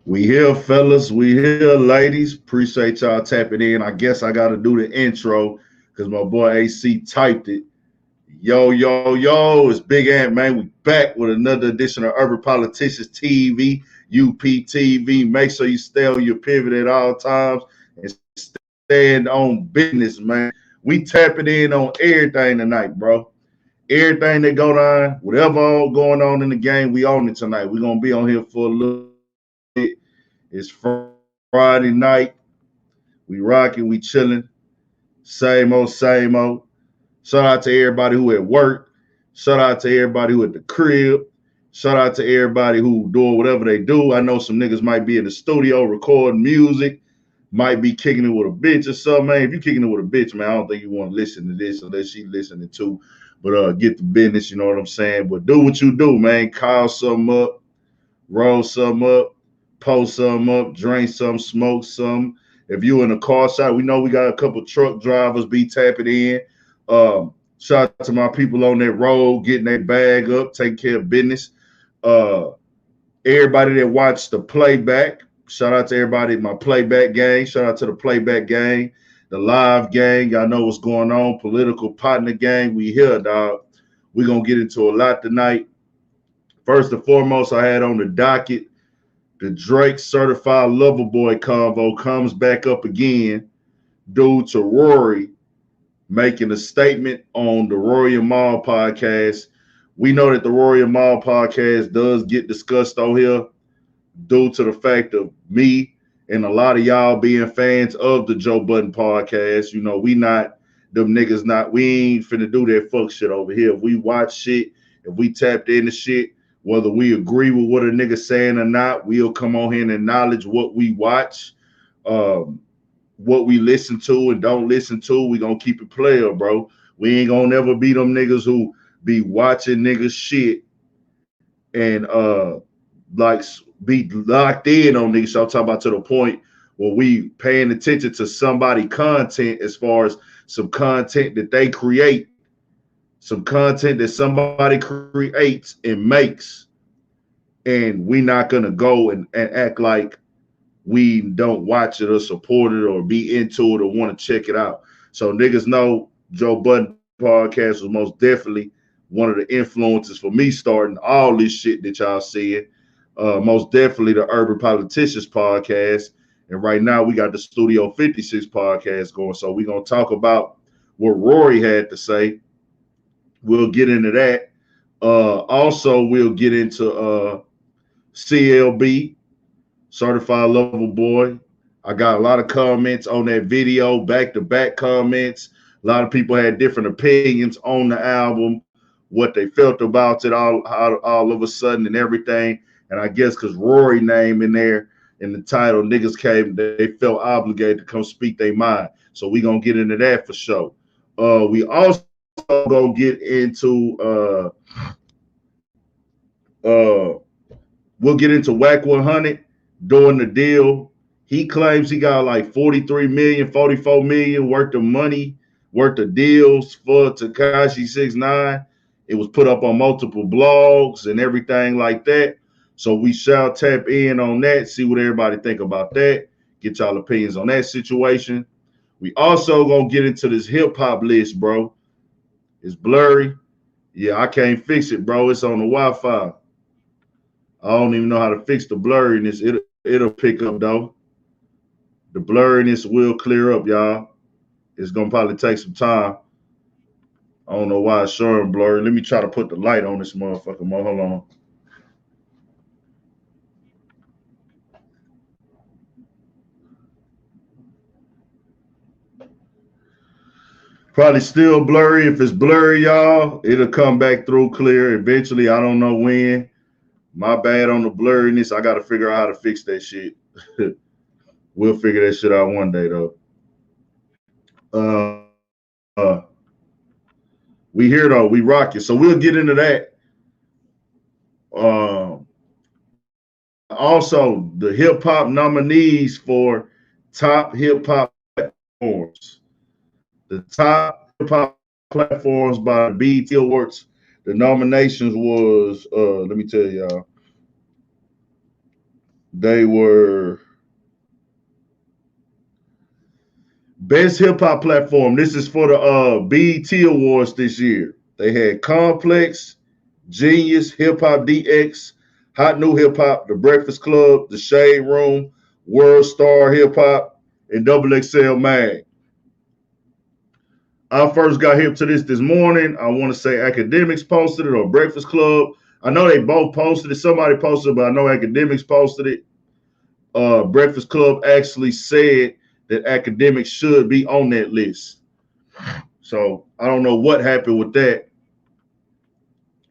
We here, fellas. We here, ladies. Appreciate y'all tapping in. I guess I got to do the intro because my boy AC typed it. Yo, yo, yo, it's Big Ant, man. We back with another edition of Urban Politicians TV, UPTV. Make sure you stay on your pivot at all times and stand on business, man. We tapping in on everything tonight, bro. Everything that go on, whatever all going on in the game, we on it tonight. We're going to be on here for a little bit. It's Friday night. We rocking, we chilling. Same old, same old. Shout out to everybody who at work. Shout out to everybody who at the crib. Shout out to everybody who doing whatever they do. I know some niggas might be in the studio recording music, might be kicking it with a bitch or something, man. If you kicking it with a bitch, man, I don't think you want to listen to this unless she listening to. But get the business, you know what I'm saying? But do what you do, man. Call something up, roll something up, post something up, drink some, smoke some. If you in a car shop, we know we got a couple truck drivers be tapping in. Shout out to my people on that road, getting their bag up, taking care of business. Uh, Everybody that watched the playback, shout out to everybody in my playback gang. Shout out to the playback gang, the live gang. Y'all know what's going on. Political partner gang, we here, dog. We're going to get into a lot tonight. First and foremost, I had on the docket the Drake Certified Lover Boy convo comes back up again due to Rory making a statement on the Rory Mal podcast. We know that the Rory Mal podcast does get discussed on here due to the fact of me and a lot of y'all being fans of the Joe Budden podcast. You know, we not them niggas not, we ain't finna do that fuck shit over here. If we watch shit, if we tapped into shit, whether we agree with what a nigga saying or not, we'll come on here and acknowledge what we watch, what we listen to and don't listen to. We gonna keep it player, bro. We ain't gonna never be them niggas who be watching niggas shit and like be locked in on niggas. So I'm talking about to the point where we paying attention to somebody content as far as some content that they create, some content that somebody creates and makes, and we not gonna go and act like we don't watch it or support it or be into it or want to check it out. So niggas know Joe Budden podcast was most definitely one of the influences for me starting all this shit that y'all seeing. Most definitely the Urban Politicians podcast. And right now we got the Studio 56 podcast going. So we're going to talk about what Rory had to say. We'll get into that. Also, we'll get into CLB, Certified Lover Boy. I got a lot of comments on that video, back-to-back comments. A lot of people had different opinions on the album, what they felt about it all of a sudden and everything. And I guess because Rory name in there in the title, niggas came, they felt obligated to come speak their mind. So we going to get into that for sure. We also going to get into, we'll get into Wack 100 doing the deal. He claims he got like 43 million, 44 million worth of money, worth of deals for Tekashi 6ix9ine. It was put up on multiple blogs and everything like that. So we shall tap in on that, see what everybody think about that, get y'all opinions on that situation. We also gonna get into this hip hop list, bro. It's blurry. Yeah, I can't fix it, bro. It's on the Wi-Fi. I don't even know how to fix the blurriness. It'll pick up though. The blurriness will clear up, y'all. It's gonna probably take some time. I don't know why it's showing blurry. Let me try to put the light on this motherfucker. Hold on. Probably still blurry. If it's blurry, y'all, it'll come back through clear eventually. I don't know when. My bad on the blurriness. I got to figure out how to fix that shit. We'll figure that shit out one day, though. We here, though. We rock it. So we'll get into that. Also, the hip hop nominees for top hip hop platforms. The top hip hop platforms by the BET Awards. The nominations was, let me tell y'all. They were best hip hop platform. This is for the BET Awards this year. They had Complex, Genius, Hip Hop DX, Hot New Hip Hop, The Breakfast Club, The Shade Room, World Star Hip Hop, and Double XL Mag. I first got hip to this morning. I want to say Academics posted it or Breakfast Club. I know they both posted it. Somebody posted it, but I know Academics posted it. Breakfast Club actually said that Academics should be on that list. So I don't know what happened with that.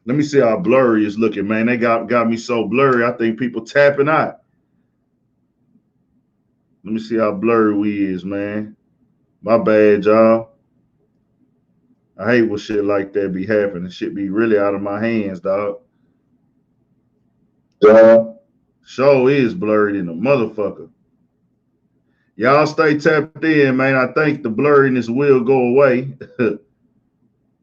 Let me see how blurry it's looking, man. They got me so blurry. I think people tapping out. Let me see how blurry we is, man. My bad, y'all. I hate when shit like that be happening. Shit be really out of my hands, dog. Show is blurry in a motherfucker. Y'all stay tapped in, man. I think the blurriness will go away.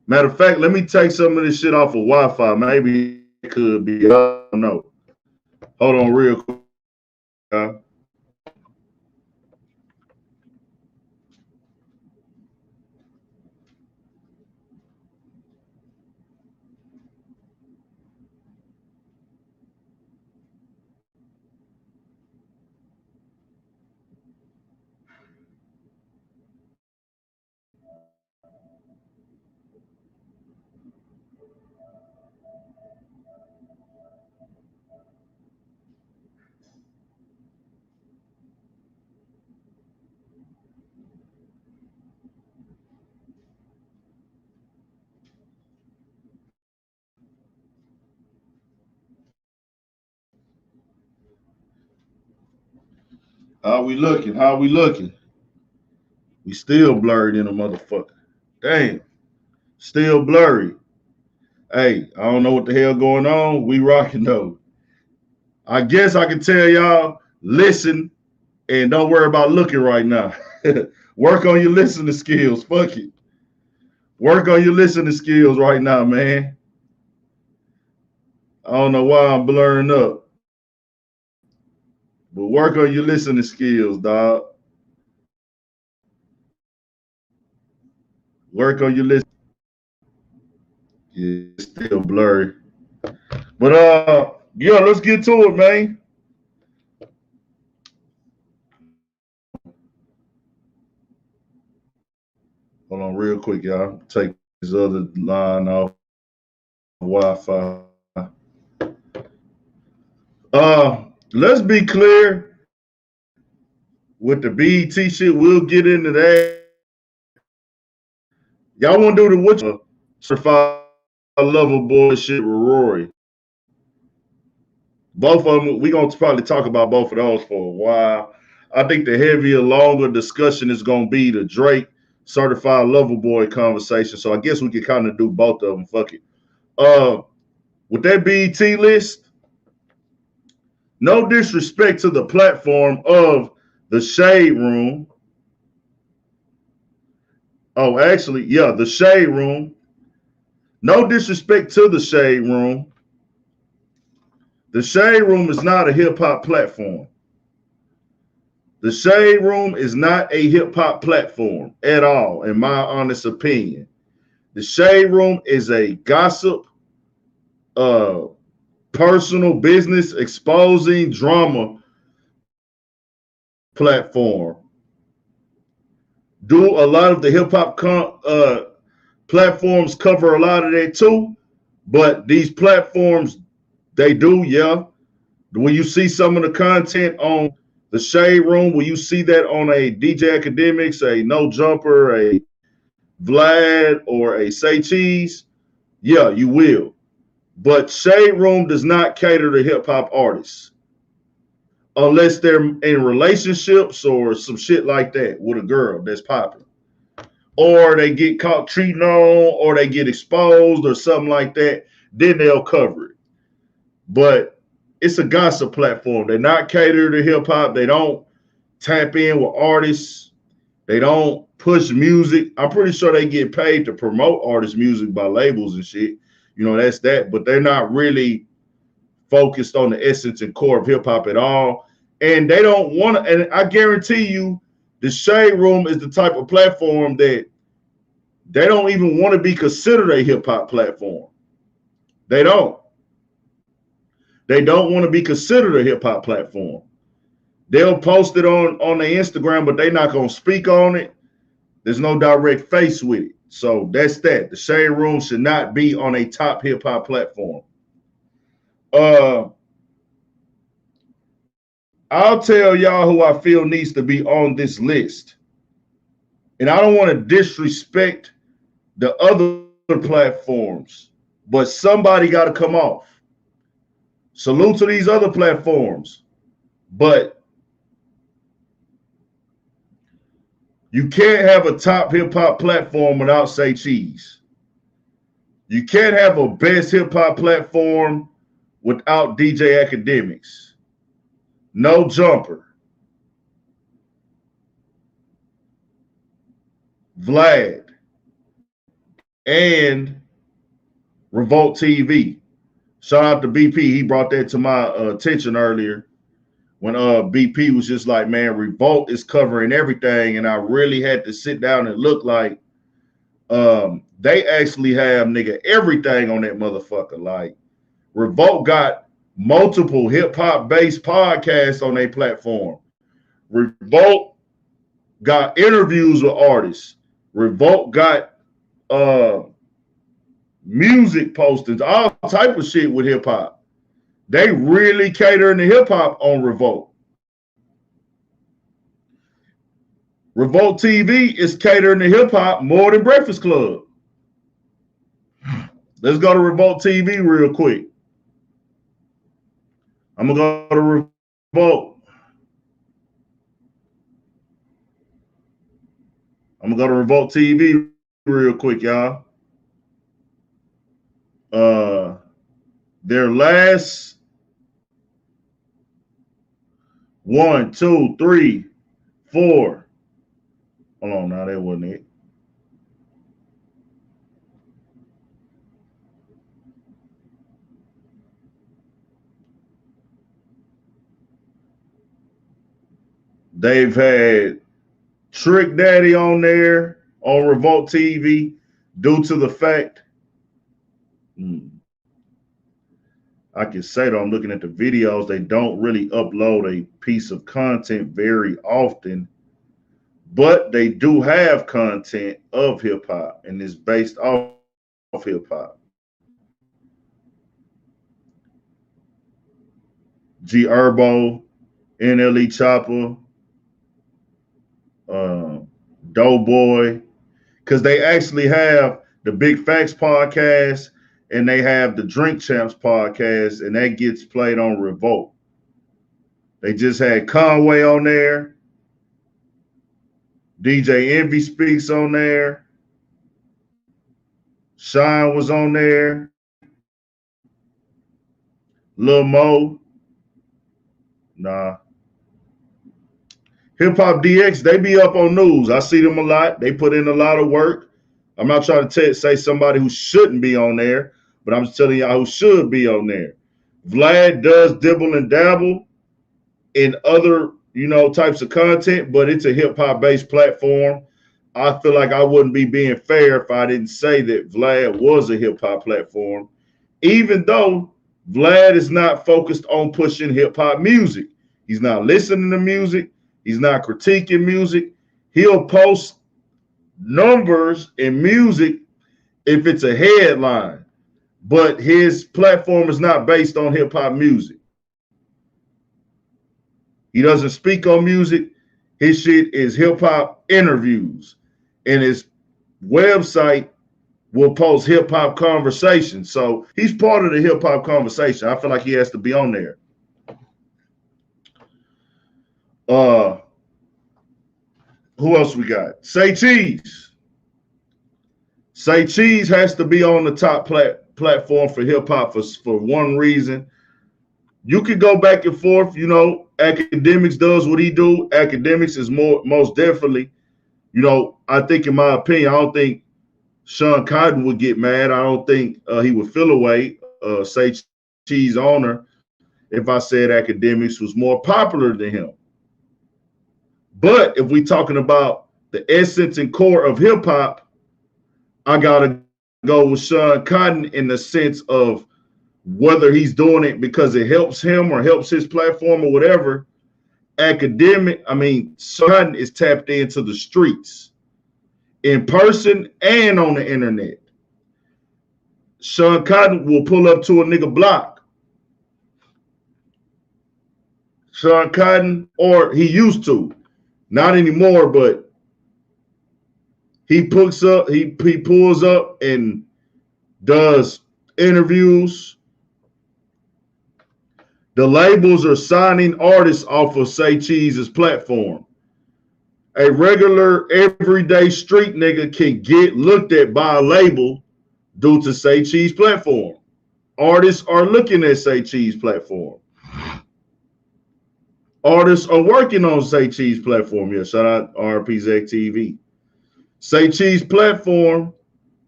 Matter of fact, let me take some of this shit off of Wi-Fi. Maybe it could be. I don't know. Hold on real quick. How we looking? How we looking? We still blurred in a motherfucker. Damn. Still blurry. Hey, I don't know what the hell going on. We rocking though. I guess I can tell y'all, listen and don't worry about looking right now. Work on your listening skills. Fuck it. Work on your listening skills right now, man. I don't know why I'm blurring up. But work on your listening skills, dog. Work on your listening. Yeah, it's still blurry. But yeah, let's get to it, man. Hold on real quick, y'all. Take this other line off Wi-Fi. Let's be clear with the BET shit. We'll get into that. Y'all want to do the which certified lover boy shit with Rory? Both of them, we gonna probably talk about both of those for a while. I think the heavier, longer discussion is gonna be the Drake certified lover boy conversation. So I guess we could kind of do both of them. Fuck it. With that BET list, no disrespect to the platform of the Shade Room. Oh, actually, yeah, the Shade Room. No disrespect to the Shade Room. The Shade Room is not a hip hop platform. The Shade Room is not a hip hop platform at all, in my honest opinion. The Shade Room is a gossip, personal business exposing drama platform. Do a lot of the hip hop platforms cover a lot of that too, but these platforms, they do, yeah. When you see some of the content on the Shade Room, will you see that on a DJ Academics, a No Jumper, a Vlad, or a Say Cheese? Yeah, you will. But Shade Room does not cater to hip hop artists unless they're in relationships or some shit like that with a girl that's popular. Or they get caught cheating on, or they get exposed or something like that, then they'll cover it. But it's a gossip platform. They're not catered to hip hop. They don't tap in with artists. They don't push music. I'm pretty sure they get paid to promote artist music by labels and shit. You know, that's that. But they're not really focused on the essence and core of hip hop at all. And they don't want to, and I guarantee you, the Shade Room is the type of platform that they don't even want to be considered a hip hop platform. They don't. They don't want to be considered a hip hop platform. They'll post it on their Instagram, but they're not going to speak on it. There's no direct face with it. So that's that. The Shade Room should not be on a top hip hop platform. I'll tell y'all who I feel needs to be on this list. And I don't want to disrespect the other platforms, but somebody got to come off. Salute to these other platforms, but you can't have a top hip hop platform without Say Cheese. You can't have a best hip hop platform without DJ Academics. No Jumper. Vlad. And Revolt TV. Shout out to BP. He brought that to my attention earlier when BP was just like, man, Revolt is covering everything. And I really had to sit down and look like they actually have nigga everything on that motherfucker. Like Revolt got multiple hip-hop based podcasts on their platform. Revolt got interviews with artists. Revolt got music postings, all type of shit with hip-hop. They really catering to hip-hop on Revolt. Revolt TV is catering to hip-hop more than Breakfast Club. Let's go to Revolt TV real quick. I'm going to go to Revolt. I'm going to go to Revolt TV real quick, y'all. Their last 1, 2, 3, 4. Hold on now, that wasn't it. They've had Trick Daddy on there on Revolt TV due to the fact, I can say that I'm looking at the videos, they don't really upload a piece of content very often, but they do have content of hip hop and it's based off of hip hop. G Herbo, NLE Chopper, Doughboy, because they actually have the Big Facts podcast and they have the Drink Champs podcast, and that gets played on Revolt. They just had Conway on there. DJ Envy Speaks on there. Shine was on there. Lil Mo. Nah. Hip Hop DX, they be up on news. I see them a lot. They put in a lot of work. I'm not trying to say somebody who shouldn't be on there, but I'm just telling y'all who should be on there. Vlad does dibble and dabble in other, types of content, but it's a hip hop based platform. I feel like I wouldn't be being fair if I didn't say that Vlad was a hip hop platform, even though Vlad is not focused on pushing hip hop music. He's not listening to music. He's not critiquing music. He'll post numbers in music if it's a headline, but his platform is not based on hip hop music. He doesn't speak on music. His shit is hip hop interviews, and his website will post hip hop conversations. So he's part of the hip hop conversation. I feel like he has to be on there. Who else we got? Say Cheese. Say Cheese has to be on the top platform for hip hop for one reason. You could go back and forth. Academics does what he do. Academics is most definitely. I think, in my opinion, I don't think Sean Cotton would get mad. I don't think he would feel away. Say Cheese owner if I said Academics was more popular than him. But if we talking about the essence and core of hip hop, I gotta go with Sean Cotton in the sense of whether he's doing it because it helps him or helps his platform or whatever. Sean is tapped into the streets in person and on the internet. Sean Cotton will pull up to a nigga block. Sean Cotton, or he used to, not anymore, but he pulls up and does interviews. The labels are signing artists off of Say Cheese's platform. A regular, everyday street nigga can get looked at by a label due to Say Cheese platform. Artists are looking at Say Cheese platform. Artists are working on Say Cheese platform. Yeah, shout out RPZAC TV. Say Cheese platform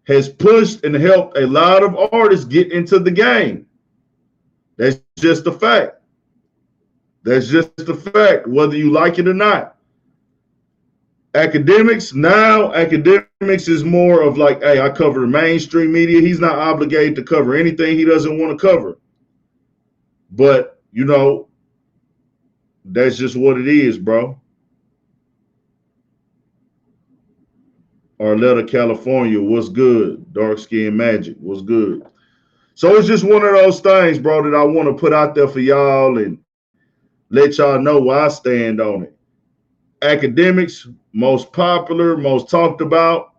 has pushed and helped a lot of artists get into the game. That's just a fact. That's just a fact, whether you like it or not. Academics is more of like, hey, I cover the mainstream media. He's not obligated to cover anything he doesn't want to cover. But, you know, that's just what it is, bro. Arletta, California, what's good? Dark Skin Magic, what's good? So it's just one of those things, bro, that I want to put out there for y'all and let y'all know where I stand on it. Academics, most popular, most talked about.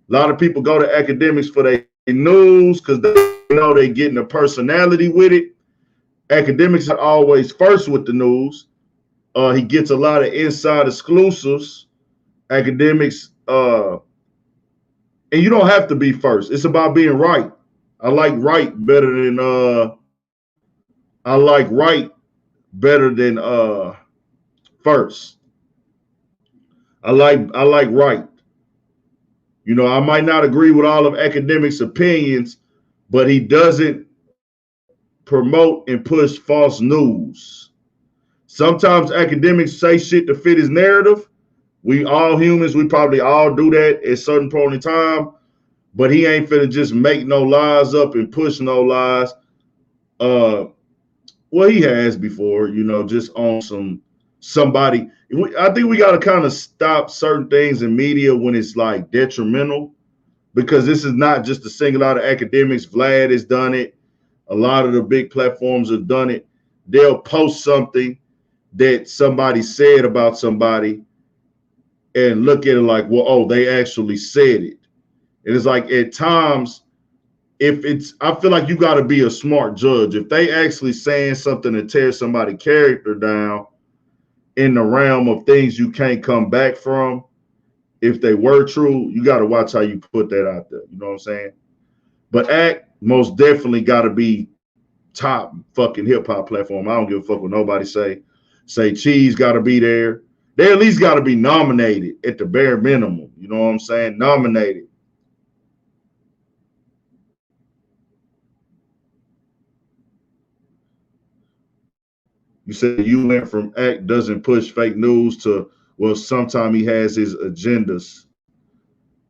A lot of people go to Academics for their news because they know they're getting a personality with it. Academics are always first with the news. He gets a lot of inside exclusives. Academics, and you don't have to be first. It's about being right. I like right better than first. I like right. You know, I might not agree with all of Academics' opinions, but he doesn't promote and push false news. Sometimes Academics say shit to fit his narrative. We all humans, we probably all do that at a certain point in time, but he ain't finna just make no lies up and push no lies. Well, he has before, you know, just on somebody. I think we got to kind of stop certain things in media when it's like detrimental, because this is not just a single out of Academics. Vlad has done it. A lot of the big platforms have done it. They'll post something that somebody said about somebody and look at it like, well, oh, they actually said it. And it's like at times, I feel like you got to be a smart judge. If they actually saying something to tear somebody's character down in the realm of things you can't come back from, if they were true, you got to watch how you put that out there. You know what I'm saying? But Act most definitely got to be top fucking hip hop platform. I don't give a fuck what nobody say. Say Cheese got to be there. They at least got to be nominated at the bare minimum. You know what I'm saying? Nominated. You said you went from Act doesn't push fake news to, well, sometimes he has his agendas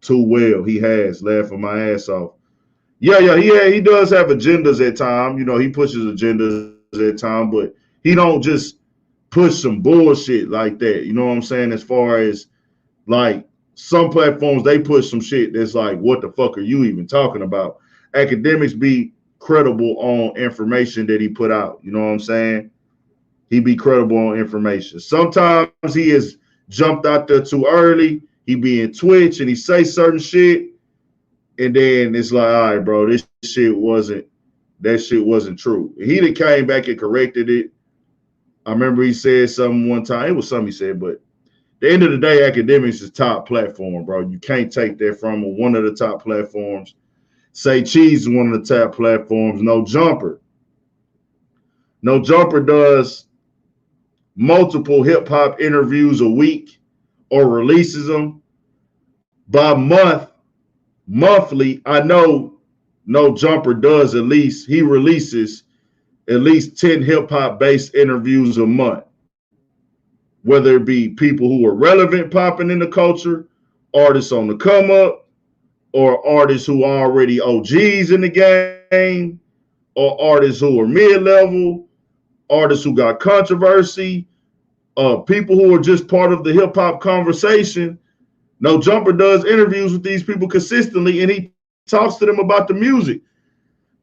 too well. He has, laughing my ass off. Yeah, he does have agendas at times. You know, he pushes agendas at times, but he don't just push some bullshit like that. You know what I'm saying? As far as like some platforms, they push some shit that's like, what the fuck are you even talking about? Academics be credible on information that he put out. You know what I'm saying? He be credible on information. Sometimes he has jumped out there too early. He be in Twitch and he say certain shit, and then it's like, all right, bro, that shit wasn't true. He done came back and corrected it. I remember he said something one time. It was something he said, but at the end of the day, Academics is top platform, bro. You can't take that from him. One of the top platforms. Say Cheese is one of the top platforms. No Jumper. No Jumper does multiple hip hop interviews a week or releases them by monthly. I know No Jumper does at least, he releases at least 10 hip-hop based interviews a month, whether it be people who are relevant popping in the culture, artists on the come up, or artists who are already OGs in the game, or artists who are mid-level, artists who got controversy, people who are just part of the hip-hop conversation. No Jumper does interviews with these people consistently, and he talks to them about the music.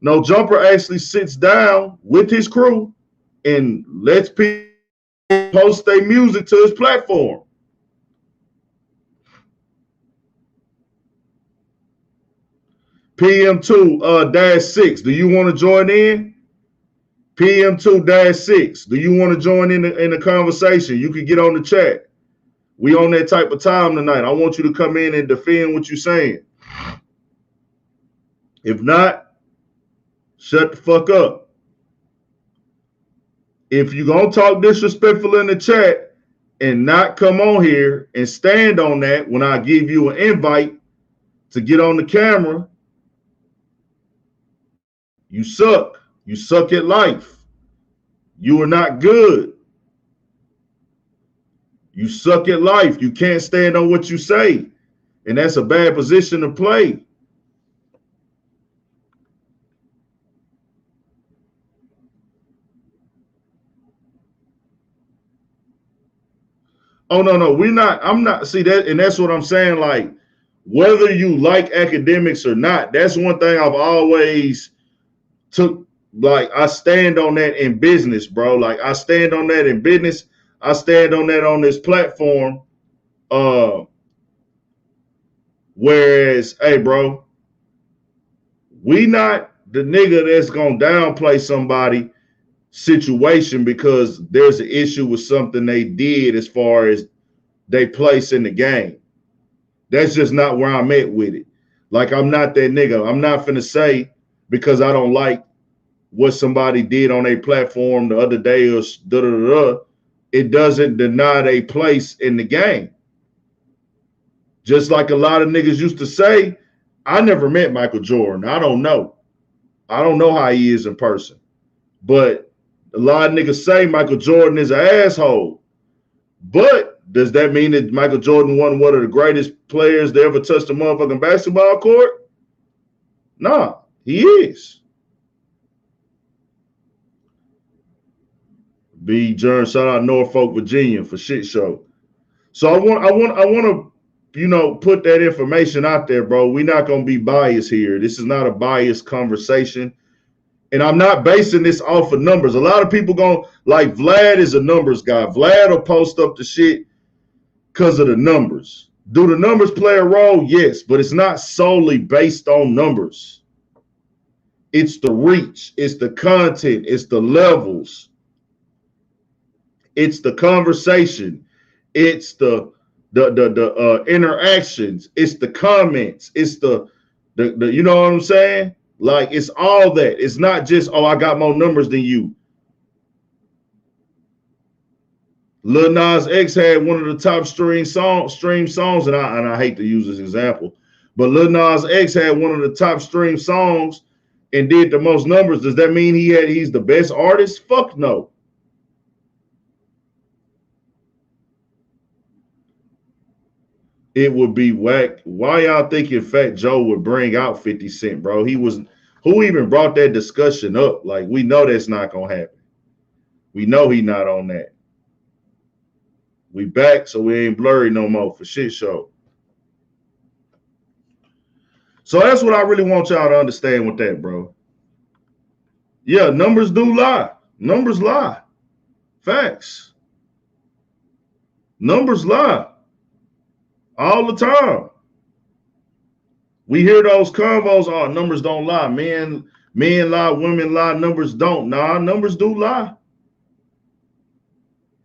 No Jumper actually sits down with his crew and lets people post their music to his platform. PM2-6, do you want to join in? PM2-6, do you want to join in the conversation? You can get on the chat. We on that type of time tonight. I want you to come in and defend what you're saying. If not, shut the fuck up. If you're going to talk disrespectful in the chat and not come on here and stand on that when I give you an invite to get on the camera, you suck. You suck at life. You are not good. You suck at life. You can't stand on what you say. And that's a bad position to play. Oh, no, we're not. I'm not. See that. And that's what I'm saying. Like, whether you like academics or not, that's one thing I've always took. Like, I stand on that in business, bro. Like, I stand on that in business. I stand on that on this platform. Whereas, hey, bro, we not the nigga that's gonna downplay somebody situation because there's an issue with something they did as far as they place in the game. That's just not where I'm at with it. Like, I'm not that nigga. I'm not finna say because I don't like what somebody did on a platform the other day or da-da-da-da, it doesn't deny their place in the game. Just like a lot of niggas used to say, I never met Michael Jordan. I don't know. I don't know how he is in person. But a lot of niggas say Michael Jordan is an asshole. But does that mean that Michael Jordan won one of the greatest players to ever touch the motherfucking basketball court? Nah, he is. B. Jern, shout out Norfolk, Virginia for shit show. So I want to, put that information out there, bro. We're not gonna be biased here. This is not a biased conversation, and I'm not basing this off of numbers. A lot of people like Vlad is a numbers guy. Vlad will post up the shit because of the numbers. Do the numbers play a role? Yes, but it's not solely based on numbers. It's the reach, it's the content, it's the levels. It's the conversation. It's the interactions. It's the comments. It's the you know what I'm saying? Like, it's all that. It's not just, oh, I got more numbers than you. Lil Nas X had one of the top stream songs, and I hate to use this example, but Lil Nas X had one of the top stream songs and did the most numbers. Does that mean he's the best artist? Fuck no. It would be whack. Why y'all thinking Fat Joe would bring out 50 Cent, bro? Who even brought that discussion up? Like, we know that's not gonna happen. We know he not on that. We back, so we ain't blurry no more for shit show. So that's what I really want y'all to understand with that, bro. Yeah, numbers do lie. Numbers lie. Facts. Numbers lie. All the time. We hear those convos, oh, numbers don't lie. Men lie, women lie, numbers don't. Nah, numbers do lie.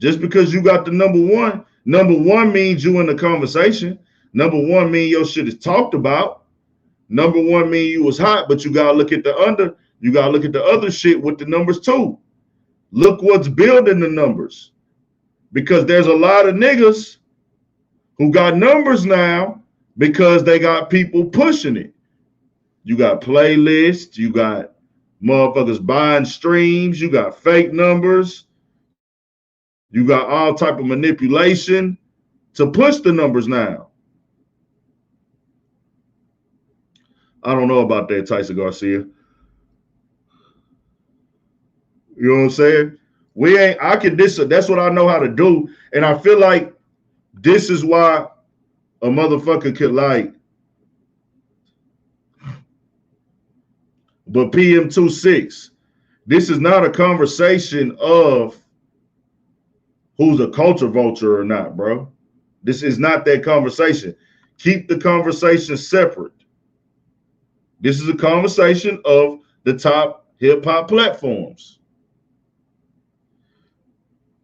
Just because you got the number one means you in the conversation. Number one means your shit is talked about. Number one means you was hot, but you gotta look at the other shit with the numbers too. Look what's building the numbers. Because there's a lot of niggas who got numbers now because they got people pushing it. You got playlists, you got Motherfuckers buying streams. You got fake numbers. You got all type of manipulation to push the numbers now. I don't know about that, Tyson Garcia. You know what I'm saying? We ain't, I can that's what I know how to do. And I feel like this is why a motherfucker could like, but PM26, this is not a conversation of who's a culture vulture or not, bro. This is not that conversation. Keep the conversation separate. This is a conversation of the top hip hop platforms.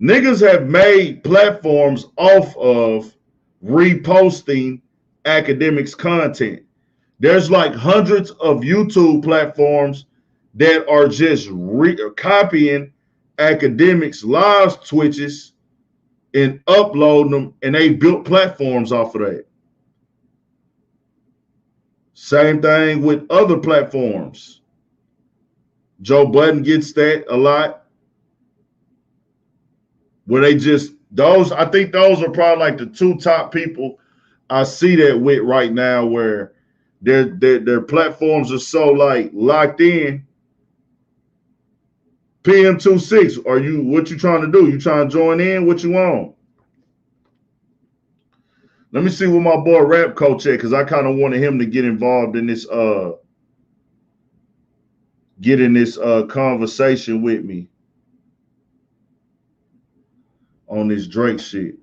Niggas have made platforms off of reposting academics content. There's like hundreds of YouTube platforms that are just copying academics' live Twitches and uploading them, and they built platforms off of that. Same thing with other platforms. Joe Budden gets that a lot. Where they just, those, I think those are probably like the two top people I see that with right now, where their platforms are so like locked in. PM26, are you, what you trying to do? You trying to join in? What you want? Let me see what my boy Rap Coach at, because I kind of wanted him to get involved in this conversation with me on this Drake shit.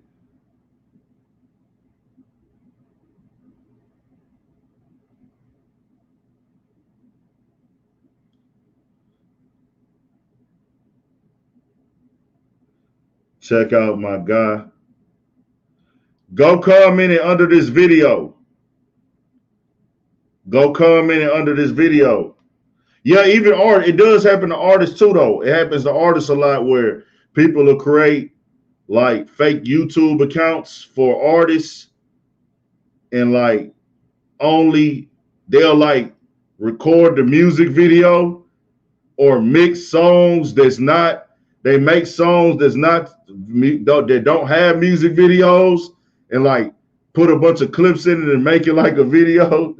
Check out my guy. Go comment under this video. Go comment under this video. Yeah, even art, it does happen to artists too, though. It happens to artists a lot where people will create like fake YouTube accounts for artists, and like only they'll like record the music video or mix songs that's not, they make songs that's not, that don't have music videos, and like put a bunch of clips in it and make it like a video.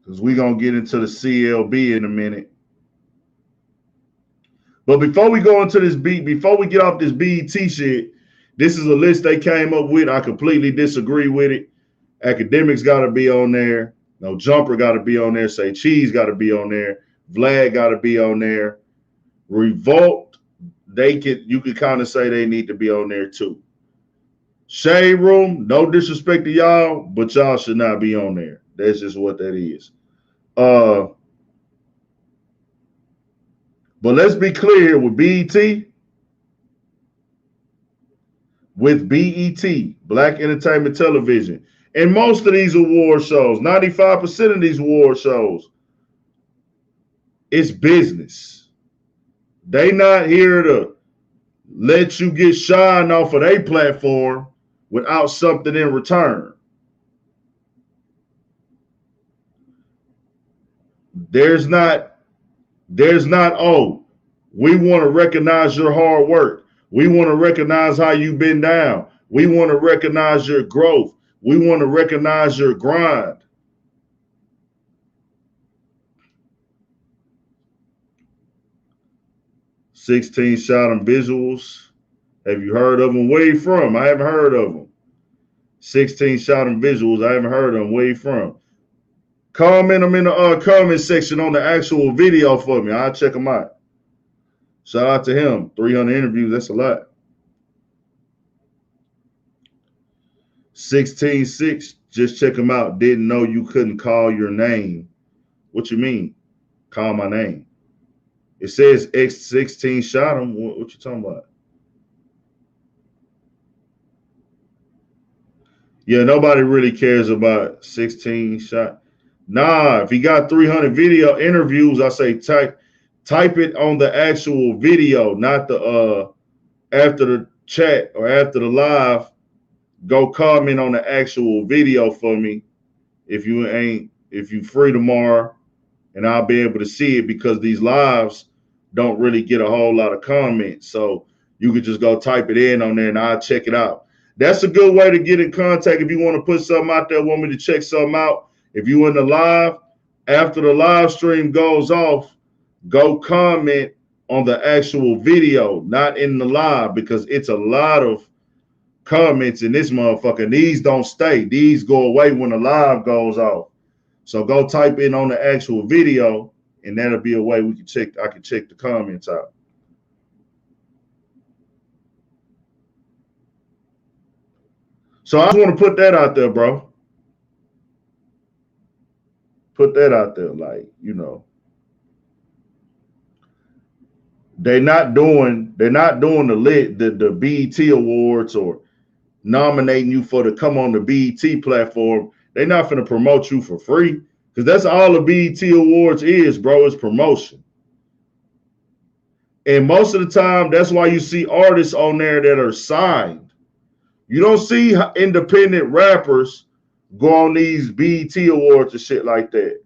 Because we're going to get into the CLB in a minute. But before we go into this beat, before we get off this BET shit, this is a list they came up with. I completely disagree with it. Academics got to be on there. No Jumper got to be on there. Say Cheese got to be on there. Vlad got to be on there. Revolt, you could kind of say they need to be on there too. Shade Room, no disrespect to y'all, but y'all should not be on there. That's just what that is. But let's be clear here with BET. With BET, Black Entertainment Television, and most of these award shows, 95% of these award shows, it's business. They not here to let you get shine off of their platform without something in return. There's not, oh, we want to recognize your hard work. We want to recognize how you've been down. We want to recognize your growth. We want to recognize your grind. $16 visuals. Have you heard of them? Where you from? I haven't heard of them. $16 visuals. I haven't heard of them. Where you from? Comment them in the comment section on the actual video for me. I'll check them out. Shout out to him. 300 interviews. That's a lot. 16.6. Just check him out. Didn't know you couldn't call your name. What you mean? Call my name. It says X16 shot him. What you talking about? Yeah, nobody really cares about 16 shot. Nah, if he got 300 video interviews, I say type Type it on the actual video, not the after the chat or after the live. Go comment on the actual video for me if you free tomorrow, and I'll be able to see it because these lives don't really get a whole lot of comments. So you could just go type it in on there and I'll check it out. That's a good way to get in contact if you want to put something out there, want me to check something out. If you in the live, after the live stream goes off, go comment on the actual video, not in the live, because it's a lot of comments in this motherfucker. These don't stay. These go away when the live goes off. So go type in on the actual video, and that'll be a way we can check. I can check the comments out. So I just want to put that out there, bro. Put that out there, like, you know. They're not doing the BET awards or nominating you for to come on the BET platform. They're not going to promote you for free, because that's all the BET awards is, bro, is promotion. And most of the time, that's why you see artists on there that are signed. You don't see independent rappers go on these BET awards and shit like that.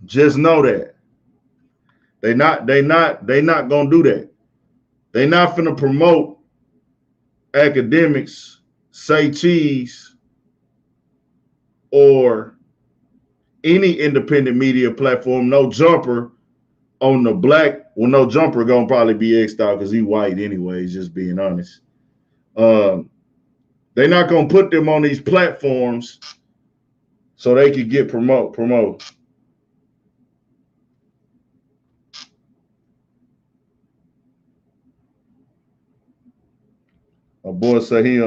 Just know that. They not gonna do that. They not finna promote academics, say cheese, or any independent media platform. No Jumper on the black. Well, no Jumper gonna probably be X'd out because he white anyways, just being honest. They're not gonna put them on these platforms so they could get promote. My boy said he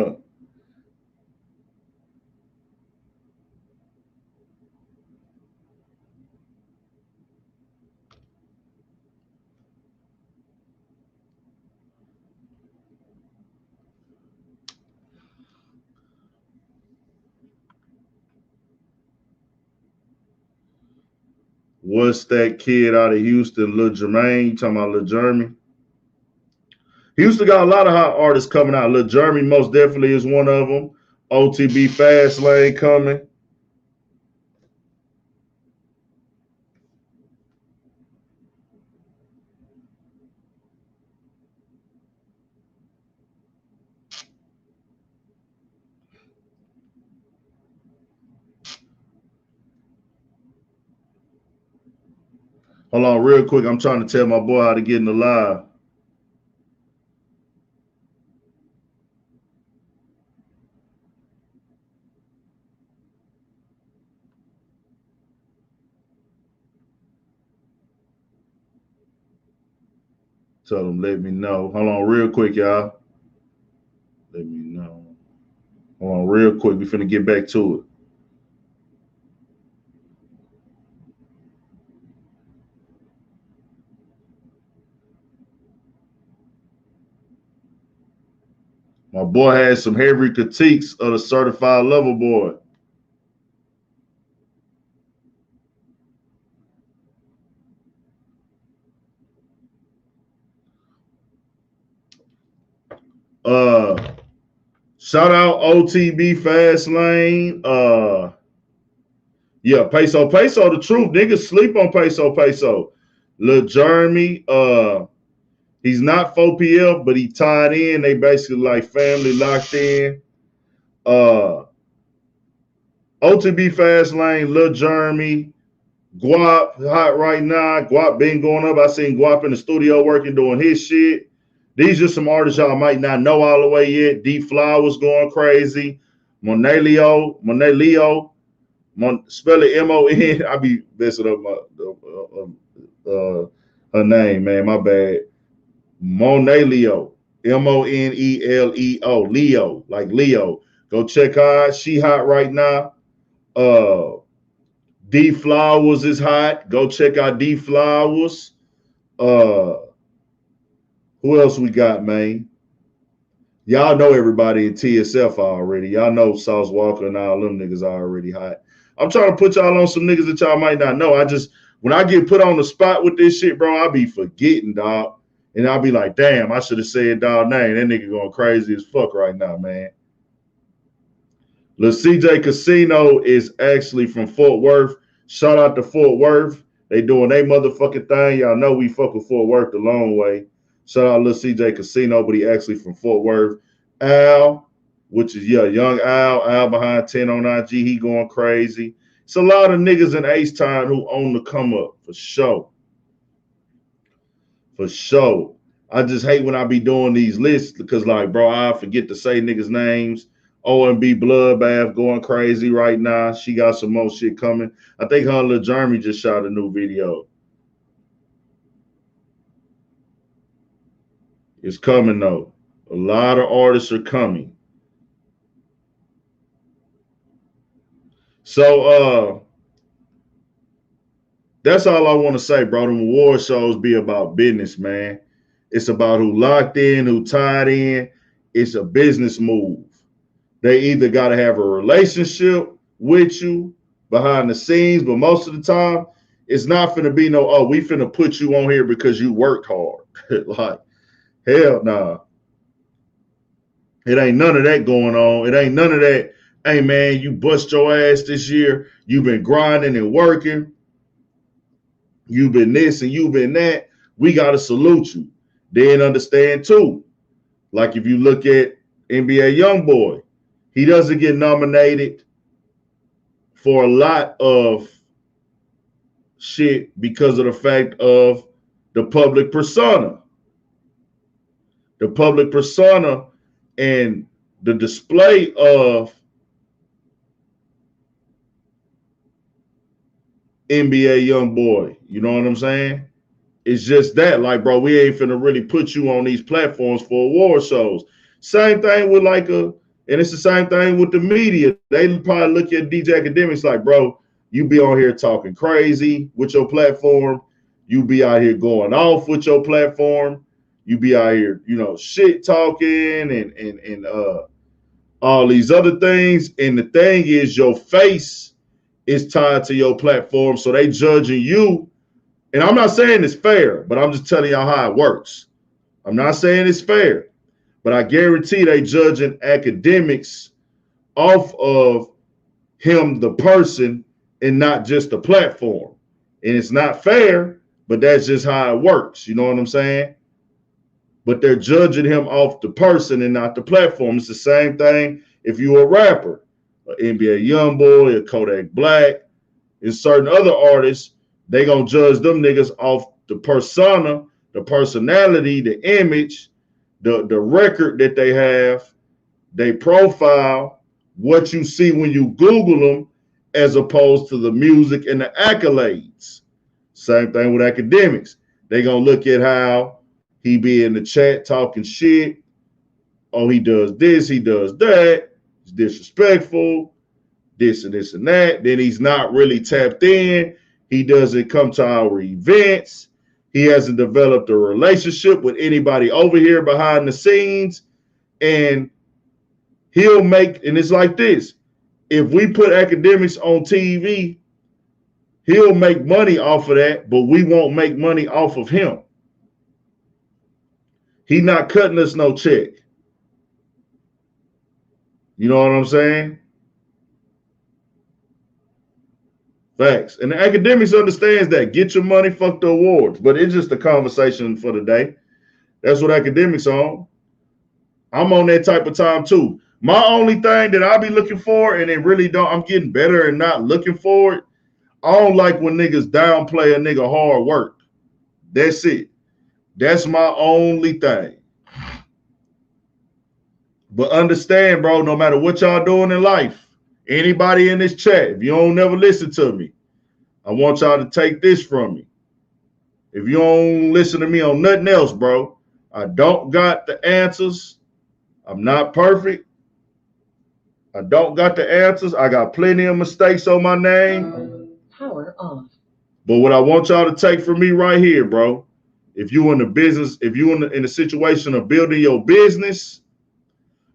what's that kid out of Houston, Lil Jermaine? You talking about Lil Jeremy? Houston got a lot of hot artists coming out. Lil Jeremy most definitely is one of them. OTB Fast Lane coming. Hold on real quick. I'm trying to tell my boy how to get in the live. Tell him, let me know. Hold on real quick, y'all. Let me know. Hold on real quick. We finna get back to it. My boy had some heavy critiques of the Certified Lover Boy. Shout out OTB Fast Lane. Yeah, Peso the truth. Niggas sleep on Peso. Lil Jeremy, he's not 4PL, but he tied in. They basically like family locked in. OTB Fast Lane, Lil Jeremy, Guap hot right now. Guap been going up. I seen Guap in the studio working, doing his shit. These are some artists y'all might not know all the way yet. D Flowers going crazy. Monelio, spell it M-O-N. I be messing up her name, man. My bad. Monelio, Moneleo, Leo, like Leo. Go check her out. She hot right now. D Flowers is hot. Go check out D Flowers. Who else we got, man? Y'all know everybody in TSF already. Y'all know Sauce Walker and all them niggas already hot. I'm trying to put y'all on some niggas that y'all might not know. When I get put on the spot with this shit, bro, I be forgetting, dog. And I'll be like, damn, I should have said dog name. That nigga going crazy as fuck right now, man. Lil CJ Casino is actually from Fort Worth. Shout out to Fort Worth. They doing their motherfucking thing. Y'all know we fuck with Fort Worth the long way. Shout out Lil CJ Casino, but he actually from Fort Worth. Al, which is young Al behind 10 on IG. He going crazy. It's a lot of niggas in Ace Time who own the come up for sure. For sure. I just hate when I be doing these lists because, like, bro, I forget to say niggas' names. OMB Bloodbath going crazy right now. She got some more shit coming. I think her and Lil Jeremy just shot a new video. It's coming though. A lot of artists are coming. So that's all I want to say, bro. Them award shows be about business, man. It's about who locked in, who tied in. It's a business move. They either got to have a relationship with you behind the scenes, but most of the time, it's not finna be no, oh, we finna put you on here because you worked hard. Like, hell nah. It ain't none of that going on. It ain't none of that, hey man, you bust your ass this year. You've been grinding and working. You've been this and you've been that. We got to salute you. Then understand too, like if you look at NBA Youngboy, he doesn't get nominated for a lot of shit because of the fact of the public persona. The public persona and the display of NBA Youngboy. You know what I'm saying? It's just that, like, bro, we ain't finna really put you on these platforms for award shows. Same thing with and it's the same thing with the media. They probably look at DJ Academics like, bro, you be on here talking crazy with your platform. You be out here going off with your platform. You be out here, shit talking and all these other things. And the thing is, your face is tied to your platform. So they judging you. And I'm not saying it's fair, but I'm just telling y'all how it works. I'm not saying it's fair. But I guarantee they judging academics off of him, the person, and not just the platform. And it's not fair, but that's just how it works. You know what I'm saying? But they're judging him off the person and not the platform. It's the same thing if you're a rapper, an NBA Youngboy, a Kodak Black, and certain other artists, they gonna judge them niggas off the persona, the personality, the image, the record that they have, they profile, what you see when you Google them, as opposed to the music and the accolades. Same thing with academics. They gonna look at how he be in the chat talking shit. Oh, he does this, he does that. He's disrespectful, this and this and that. Then he's not really tapped in. He doesn't come to our events. He hasn't developed a relationship with anybody over here behind the scenes. And he'll make, and it's like this. If we put academics on TV, he'll make money off of that, but we won't make money off of him. He not cutting us no check. You know what I'm saying? Facts. And the academics understands that. Get your money, fuck the awards. But it's just a conversation for the day. That's what academics on. I'm on that type of time too. My only thing that I be looking for, and it really don't, I'm getting better and not looking for it. I don't like when niggas downplay a nigga hard work. That's it. That's my only thing. But understand, bro, no matter what y'all doing in life, anybody in this chat, if you don't never listen to me, I want y'all to take this from me. If you don't listen to me on nothing else, bro, I don't got the answers. I'm not perfect. I don't got the answers. I got plenty of mistakes on my name. Power off. But what I want y'all to take from me right here, bro, if you in the business, if you in the situation of building your business,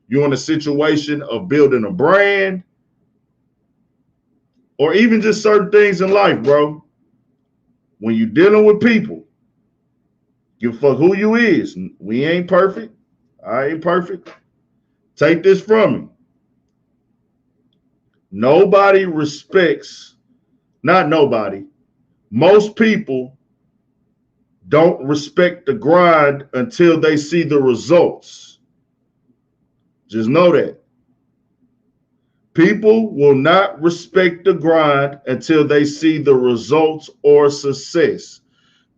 you're in a situation of building a brand, or even just certain things in life, bro. When you're dealing with people, give a fuck who you is. We ain't perfect. I ain't perfect. Take this from me. Nobody respects, not nobody, most people don't respect the grind until they see the results. Just know that. People will not respect the grind until they see the results or success.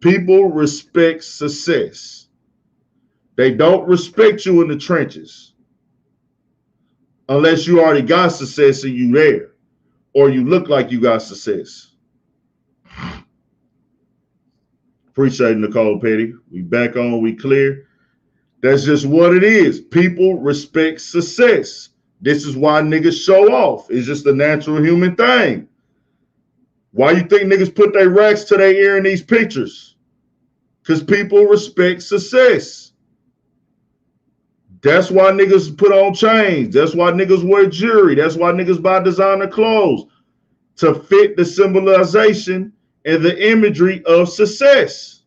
People respect success. They don't respect you in the trenches unless you already got success and you there, or you look like you got success. Appreciate it, Nicole Petty. We back on, we clear. That's just what it is. People respect success. This is why niggas show off. It's just a natural human thing. Why you think niggas put their racks to their ear in these pictures? Because people respect success. That's why niggas put on chains. That's why niggas wear jewelry. That's why niggas buy designer clothes, to fit the symbolization and the imagery of success.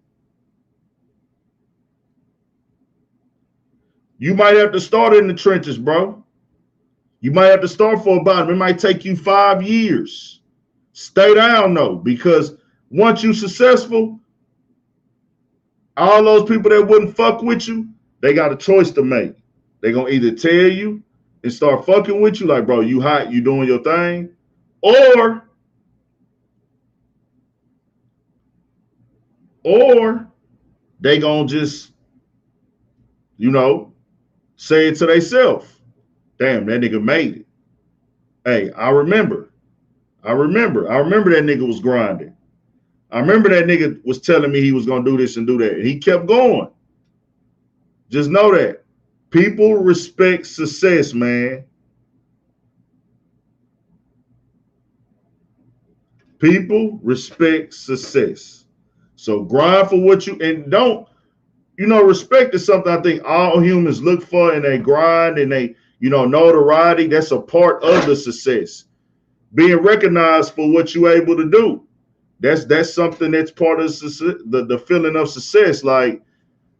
You might have to start in the trenches, bro. You might have to start for a bottom. It might take you 5 years. Stay down though, because once you're successful, all those people that wouldn't fuck with you, they got a choice to make. They're going to either tell you and start fucking with you like, bro, you hot, you doing your thing, or they going to just, you know, say it to themselves. Damn, that nigga made it. Hey, I remember that nigga was grinding. I remember that nigga was telling me he was going to do this and do that. And he kept going. Just know that. People respect success, man. People respect success. So grind for what you, and don't, you know, respect is something I think all humans look for, and they grind and they, you know, notoriety. That's a part of the success. Being recognized for what you're able to do. That's something that's part of the feeling of success, like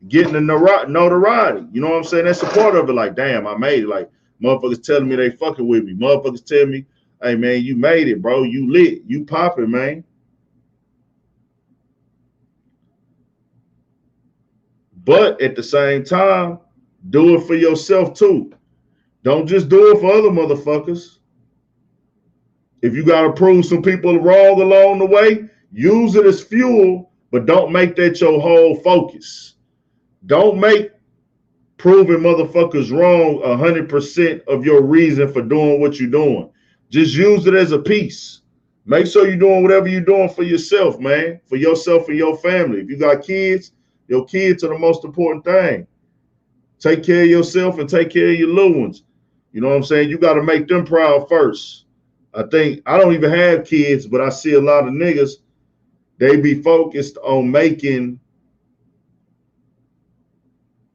getting the notoriety. You know what I'm saying? That's a part of it. Like, damn, I made it. Like, motherfuckers telling me they fucking with me. Motherfuckers tell me, hey, man, you made it, bro. You lit. You popping, man. But at the same time, do it for yourself, too. Don't just do it for other motherfuckers. If you got to prove some people wrong along the way, use it as fuel, but don't make that your whole focus. Don't make proving motherfuckers wrong 100% of your reason for doing what you're doing. Just use it as a piece. Make sure you're doing whatever you're doing for yourself, man. For yourself and your family. If you got kids, your kids are the most important thing. Take care of yourself and take care of your little ones. You know what I'm saying? You got to make them proud first. I think, I don't even have kids, but I see a lot of niggas, they be focused on making,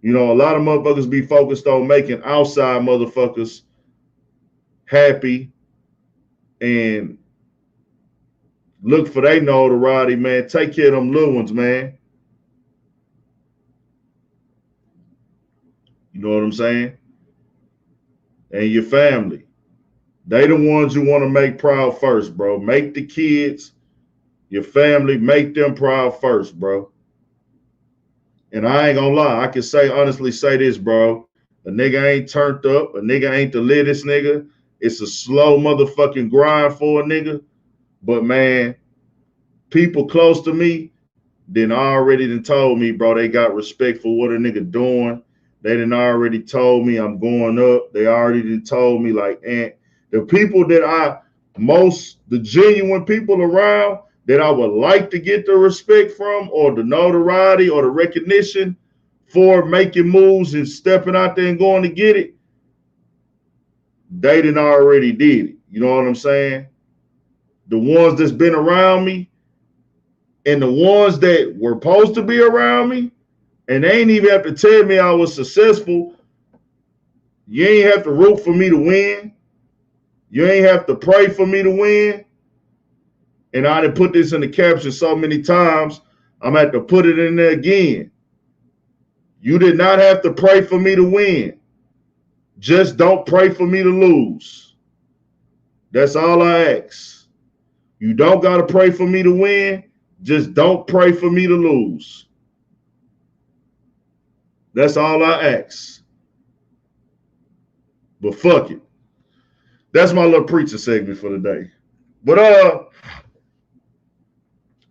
you know, a lot of motherfuckers be focused on making outside motherfuckers happy and look for their notoriety, man. Take care of them little ones, man. You know what I'm saying? And your family. They the ones you want to make proud first, bro. Make the kids, your family, make them proud first, bro. And I ain't gonna lie, I can say, honestly say this, bro. A nigga ain't turned up. A nigga ain't the littest nigga. It's a slow motherfucking grind for a nigga. But, man, people close to me, then already done told me, bro, they got respect for what a nigga doing. They done already told me I'm going up. They already done told me, like, and the people that the genuine people around that I would like to get the respect from, or the notoriety or the recognition for making moves and stepping out there and going to get it, they done already did it. You know what I'm saying? The ones that's been around me and the ones that were supposed to be around me, and they ain't even have to tell me I was successful. You ain't have to root for me to win. You ain't have to pray for me to win. And I done put this in the caption so many times, I'm going to have to put it in there again. You did not have to pray for me to win. Just don't pray for me to lose. That's all I ask. You don't got to pray for me to win. Just don't pray for me to lose. That's all I ask. But fuck it. That's my little preacher segment for the day. But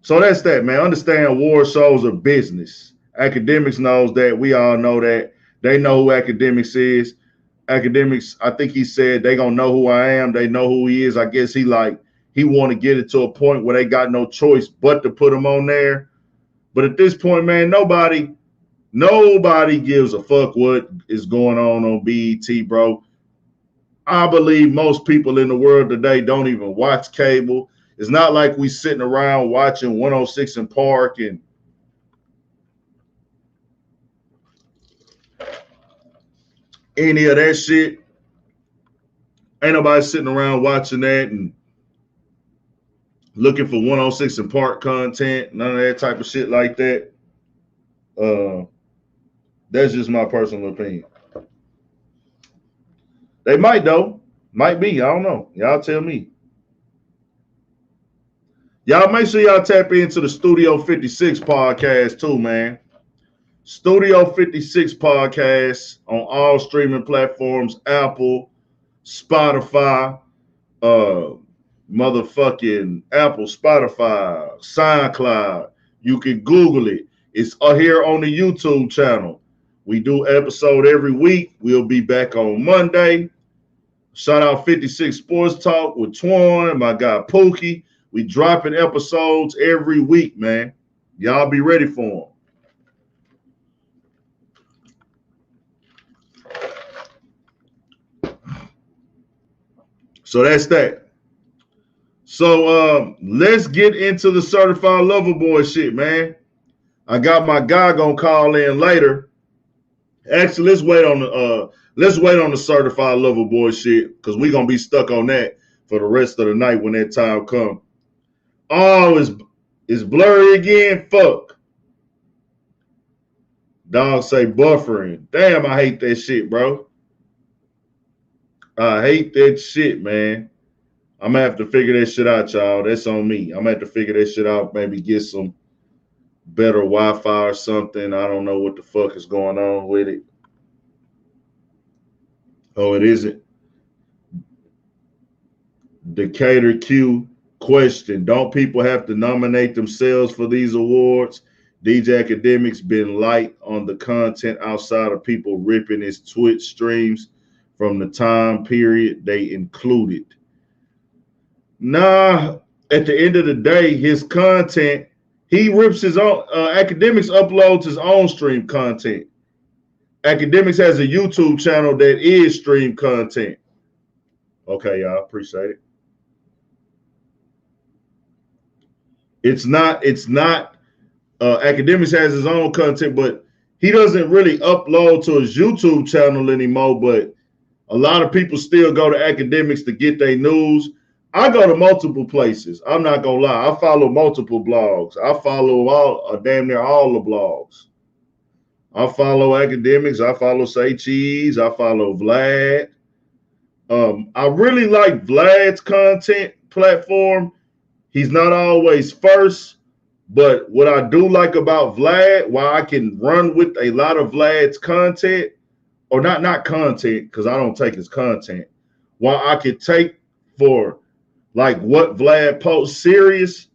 so that's that, man. Understand war shows are business. Academics knows that. We all know that. They know who Academics is. Academics, I think he said they gonna know who I am. They know who he is. I guess he want to get it to a point where they got no choice but to put him on there. But at this point, man, nobody gives a fuck what is going on BET, bro. I believe most people in the world today don't even watch cable. It's not like we sitting around watching 106 in Park and any of that shit. Ain't nobody sitting around watching that and looking for 106 in Park content, none of that type of shit like that. That's just my personal opinion. They might, though. Might be. I don't know. Y'all tell me. Y'all make sure y'all tap into the Studio 56 podcast too, man. Studio 56 podcast on all streaming platforms, Apple, Spotify, motherfucking Apple, Spotify, SoundCloud. You can Google it. It's here on the YouTube channel. We do episode every week. We'll be back on Monday. Shout out 56 Sports Talk with Twan, my guy Pookie. We dropping episodes every week, man. Y'all be ready for them. So that's that. So let's get into the certified lover boy shit, man. I got my guy gonna call in later. Actually, let's wait on the certified lover boy shit because we're gonna be stuck on that for the rest of the night when that time comes. Oh, it's blurry again. Fuck. Dog say buffering. Damn, I hate that shit, bro. I hate that shit, man. I'm gonna have to figure that shit out, y'all. That's on me. I'm gonna have to figure that shit out. Maybe get some better Wi-Fi or something. I don't know what the fuck is going on with it. Oh, it isn't. Decatur Q question. Don't people have to nominate themselves for these awards? DJ Academics been light on the content outside of people ripping his Twitch streams from the time period they included. Nah, at the end of the day, his content, he rips his own. Academics uploads his own stream content. Academics has a YouTube channel that is stream content. Okay, y'all, appreciate it. It's not Academics has his own content, but he doesn't really upload to his YouTube channel anymore. But a lot of people still go to Academics to get their news. I go to multiple places. I'm not gonna lie. I follow multiple blogs. I follow damn near all the blogs. I follow Academics. I follow Say Cheese. I follow Vlad. I really like Vlad's content platform. He's not always first, but what I do like about Vlad, why I can run with a lot of Vlad's content, or not content, because I don't take his content, why I could take for like what Vlad posts serious,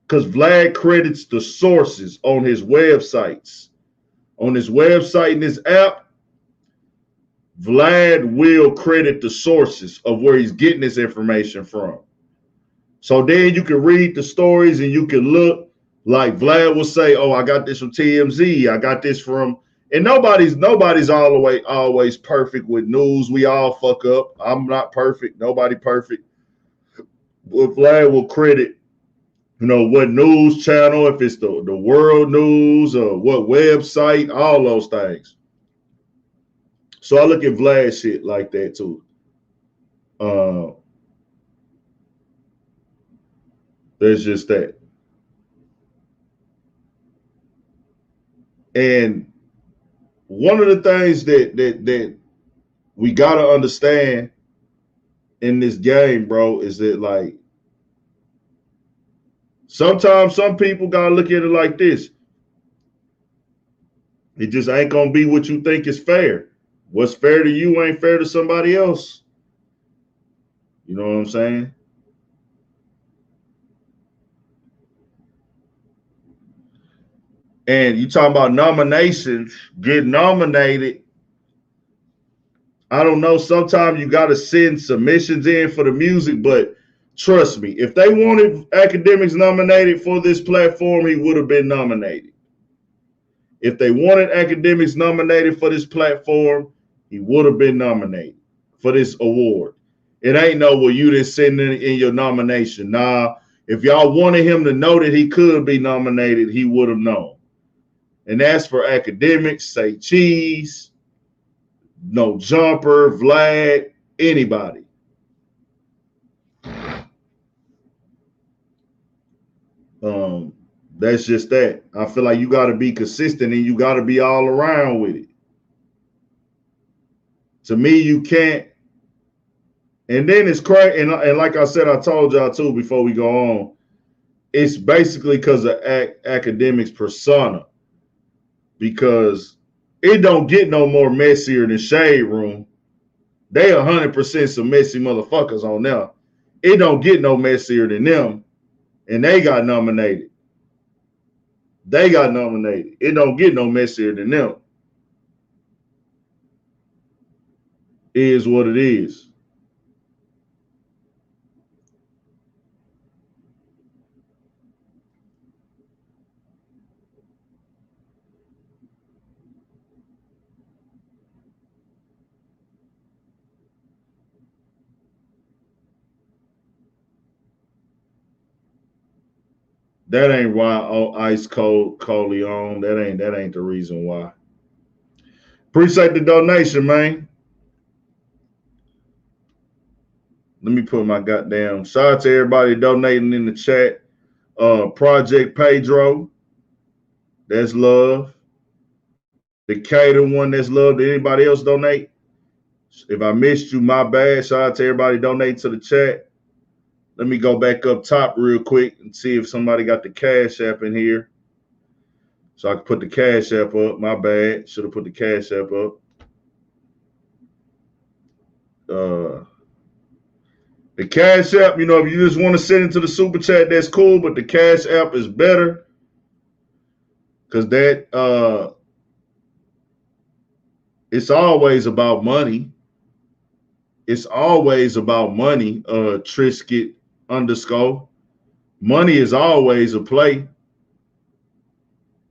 because Vlad credits the sources on his websites. On his website and his app, Vlad will credit the sources of where he's getting his information from. So then you can read the stories and you can look like Vlad will say, oh, I got this from TMZ. I got this from, and nobody's all the way always perfect with news. We all fuck up. I'm not perfect. Nobody perfect. But Vlad will credit, what news channel, if it's the world news or what website, all those things. So I look at Vlad shit like that too. There's just that. And one of the things that we gotta understand in this game, bro, is that like sometimes some people gotta look at it like this. It just ain't gonna be what you think is fair. What's fair to you ain't fair to somebody else. You know what I'm saying? And you talking about nominations, get nominated. I don't know. Sometimes you got to send submissions in for the music, but trust me, if they wanted academics nominated for this platform, he would have been nominated. If they wanted academics nominated for this platform, he would have been nominated for this award. It ain't no, well, you didn't send in your nomination. Nah, if y'all wanted him to know that he could be nominated, he would have known. And that's for academics, say Cheese, No Jumper, Vlad, anybody. That's just that. I feel like you got to be consistent and you got to be all around with it. To me, you can't. And then it's crazy. And like I said, I told y'all too before we go on, it's basically because of academics persona. Because it don't get no more messier than Shade Room. They 100% some messy motherfuckers on there. It don't get no messier than them. And they got nominated. It don't get no messier than them. It is what it is. That ain't why Ice Cold Coleon. That ain't the reason why. Appreciate the donation, man. Let me put my goddamn shout out to everybody donating in the chat. Project Pedro, that's love. The Cater one, that's love. Did anybody else donate? If I missed you, my bad. Shout out to everybody donating to the chat. Let me go back up top real quick and see if somebody got the Cash App in here. So I can put the Cash App up. My bad. Should have put the Cash App up. The Cash App, you know, if you just want to send it to the Super Chat, that's cool. But the Cash App is better because it's always about money. It's always about money. Trisket _ money is always a play.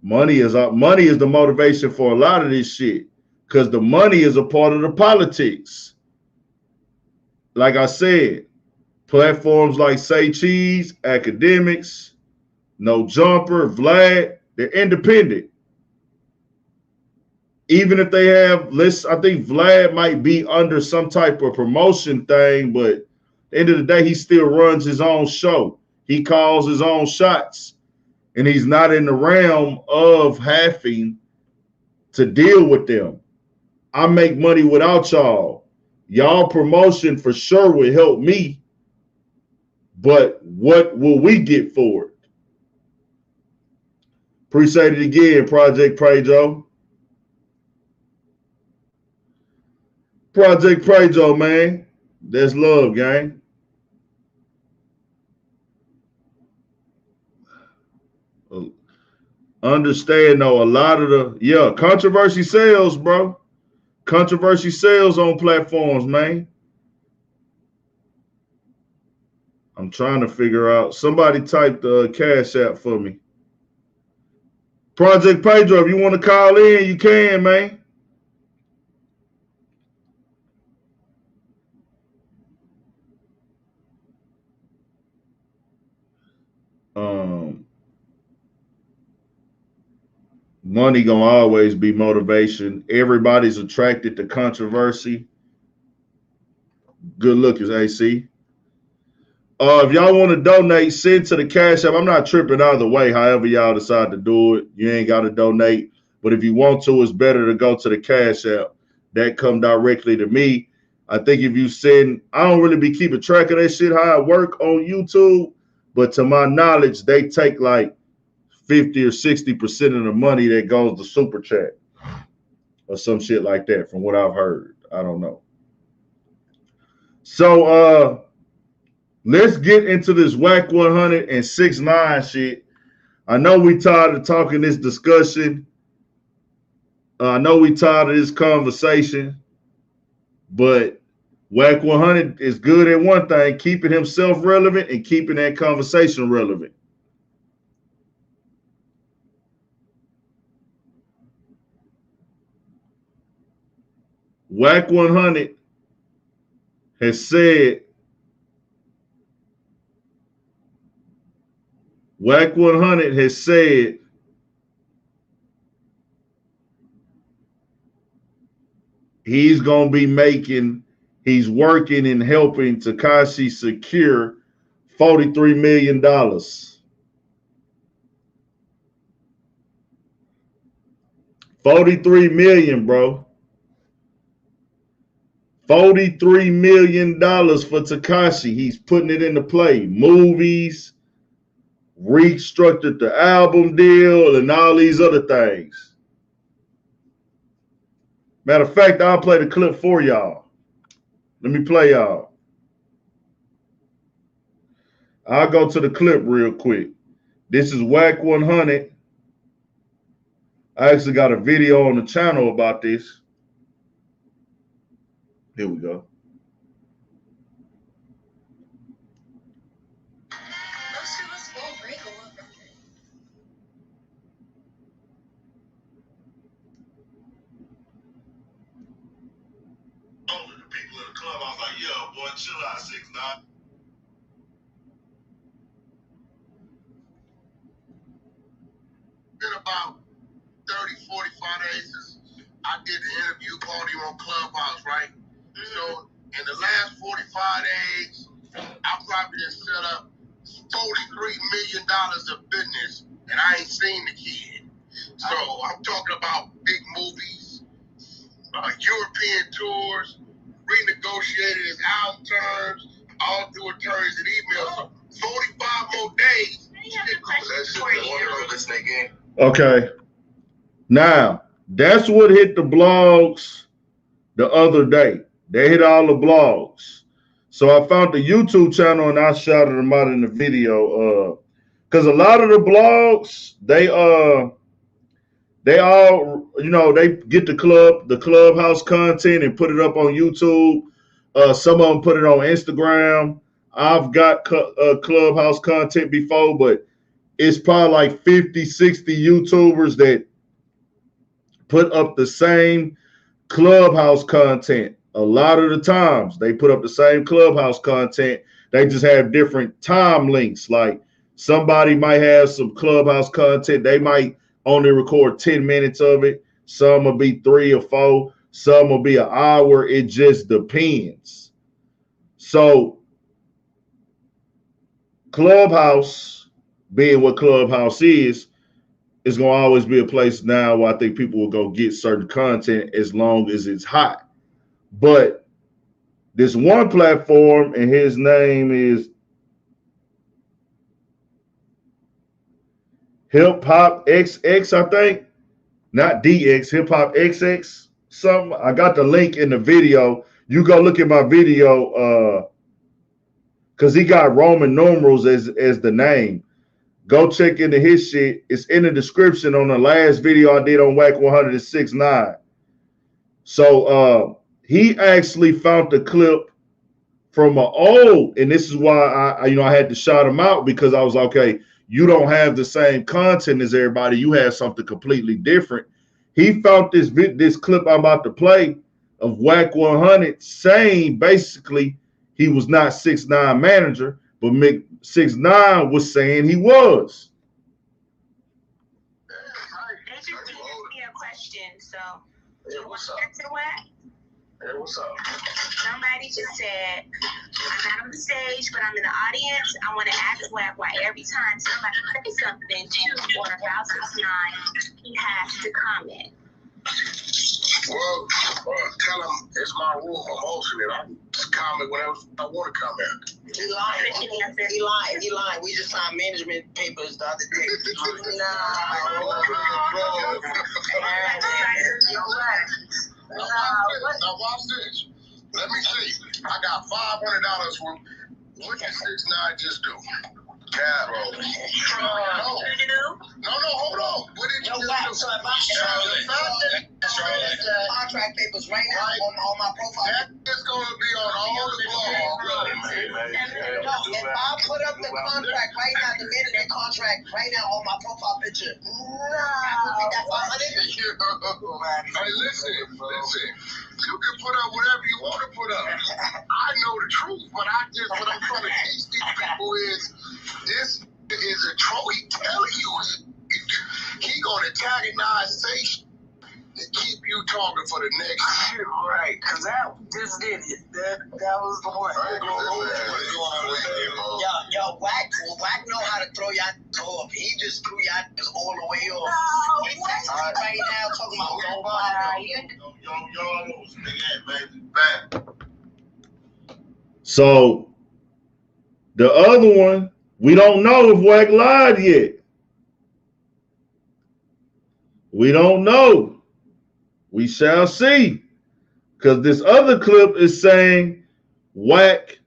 Money is the motivation for a lot of this shit because the money is a part of the politics. Like I said, platforms like Say Cheese, Academics, No Jumper, Vlad, they're independent. Even if they have lists, I think Vlad might be under some type of promotion thing, but at the end of the day, he still runs his own show. He calls his own shots, and he's not in the realm of having to deal with them. I make money without y'all. Y'all promotion for sure would help me, but what will we get for it? Appreciate it again, Project Prejo. Project Prejo, man. That's love, gang. Understand though, a lot of the controversy sells, bro. Controversy sells on platforms, man. I'm trying to figure out. Somebody type the Cash App for me. Project Pedro, if you want to call in, you can, man. Money gonna always be motivation. Everybody's attracted to controversy. Good look, AC. If y'all want to donate, send to the Cash App. I'm not tripping either way. However y'all decide to do it, you ain't got to donate. But if you want to, it's better to go to the Cash App. That come directly to me. I think if you send, I don't really be keeping track of that shit, how it work on YouTube. But to my knowledge, they take like 50 or 60% of the money that goes to Super Chat or some shit like that, from what I've heard. I don't know. So let's get into this Wack 100 and 6ix9ine shit. I know we tired of talking this discussion. I know we tired of this conversation, but Wack 100 is good at one thing, keeping himself relevant and keeping that conversation relevant. Wack 100 has said, Wack 100 has said he's going to be he's working and helping Tekashi secure $43 million. $43 million, bro. $43 million for Tekashi. He's putting it into play. Movies, restructured the album deal, and all these other things. Matter of fact, I'll play the clip for y'all. Let me play y'all. I'll go to the clip real quick. This is Wack 100. I actually got a video on the channel about this. Here we go. Most of us won't break a world record. All of the people in the club, I was like, yo, boy, chill out, 6ix9ine. Been about 30, 45 days since I did the interview party on Clubhouse, right? So in the last 45 days, I probably just set up $43 million of business, and I ain't seen the kid. So I'm talking about big movies, European tours, renegotiated his album terms, all through attorneys and emails. 45 more days. Okay. Now, that's what hit the blogs the other day. They hit all the blogs. So I found the YouTube channel and I shouted them out in the video. Because a lot of the blogs, they all, you know, they get the clubhouse content and put it up on YouTube. Some of them put it on Instagram. I've got clubhouse content before, but it's probably like 50, 60 YouTubers that put up the same clubhouse content. A lot of the times they put up the same clubhouse content. They just have different time links. Like somebody might have some clubhouse content. They might only record 10 minutes of it. Some will be 3 or 4. Some will be an hour. It just depends. So Clubhouse, being what Clubhouse is going to always be a place now where I think people will go get certain content as long as it's hot. But this one platform, and his name is Hip Hop XX, I think. Not DX, Hip Hop XX, something. I got the link in the video. You go look at my video, because he got Roman numerals as the name. Go check into his shit. It's in the description on the last video I did on Wack 100 and 6ix9ine. So he actually found the clip from an old, and this is why I had to shout him out, because I was like, okay, you don't have the same content as everybody. You have something completely different. He found this clip I'm about to play of Wack 100 saying basically he was not 6ix9ine manager, but 6ix9ine was saying he was. Yeah, what's up? That's Wack. Hey, what's up? Somebody just said, I'm not on the stage, but I'm in the audience. I want to ask Wack why every time somebody says something to or about 6ix9ine, he has to comment. Well, tell him it's my rule for motion, and I can just comment whatever I want to comment. He lying. He lying. He lying. We just signed management papers the other day. Now watch this. Let me see. I got $500 from what did 6ix9ine just do? Yeah, bro. No, hold on. What did you Wack, do? so if I contract papers right now on my profile. That is going to be on all the blogs. If I put up the contract right now, the management contract right now on my profile picture, that 500. Hey, listen. You can put up whatever you want to put up. I know the truth, but what I'm trying to teach these people is this is a troll. He telling you he gonna antagonize Satan to keep you talking for the next shit. Right, because that just did it. That was the one. Yo, Wack know how to throw y'all off. He just threw y'all all the way off. He texting me right now talking about So the other one, we don't know if Wack lied yet. We don't know. We shall see. Because this other clip is saying Wack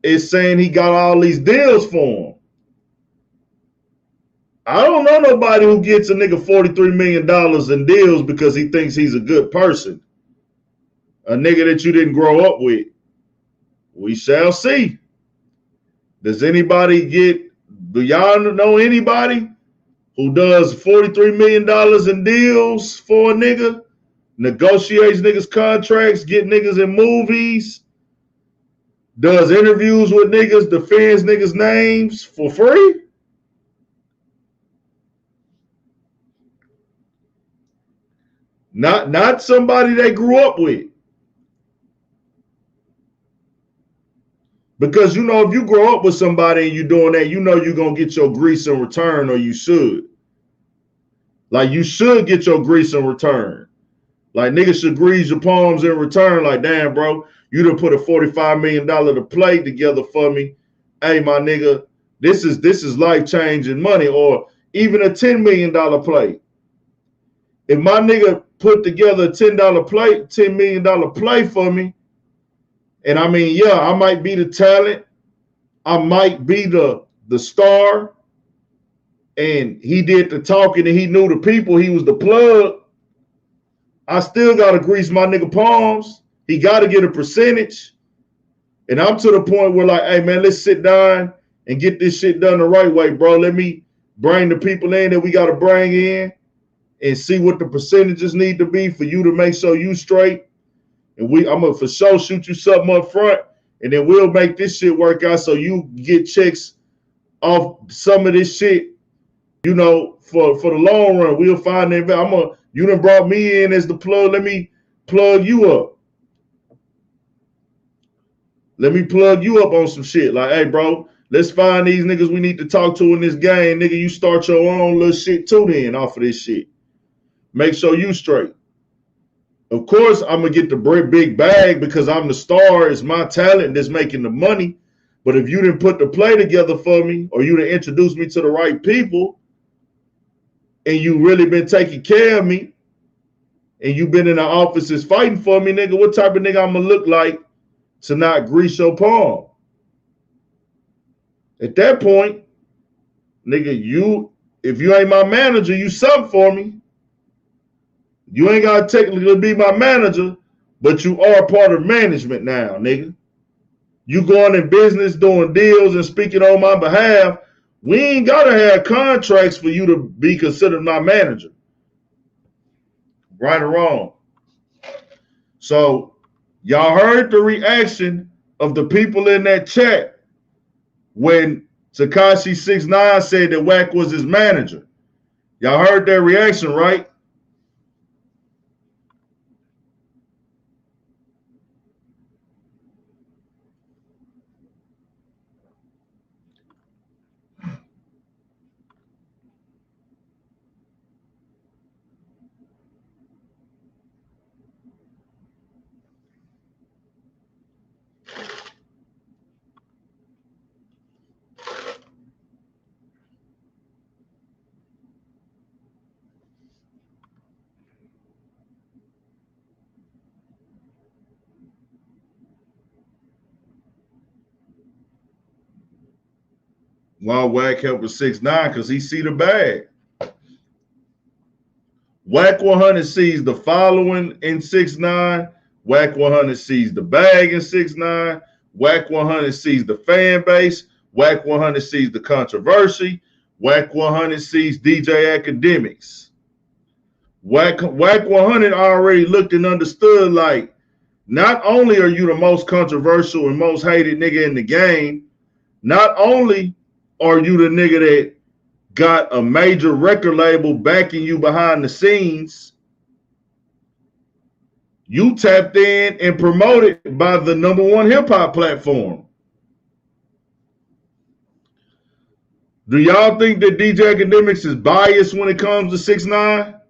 is saying he got all these deals for him. I don't know nobody who gets a nigga $43 million in deals because he thinks he's a good person. A nigga that you didn't grow up with. We shall see. Do y'all know anybody who does $43 million in deals for a nigga, negotiates niggas contracts, get niggas in movies, does interviews with niggas, defends niggas' names for free? Not somebody they grew up with. Because, you know, if you grow up with somebody and you're doing that, you know you're going to get your grease in return, or you should. Like, you should get your grease in return. Like, niggas should grease your palms in return. Like, damn, bro, you done put a $45 million play together for me. Hey, my nigga, this is life-changing money. Or even a $10 million play. If my nigga put together a $10 million play for me, and I mean, yeah, I might be the talent. I might be the star. And he did the talking and he knew the people. He was the plug. I still got to grease my nigga palms. He got to get a percentage. And I'm to the point where, like, hey, man, let's sit down and get this shit done the right way, bro. Let me bring the people in that we got to bring in and see what the percentages need to be for you to make sure you straight. And I'm going to for sure shoot you something up front, and then we'll make this shit work out so you get checks off some of this shit, you know, for the long run. We'll find that. You done brought me in as the plug. Let me plug you up. Let me plug you up on some shit. Like, hey, bro, let's find these niggas we need to talk to in this game. Nigga, you start your own little shit too then off of this shit. Make sure you straight. Of course, I'm going to get the big bag because I'm the star. It's my talent that's making the money. But if you didn't put the play together for me, or you didn't introduce me to the right people, and you really been taking care of me, and you been in the offices fighting for me, nigga, what type of nigga I'm going to look like to not grease your palm? At that point, nigga, if you ain't my manager, you something for me. You ain't got to technically be my manager, but you are part of management now, nigga. You going in business, doing deals, and speaking on my behalf. We ain't got to have contracts for you to be considered my manager. Right or wrong. So, y'all heard the reaction of the people in that chat when Tekashi 6ix9ine said that Wack was his manager. Y'all heard their reaction, right? Why Wack helping 6ix9ine? Because he see the bag. Wack 100 sees the following in 6ix9ine. Wack 100 sees the bag in 6ix9ine. Wack 100 sees the fan base. Wack 100 sees the controversy. Wack 100 sees DJ Academics. Wack 100 already looked and understood, like, not only are you the most controversial and most hated nigga in the game, not only are you the nigga that got a major record label backing you behind the scenes, you tapped in and promoted by the #1 hip-hop platform. Do y'all think that DJ Academics is biased when it comes to 6ix9ine?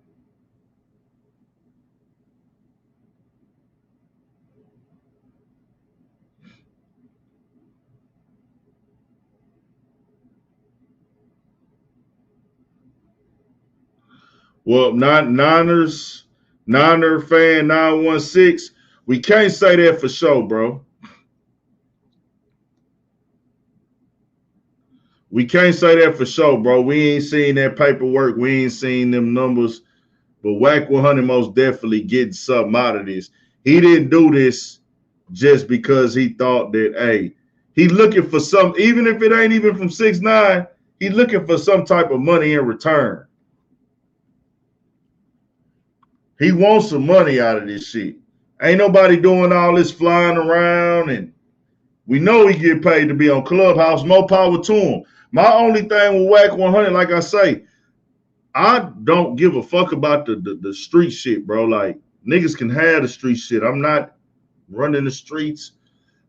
Well, Niner fan 916, we can't say that for sure, bro. We can't say that for sure, bro. We ain't seen that paperwork. We ain't seen them numbers. But Wack 100 most definitely getting something out of this. He didn't do this just because he thought that, hey, he looking for some, even if it ain't even from 6ix9ine, he looking for some type of money in return. He wants some money out of this shit. Ain't nobody doing all this flying around, and we know he get paid to be on Clubhouse. More power to him. My only thing with Wack 100, like I say, I don't give a fuck about the street shit, bro. Like, niggas can have the street shit. I'm not running the streets.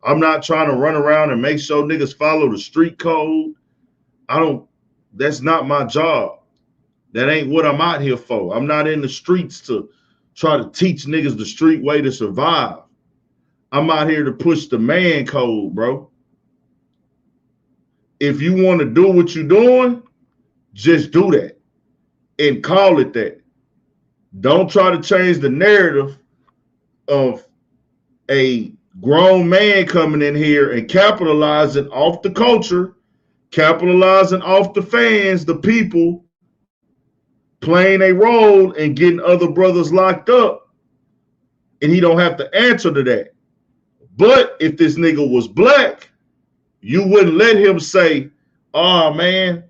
I'm not trying to run around and make sure niggas follow the street code. That's not my job. That ain't what I'm out here for. I'm not in the streets to try to teach niggas the street way to survive. I'm out here to push the man code, bro. If you want to do what you're doing, just do that and call it that. Don't try to change the narrative of a grown man coming in here and capitalizing off the culture, capitalizing off the fans, the people, playing a role and getting other brothers locked up, and he don't have to answer to that. But if this nigga was black, you wouldn't let him say, oh man,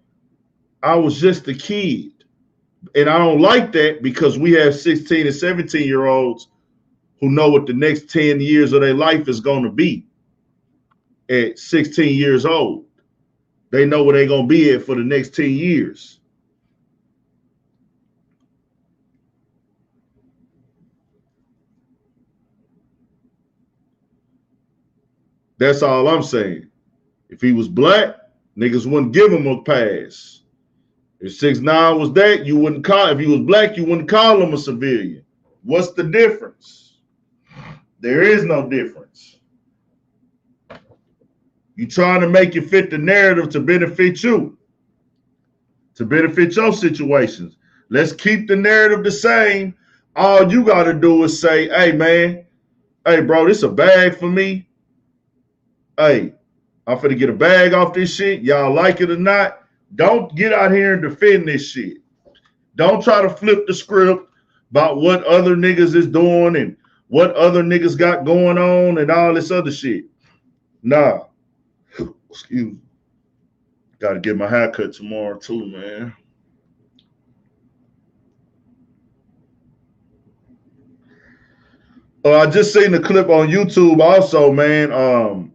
I was just a kid. And I don't like that, because we have 16 and 17-year-olds who know what the next 10 years of their life is going to be at 16 years old. They know where they're going to be at for the next 10 years. That's all I'm saying. If he was black, niggas wouldn't give him a pass. If 6ix9ine was that, you wouldn't call. If he was black, you wouldn't call him a civilian. What's the difference? There is no difference. You trying to make it fit the narrative to benefit you, to benefit your situations. Let's keep the narrative the same. All you got to do is say, hey, man, hey, bro, this a bag for me. Hey, I'm finna get a bag off this shit. Y'all like it or not? Don't get out here and defend this shit. Don't try to flip the script about what other niggas is doing and what other niggas got going on and all this other shit. Nah. Excuse me. Got to get my haircut tomorrow too, man. I just seen the clip on YouTube also, man.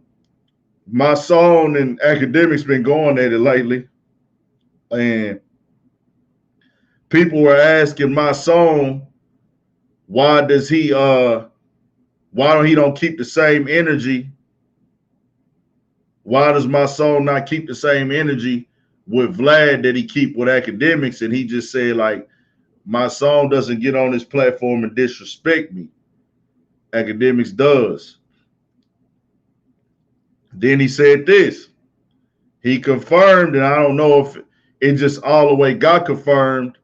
My song and Academics been going at it lately. And people were asking my song, why don't he keep the same energy? Why does my song not keep the same energy with Vlad that he keep with Academics? And he just said, like, my song doesn't get on this platform and disrespect me. Academics does. Then he said this. He confirmed, and I don't know if it just all the way got confirmed,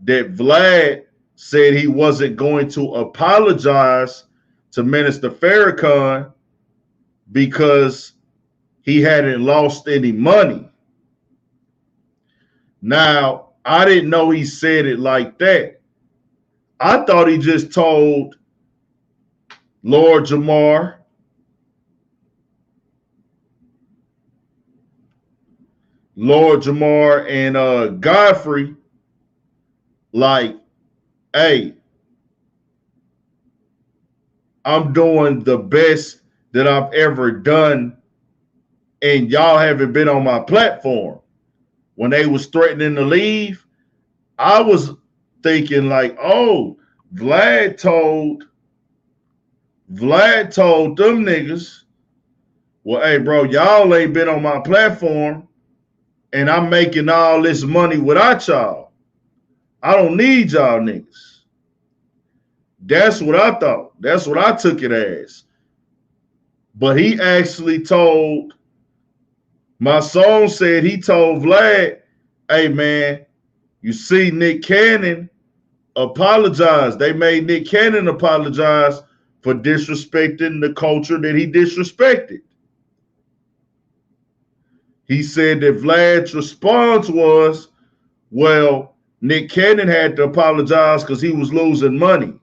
that Vlad said he wasn't going to apologize to Minister Farrakhan because he hadn't lost any money. Now, I didn't know he said it like that. I thought he just told Lord Jamar and Godfrey, like, hey, I'm doing the best that I've ever done, and y'all haven't been on my platform. When they was threatening to leave, I was thinking like, oh, Vlad told them niggas, well, hey, bro, y'all ain't been on my platform, and I'm making all this money without y'all. I don't need y'all niggas. That's what I thought. That's what I took it as. But he actually told, my song said he told Vlad, hey, man, you see Nick Cannon apologize. They made Nick Cannon apologize for disrespecting the culture that he disrespected. He said that Vlad's response was, well, Nick Cannon had to apologize because he was losing money.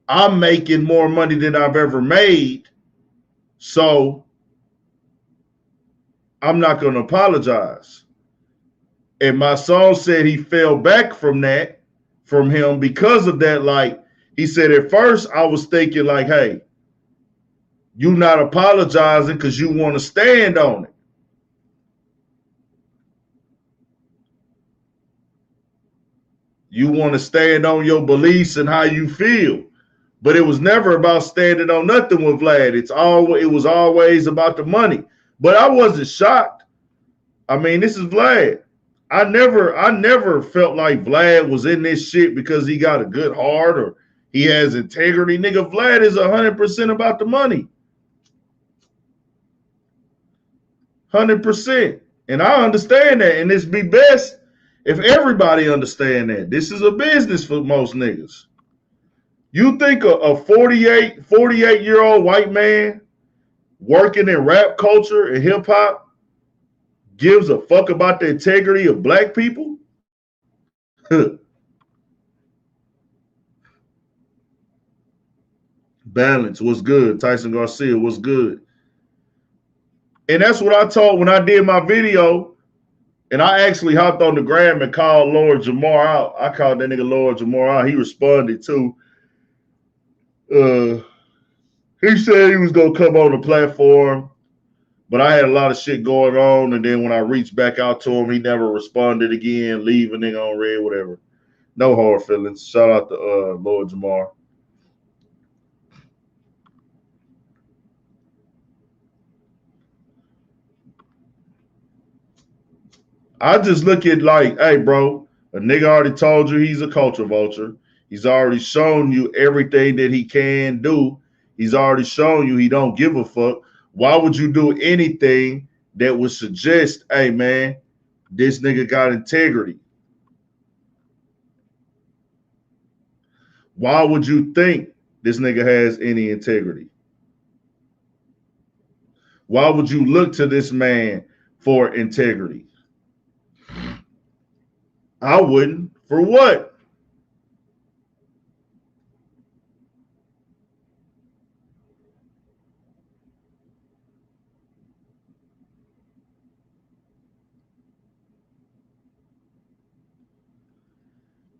I'm making more money than I've ever made, so I'm not going to apologize. And my song said he fell back from him because of that. Like, he said, at first I was thinking like, hey, you not apologizing because you want to stand on it. You want to stand on your beliefs and how you feel. But it was never about standing on nothing with Vlad. It was always about the money. But I wasn't shocked. I mean, this is Vlad. I never felt like Vlad was in this shit because he got a good heart or he has integrity. Nigga, Vlad is 100% about the money. 100%. And I understand that. And it's be best if everybody understand that. This is a business for most niggas. You think a 48-year-old white man working in rap culture and hip hop gives a fuck about the integrity of black people? Balance, what's good? Tyson Garcia, what's good? And that's what I told when I did my video. And I actually hopped on the gram and called Lord Jamar out. I called that nigga Lord Jamar out. He responded too. He said he was going to come on the platform, but I had a lot of shit going on. And then when I reached back out to him, he never responded again, leave a nigga on red, whatever. No hard feelings. Shout out to Lord Jamar. I just look at like, hey, bro, a nigga already told you he's a culture vulture. He's already shown you everything that he can do. He's already shown you he don't give a fuck. Why would you do anything that would suggest, hey, man, this nigga got integrity? Why would you think this nigga has any integrity? Why would you look to this man for integrity? I wouldn't. For what?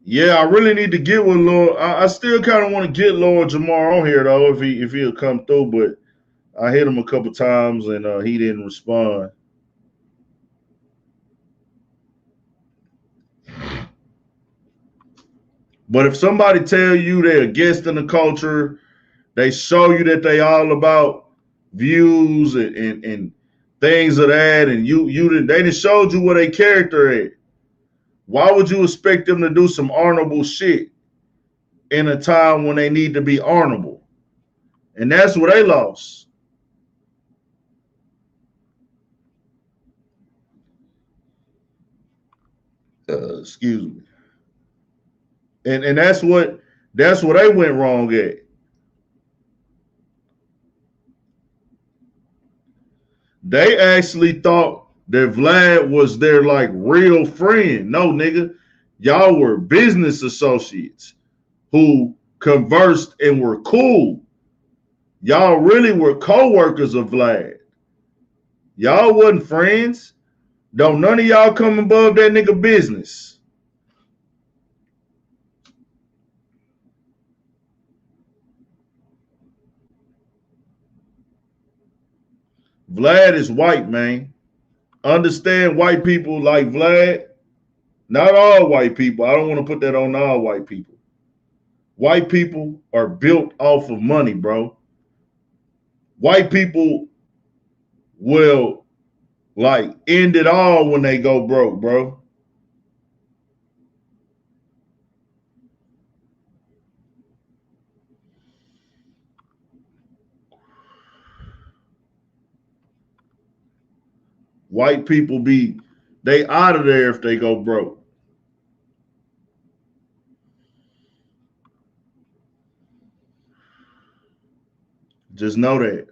Yeah, I really need to get with Lord. I still kind of want to get Lord Jamar on here though, if he'll come through. But I hit him a couple times and he didn't respond. But if somebody tell you they're against in the culture, they show you that they all about views and things of that, and they just showed you what a character is. Why would you expect them to do some honorable shit in a time when they need to be honorable? And that's where they lost. Excuse me. And that's where they went wrong at. They actually thought that Vlad was their like real friend. No, nigga. Y'all were business associates who conversed and were cool. Y'all really were co-workers of Vlad. Y'all wasn't friends. Don't none of y'all come above that nigga business. Vlad is white, man. Understand white people like Vlad. Not all white people. I don't want to put that on all white people. White people are built off of money, bro. White people will like end it all when they go broke, bro. White people they out of there if they go broke. Just know that.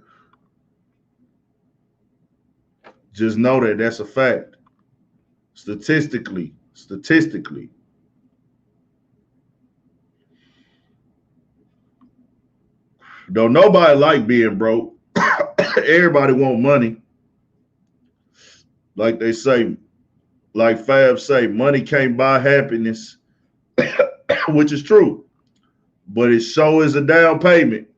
Just know that that's a fact. Statistically. Don't nobody like being broke. Everybody want money. Like they say, like Fab say, money can't buy happiness, which is true. But it sure is a down payment.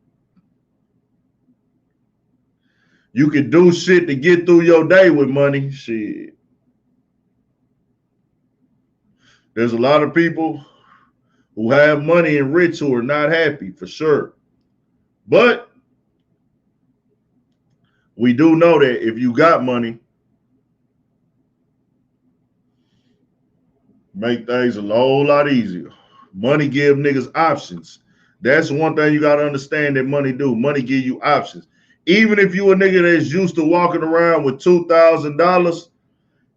You can do shit to get through your day with money. Shit. There's a lot of people who have money and rich who are not happy, for sure. But we do know that if you got money, make things a whole lot easier. Money give niggas options. That's one thing you got to understand that money do. Money give you options. Even if you a nigga that's used to walking around with $2,000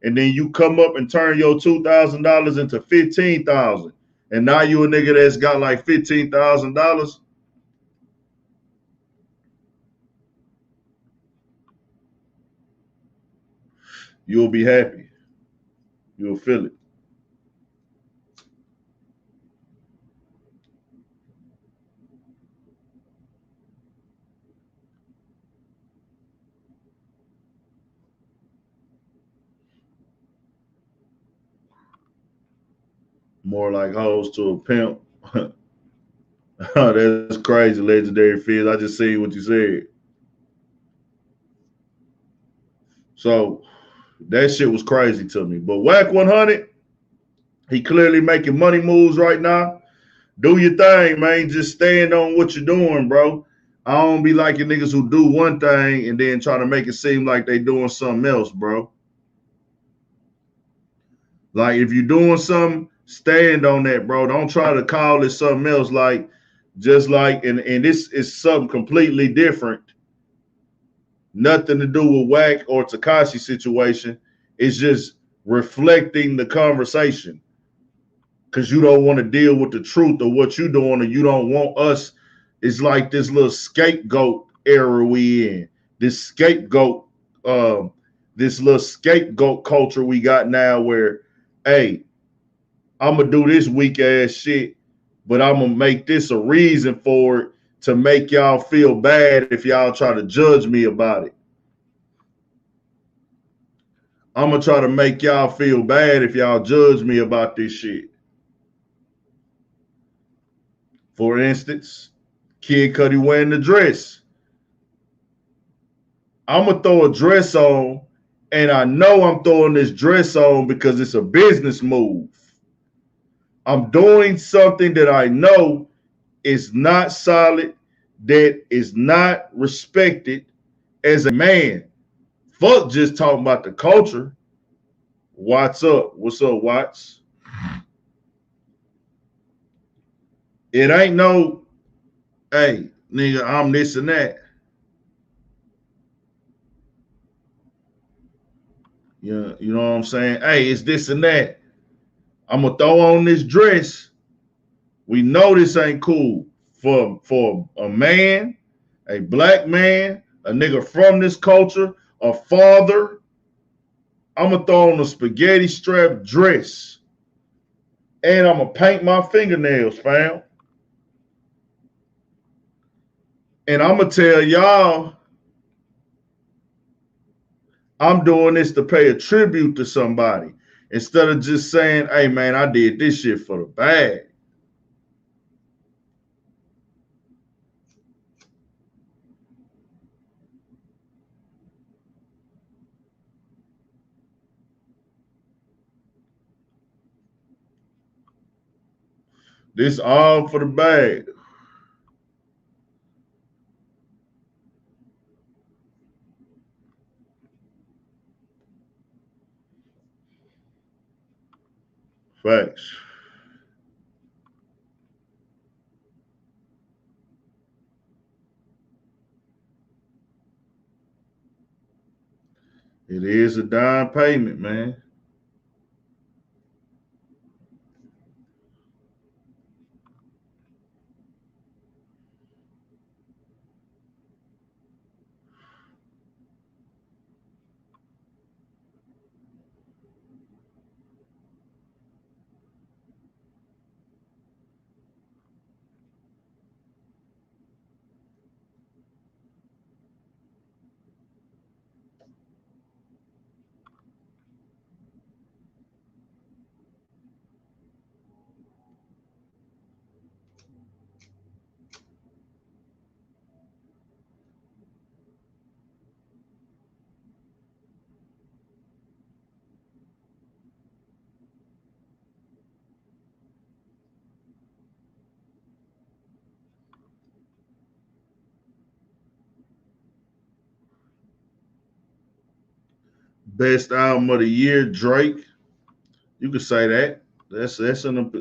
and then you come up and turn your $2,000 into $15,000 and now you a nigga that's got like $15,000, you'll be happy. You'll feel it. More like hoes to a pimp. That's crazy, legendary Fizz. I just see what you said. So that shit was crazy to me. But Wack 100, he clearly making money moves right now. Do your thing, man. Just stand on what you're doing, bro. I don't be liking niggas who do one thing and then try to make it seem like they doing something else, bro. Like if you're doing something, stand on that, bro. Don't try to call it something else. Like just like and this is something completely different. Nothing to do with Wack or Tekashi situation. It's just reflecting the conversation. Because you don't want to deal with the truth of what you're doing, and you don't want us. It's like this little scapegoat era we in. This scapegoat, this little scapegoat culture we got now where, hey, I'm going to do this weak ass shit, but I'm going to make this a reason for it to make y'all feel bad if y'all try to judge me about it. I'm going to try to make y'all feel bad if y'all judge me about this shit. For instance, Kid Cudi wearing the dress. I'm going to throw a dress on, and I know I'm throwing this dress on because it's a business move. I'm doing something that I know is not solid, that is not respected as a man. Fuck just talking about the culture. What's up? What's up, Watts? It ain't no, hey, nigga, I'm this and that. You know what I'm saying? Hey, it's this and that. I'm going to throw on this dress. We know this ain't cool for a man, a black man, a nigga from this culture, a father. I'm going to throw on a spaghetti strap dress. And I'm going to paint my fingernails, fam. And I'm going to tell y'all, I'm doing this to pay a tribute to somebody. Instead of just saying, hey, man, I did this shit for the bag. This all for the bag. Facts. It is a down payment, man. Best album of the year, Drake. You could say that. That's an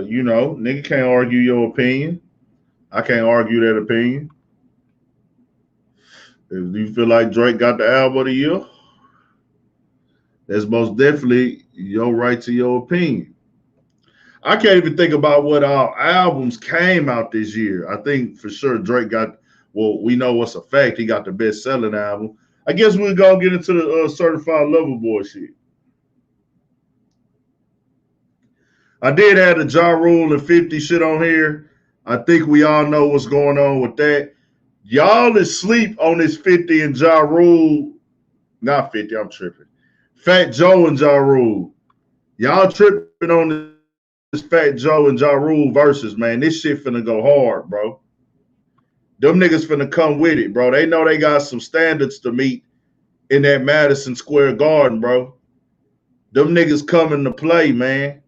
you know, nigga can't argue your opinion. I can't argue that opinion. If you feel like Drake got the album of the year, that's most definitely your right to your opinion. I can't even think about what our albums came out this year. I think for sure Drake got, well, we know what's a fact. He got the best selling album. I guess we're going to get into the Certified Lover Boy shit. I did have the Ja Rule and 50 shit on here. I think we all know what's going on with that. Y'all is sleep on this 50 and Ja Rule. Not 50, I'm tripping. Fat Joe and Ja Rule. Y'all tripping on this Fat Joe and Ja Rule versus, man. This shit finna go hard, bro. Them niggas finna come with it, bro. They know they got some standards to meet in that Madison Square Garden, bro. Them niggas coming to play, man.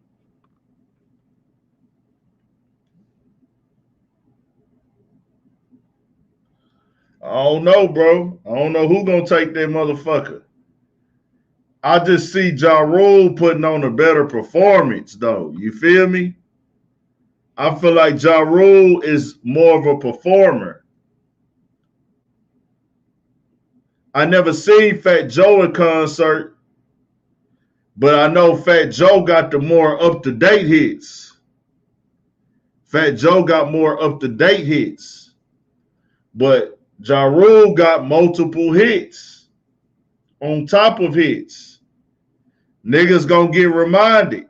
I don't know, bro. I don't know who gonna take that motherfucker. I just see Ja Rule putting on a better performance, though. You feel me? I feel like Ja Rule is more of a performer. I never seen Fat Joe in concert, but I know Fat Joe got the more up-to-date hits. Fat Joe got more up-to-date hits. But Ja Rule got multiple hits on top of hits. Niggas gonna get reminded.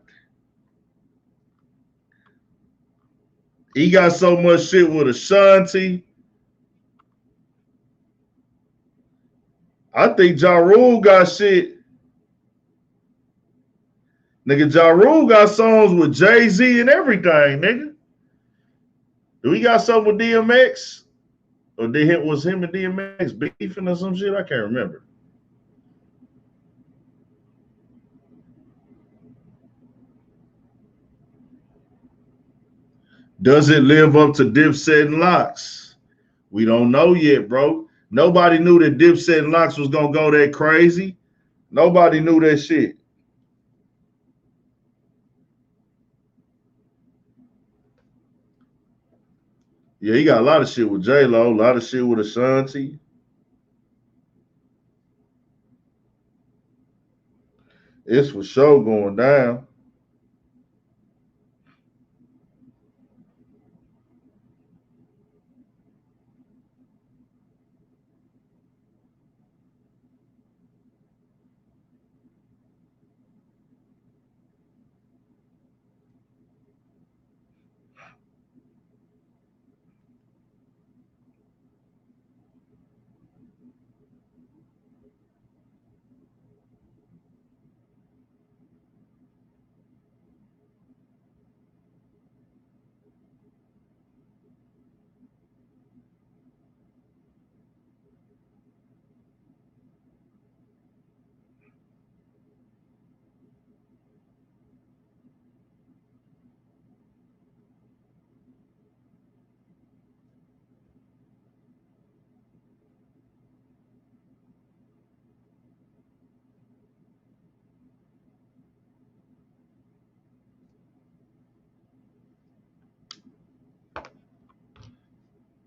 He got so much shit with Ashanti. I think Ja Rule got shit. Nigga, Ja Rule got songs with Jay-Z and everything, nigga. Do he got something with DMX? Or was him and DMX beefing or some shit? I can't remember. Does it live up to Dipset and Locks? We don't know yet, bro. Nobody knew that Dipset and Locks was gonna go that crazy. Nobody knew that shit. Yeah, he got a lot of shit with J-Lo, a lot of shit with Ashanti. It's for sure going down.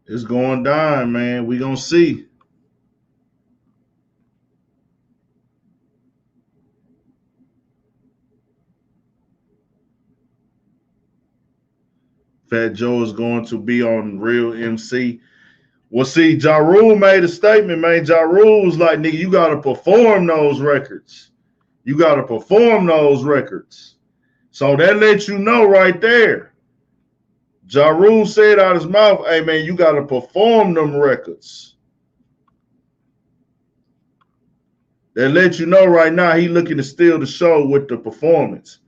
It's going down, man. We gonna see. Fat Joe is going to be on Real MC. Well, see, Ja Rule made a statement, man. Ja Rule was like, nigga, you gotta perform those records. You gotta perform those records. So that lets you know right there. Ja Rule said out his mouth, hey man, you gotta perform them records. That lets you know right now he looking to steal the show with the performance.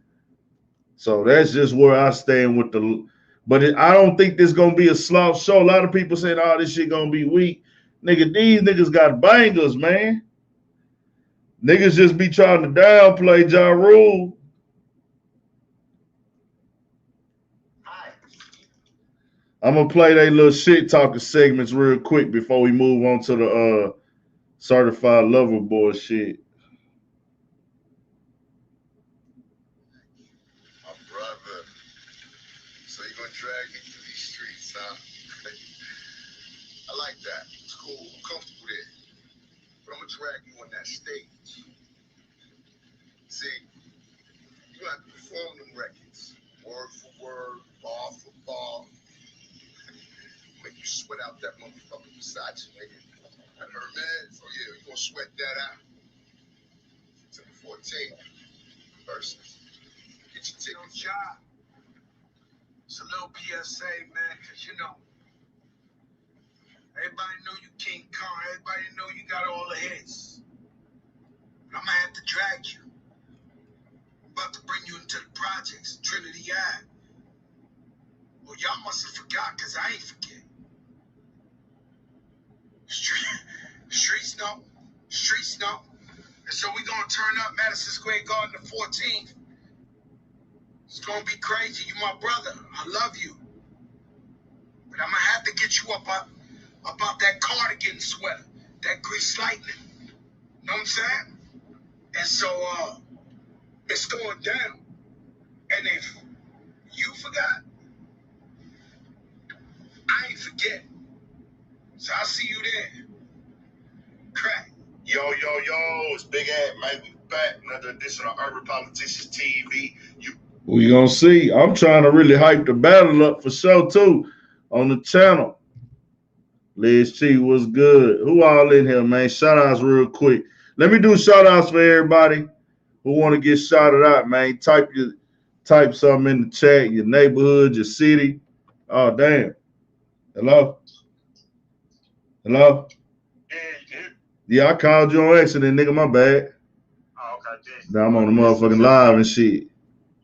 So that's just where I stand with the. But I don't think this gonna be a slouch show. A lot of people saying, "Oh, this shit gonna be weak." Nigga, these niggas got bangers, man. Niggas just be trying to downplay Ja Rule. I'm gonna play they little shit talking segments real quick before we move on to the certified lover boy shit. My brother. So you're gonna drag me through these streets, huh? I like that. It's cool. I'm comfortable there. But I'm gonna drag you on that stage. See, you have to perform them records. Word for word, bar for bar. Make you sweat out that motherfucking Versace, nigga. And Hermes, oh yeah, you gonna sweat that out. To the 14 versus. Get your tickets. Job. It's a little PSA, man, because you know, everybody know you King Kong. Everybody know you got all the hits. But I'm gonna have to drag you. I'm about to bring you into the projects, Trinity Ave. Well, y'all must have forgot, because I ain't forget. Streets know. Streets know. And so we gonna turn up Madison Square Garden the 14th. It's gonna be crazy. You my brother. I love you. But I'm gonna have to get you up about that cardigan sweater, that grease lightning. Know what I'm saying? And so it's going down. And if you forgot, I ain't forget. So I'll see you there. Crack. Yo, it's Big Ant, man. We back. Another edition of Urban Politicians TV. We gonna see. I'm trying to really hype the battle up for sure too on the channel. Liz Chi was good. Who all in here, man? Shout outs real quick. Let me do shout outs for everybody who want to get shouted out, man. Type something in the chat, your neighborhood, your city. Oh, damn. Hello? Hello? Yeah, I called you on accident, nigga. My bad. Oh, okay, Now I'm on the motherfucking live and shit.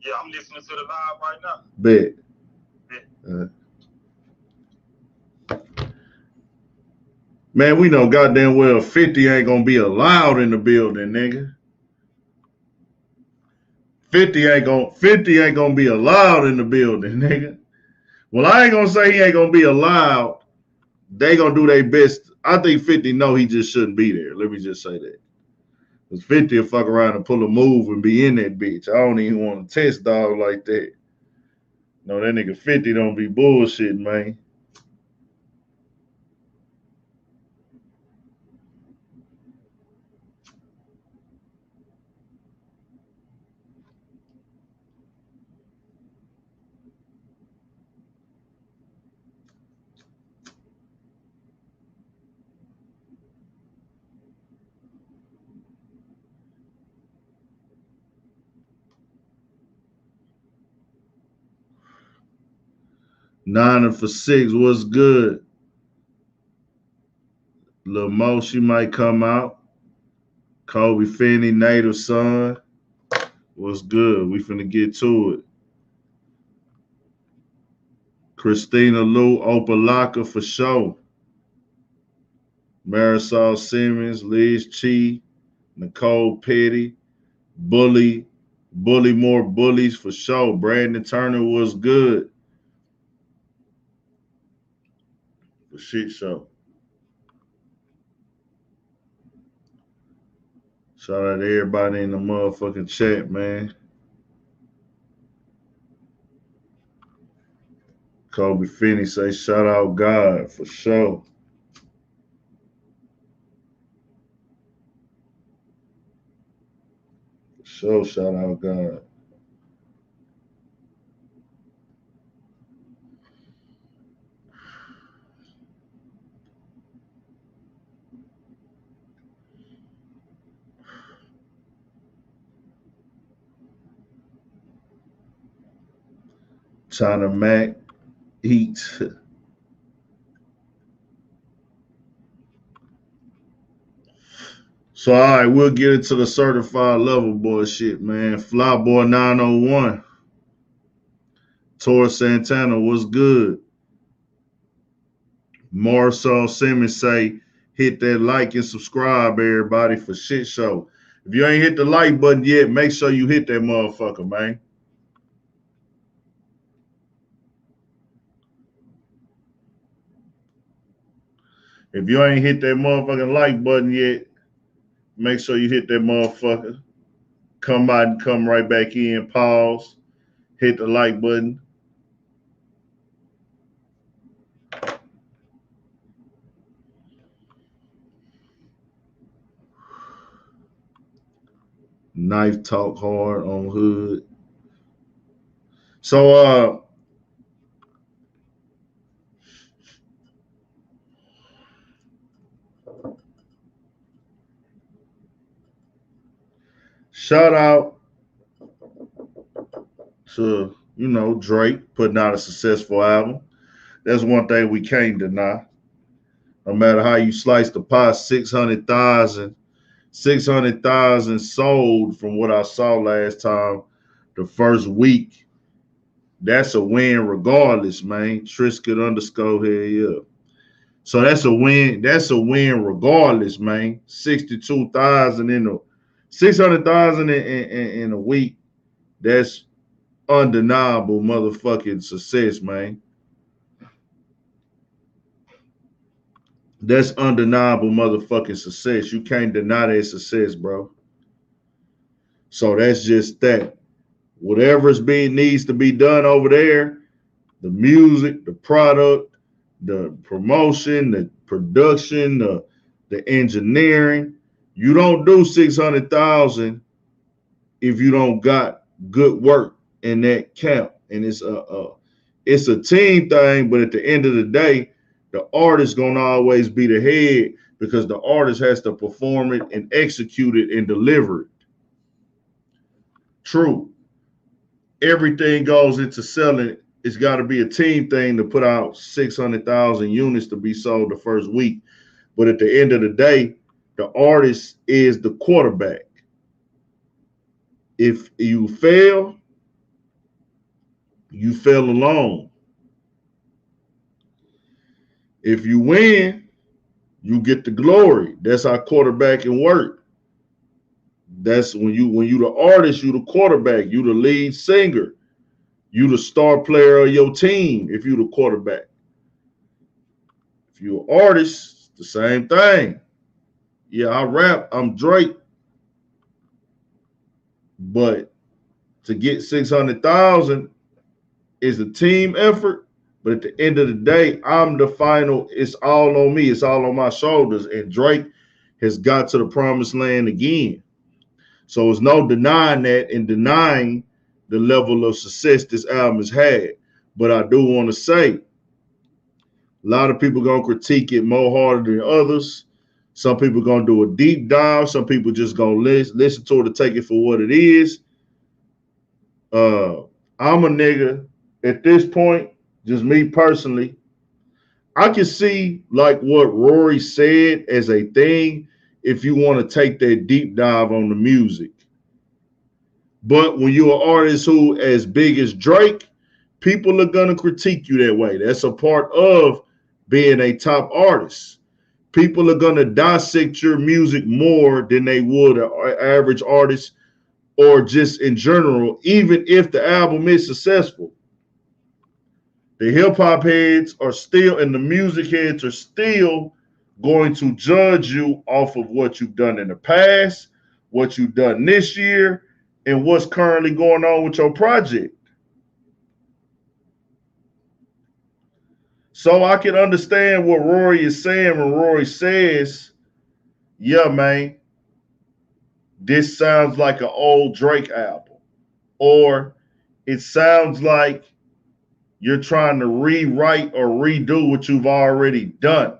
Yeah, I'm listening to the live right now. Bet. Man, we know goddamn well 50 ain't gonna be allowed in the building, nigga. 50 ain't gonna be allowed in the building, nigga. Well, I ain't gonna say he ain't gonna be allowed. They gonna do their best. I think 50 know he just shouldn't be there. Let me just say that. Because 50 will fuck around and pull a move and be in that bitch. I don't even want to test dog like that. No, that nigga 50 don't be bullshitting, man. Nine for 6, what's good? Lil Mo, she might come out. Kobe Finney, native son. What's good? We finna get to it. Christina Lou, Opalaka for sure. Marisol Simmons, Liz Chi, Nicole Petty, Bully more bullies for sure. Brandon Turner was good. For shit show. Shout out to everybody in the motherfucking chat, man. Kobe Finney say, shout out God for sure. For sure, shout out God. China Mac eats. So, all right, we'll get into the certified level boy shit, man. Flyboy 901. Tor Santana, what's good? Marcel Simmons say, hit that like and subscribe, everybody, for shit show. If you ain't hit the like button yet, make sure you hit that motherfucker, man. If you ain't hit that motherfucking like button yet, make sure you hit that motherfucker. Come out and come right back in, pause, hit the like button. Knife talk hard on hood. So shout out to, Drake putting out a successful album. That's one thing we can't deny. No matter how you slice the pie, 600,000 sold from what I saw last time, the first week. That's a win regardless, man. Trisket _, here, yeah. So that's a win. That's a win regardless, man. 62,000 in a 600,000 in a week. That's undeniable motherfucking success, man. That's undeniable motherfucking success. You can't deny that success, bro. So that's just that. Whatever's needs to be done over there, the music, the product, the promotion, the production, the engineering. You don't do 600,000 if you don't got good work in that camp. And it's a team thing, but at the end of the day, the artist gonna always be the head because the artist has to perform it and execute it and deliver it. True. Everything goes into selling. It's got to be a team thing to put out 600,000 units to be sold the first week. But at the end of the day, the artist is the quarterback. If you fail alone. If you win, you get the glory. That's how quarterbacking work. That's when you the artist, you the quarterback, you the lead singer, you the star player of your team if you the quarterback. If you an artist, it's the same thing. Yeah, I rap, I'm Drake. But to get 600,000 is a team effort. But at the end of the day, I'm the final. It's all on me. It's all on my shoulders. And Drake has got to the promised land again. So there's no denying that and denying the level of success this album has had. But I do want to say, a lot of people going to critique it more harder than others. Some people going to do a deep dive. Some people just going to listen to it and take it for what it is. I'm a nigga at this point, just me personally. I can see like what Rory said as a thing if you want to take that deep dive on the music. But when you're an artist who as big as Drake, people are going to critique you that way. That's a part of being a top artist. People are going to dissect your music more than they would an average artist or just in general, even if the album is successful. The hip hop heads are still, and the music heads are still going to judge you off of what you've done in the past, what you've done this year, and what's currently going on with your project. So I can understand what Rory is saying when Rory says, yeah, man, this sounds like an old Drake album. Or it sounds like you're trying to rewrite or redo what you've already done.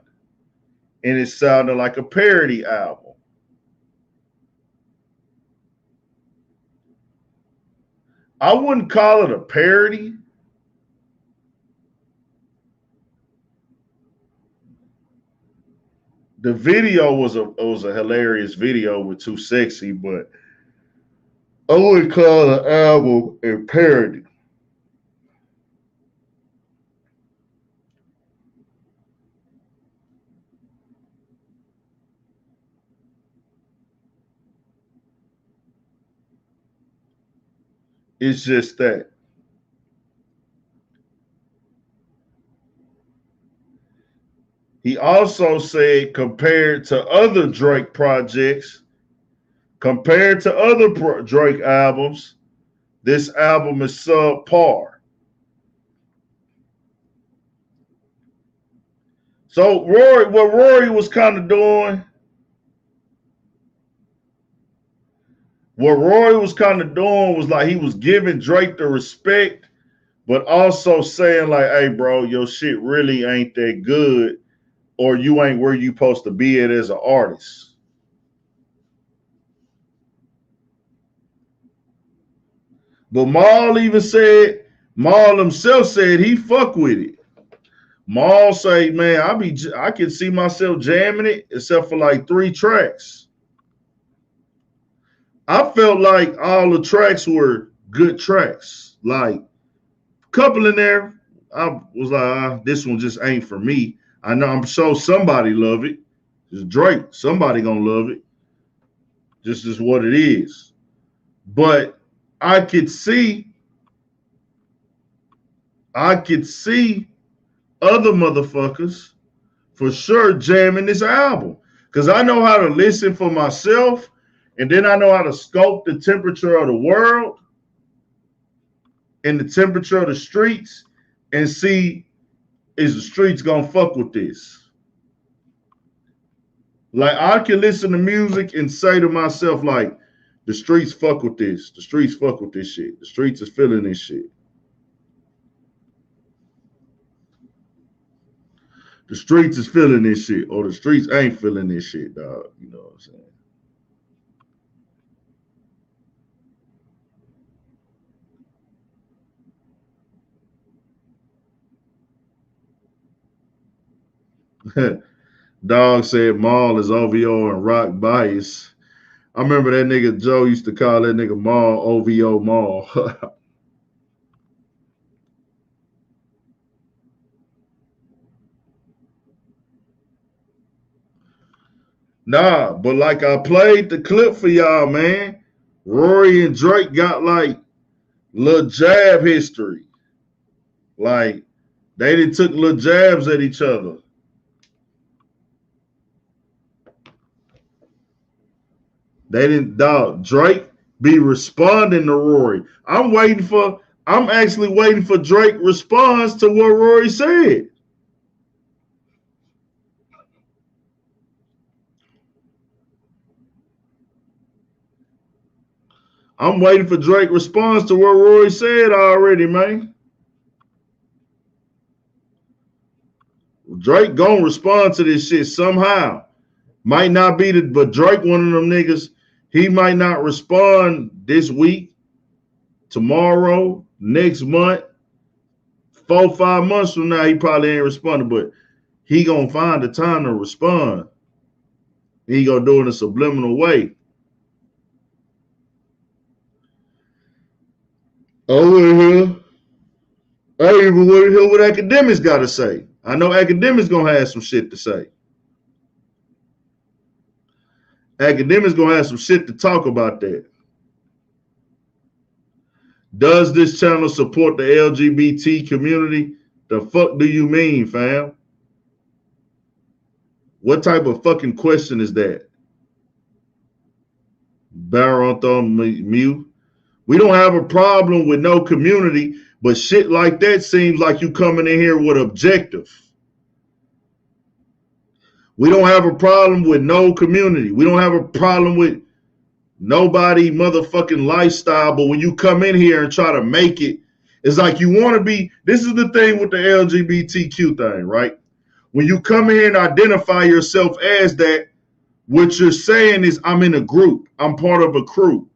And it sounded like a parody album. I wouldn't call it a parody. The video was a hilarious video with Too Sexy, but I wouldn't call the album a parody. It's just that. He also said compared to other Drake projects, compared to other Drake albums, this album is subpar. So what Rory was kind of doing, was like he was giving Drake the respect, but also saying like, hey, bro, your shit really ain't that good, or you ain't where you supposed to be at as an artist. But Mal himself said he fuck with it. Mal say, man, I can see myself jamming it except for like 3 tracks. I felt like all the tracks were good tracks. Like a couple in there, I was like, this one just ain't for me. I know I'm sure somebody love it. It's Drake. Somebody gonna love it. Just is what it is. But I could see other motherfuckers for sure jamming this album. Because I know how to listen for myself, and then I know how to scope the temperature of the world and the temperature of the streets and see, is the streets gonna fuck with this? Like I can listen to music and say to myself, like, the streets fuck with this. The streets fuck with this shit. The streets is feeling this shit. The streets is feeling this shit, or the streets ain't feeling this shit, dog. You know what I'm saying? Dog said Mal is OVO and rock bias. I remember that nigga Joe used to call that nigga Mal OVO Mal. Nah, but like I played the clip for y'all, man. Rory and Drake got like little jab history. Like they done took little jabs at each other. They didn't, dog. Drake be responding to Rory. I'm actually waiting for Drake response to what Rory said. I'm waiting for Drake response to what Rory said already, man. Drake gonna respond to this shit somehow. Might not be but Drake one of them niggas. He might not respond this week, tomorrow, next month, 4, 5 months from now. He probably ain't responding, but he gonna find the time to respond. He gonna do it in a subliminal way. Oh, I ain't even want to hear what Academics got to say. I know Academics gonna have some shit to say. Academics gonna have some shit to talk about that. Does this channel support the LGBT community? The fuck do you mean, fam? What type of fucking question is that? Baron Mew. We don't have a problem with no community, But shit like that seems like you coming in here with objective. We don't have a problem with no community. We don't have a problem with nobody motherfucking lifestyle. But when you come in here and try to make it, it's like you want to be, this is the thing with the LGBTQ thing, right? When you come in here and identify yourself as that, what you're saying is I'm in a group. I'm part of a crew.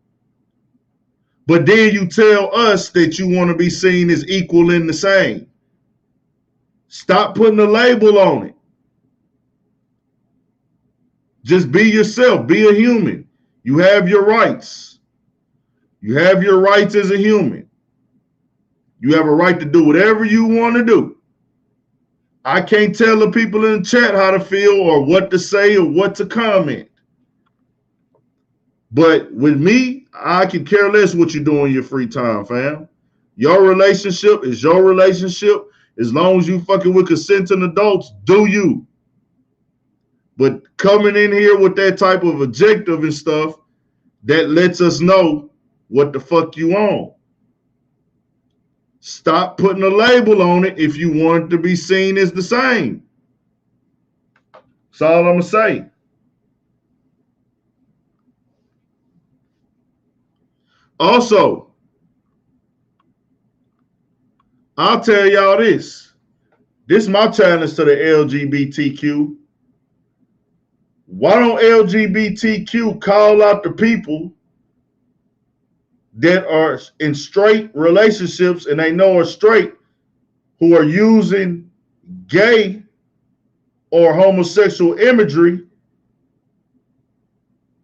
But then you tell us that you want to be seen as equal and the same. Stop putting a label on it. Just be yourself. Be a human. You have your rights. You have your rights as a human. You have a right to do whatever you want to do. I can't tell the people in the chat how to feel or what to say or what to comment. But with me, I can care less what you do in your free time, fam. Your relationship is your relationship. As long as you fucking with consenting adults, do you. But coming in here with that type of objective and stuff, that lets us know what the fuck you on. Stop putting a label on it if you want it to be seen as the same. That's all I'm going to say. Also, I'll tell y'all this. This is my challenge to the LGBTQ. Why don't LGBTQ call out the people that are in straight relationships and they know are straight who are using gay or homosexual imagery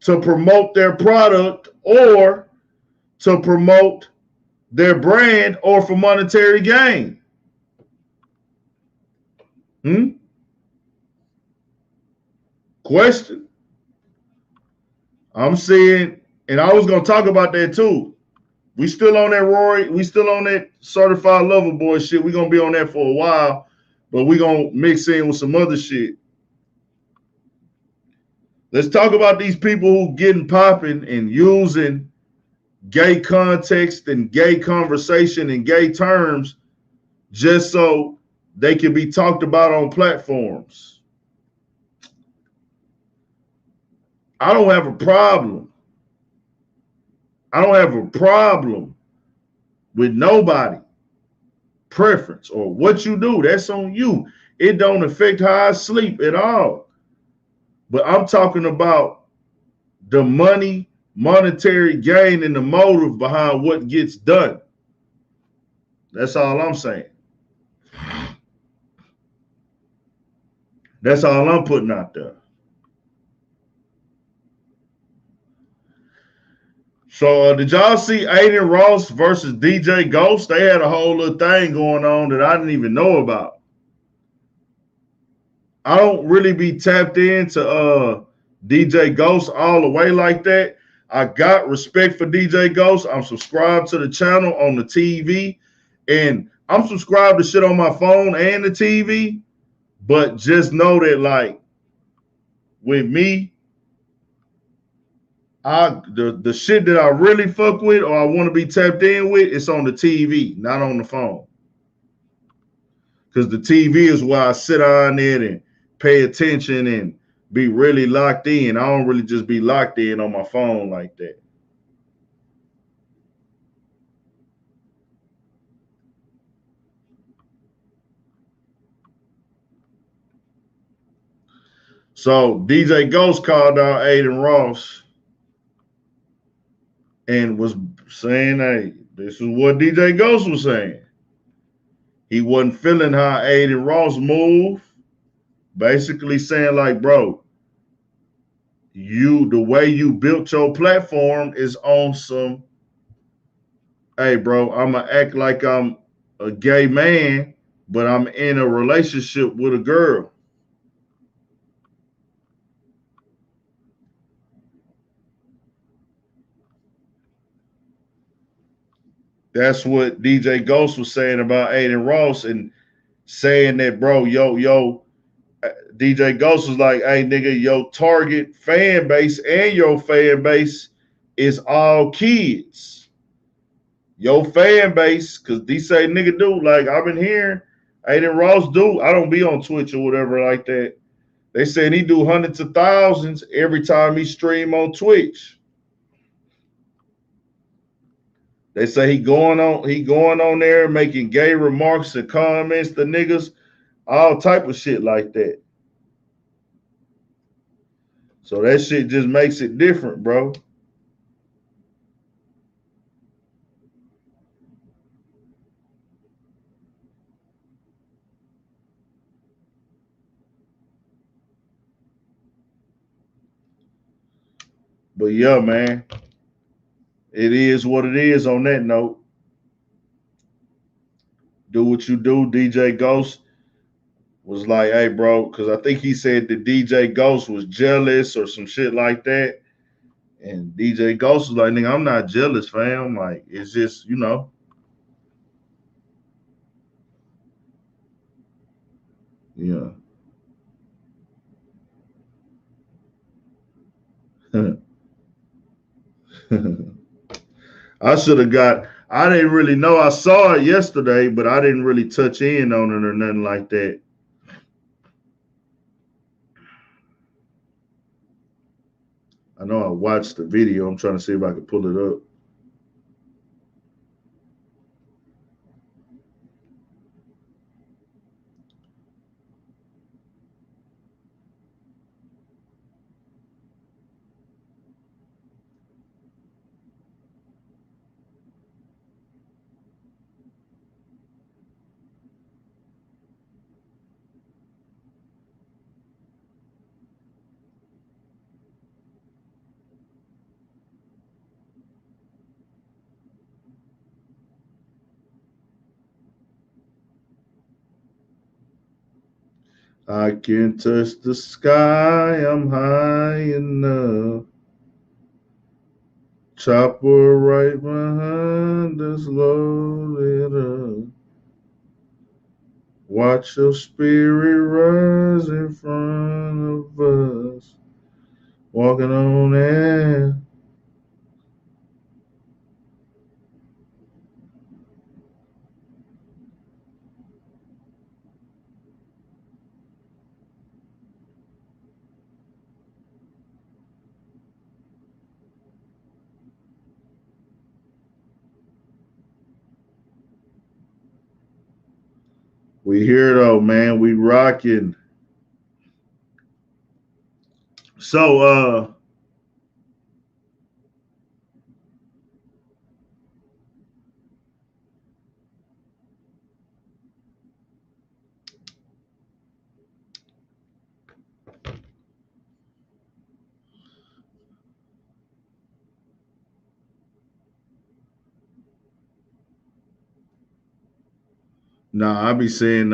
to promote their product or to promote their brand or for monetary gain? Question. I'm seeing, and I was going to talk about that too. We still on that Rory, we still on that certified lover boy shit. We're going to be on that for a while, but we're going to mix in with some other shit. Let's talk about these people who getting popping and using gay context and gay conversation and gay terms just so they can be talked about on platforms. I don't have a problem. I don't have a problem with nobody preference or what you do. That's on you. It don't affect how I sleep at all. But I'm talking about the money, monetary gain, and the motive behind what gets done. That's all I'm saying. That's all I'm putting out there. So did y'all see Adin Ross versus DJ Ghost? They had a whole little thing going on that I didn't even know about. I don't really be tapped into DJ Ghost all the way like that. I got respect for DJ Ghost. I'm subscribed to the channel on the TV, and I'm subscribed to shit on my phone and the TV. But just know that, like, with me, the shit that I really fuck with or I want to be tapped in with, it's on the TV, not on the phone. Because the TV is where I sit on it and pay attention and be really locked in. I don't really just be locked in on my phone like that. So DJ Ghost called out Adin Ross and was saying, hey, this is what DJ Ghost was saying. He wasn't feeling how Adin Ross moved. Basically saying, like, bro, the way you built your platform is on some, hey, bro, I'm going to act like I'm a gay man, but I'm in a relationship with a girl. That's what DJ Ghost was saying about Adin Ross and saying that, bro, DJ Ghost was like, hey, nigga, your target fan base and your fan base is all kids. your fan base, because they say nigga do, like I've been hearing, Aiden Ross do. I don't be on Twitch or whatever like that. They said he do hundreds of thousands every time he stream on Twitch. They say he going on there making gay remarks and comments to niggas, all type of shit like that. So that shit just makes it different, bro. But yeah, man, it is what it is on that note. Do what you do. DJ Ghost was like, hey, bro, because I think he said that DJ Ghost was jealous or some shit like that. And DJ Ghost was like, nigga, I'm not jealous, fam. Like, it's just, you know. Yeah. I should have I didn't really know. I saw it yesterday, but I didn't really touch in on it or nothing like that. I know I watched the video. I'm trying to see if I can pull it up. I can touch the sky, I'm high enough. Chopper right behind us, load it up. Watch your spirit rise in front of us. Walking on air. We here though, man. We rocking. So nah, I be saying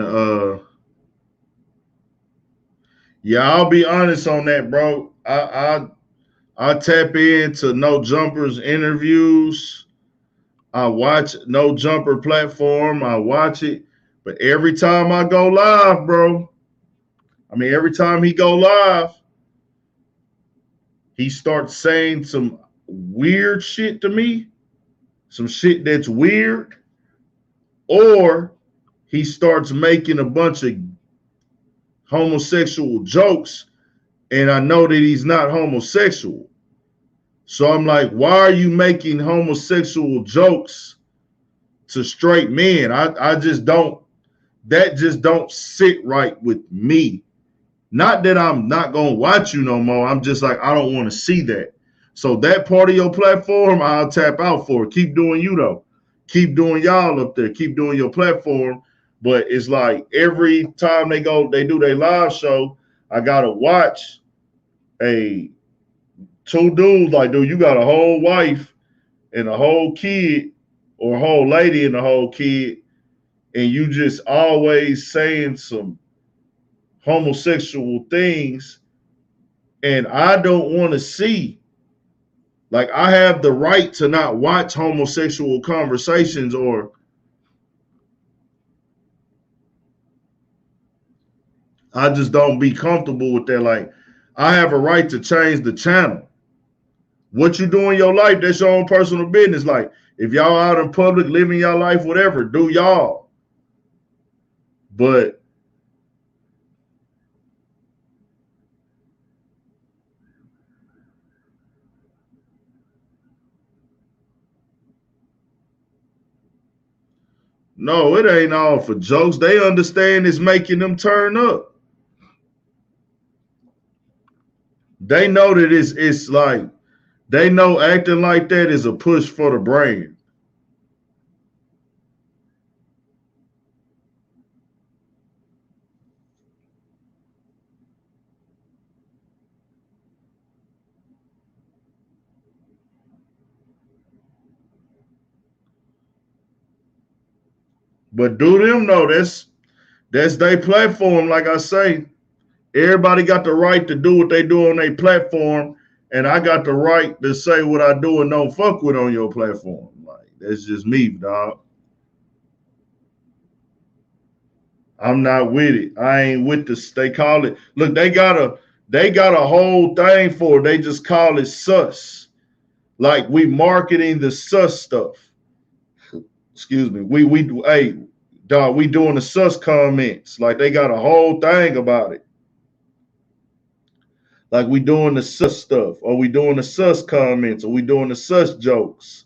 yeah, I'll be honest on that, bro. I tap into No Jumpers interviews. I watch No Jumper platform. I watch it. But every time I go live, bro, every time he go live, he starts saying some weird shit to me, some shit that's weird, or he starts making a bunch of homosexual jokes, and I know that he's not homosexual. So I'm like, why are you making homosexual jokes to straight men? I just don't, that just don't sit right with me. Not that I'm not going to watch you no more. I'm just like, I don't want to see that. So that part of your platform, I'll tap out for. Keep doing you though. Keep doing y'all up there. Keep doing your platform. But it's like every time they do their live show, I got to watch two dudes like, dude, you got a whole wife and a whole kid, or a whole lady and a whole kid, and you just always saying some homosexual things, and I don't want to see. Like, I have the right to not watch homosexual conversations, or I just don't be comfortable with that. Like, I have a right to change the channel. What you do in your life, that's your own personal business. Like, If y'all out in public living your life, whatever, do y'all. But no, it ain't all for jokes. They understand it's making them turn up. They know that it's like, they know acting like that is a push for the brand. But do them know that's their platform. Like I say, everybody got the right to do what they do on their platform, and I got the right to say what I do and don't fuck with on your platform. Like, that's just me, dog. I'm not with it. I ain't with this. They call it. Look, they got a whole thing for it. They just call it sus. Like, we marketing the sus stuff. Excuse me. Hey, dog, we doing the sus comments. Like, they got a whole thing about it. Like, we doing the sus stuff, or we doing the sus comments, or we doing the sus jokes.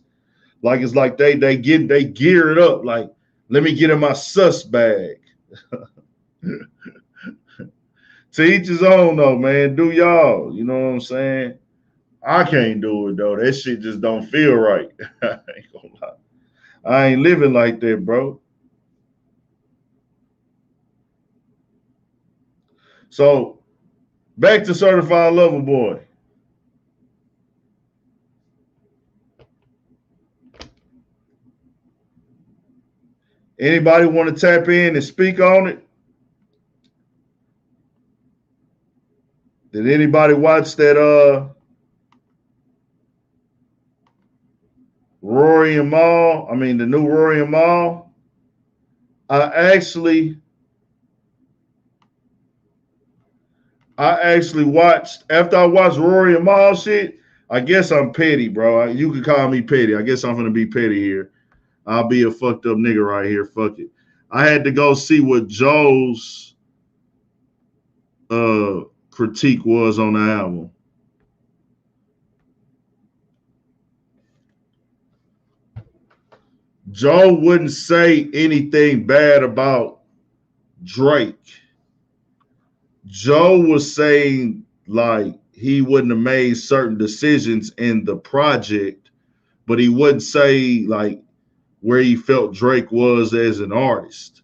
Like, it's like they gear it up. Like, let me get in my sus bag. To each his own, though, man. Do y'all. You know what I'm saying? I can't do it, though. That shit just don't feel right. I ain't gonna lie. I ain't living like that, bro. So, back to Certified Lover Boy. Anybody want to tap in and speak on it? Did anybody watch that Rory and Mal? I mean, the new Rory and Mal? I actually watched, after I watched Rory and Mal shit, I guess I'm petty, bro. You can call me petty. I guess I'm going to be petty here. I'll be a fucked up nigga right here. Fuck it. I had to go see what Joe's critique was on the album. Joe wouldn't say anything bad about Drake. Joe was saying like he wouldn't have made certain decisions in the project, but he wouldn't say like where he felt Drake was as an artist.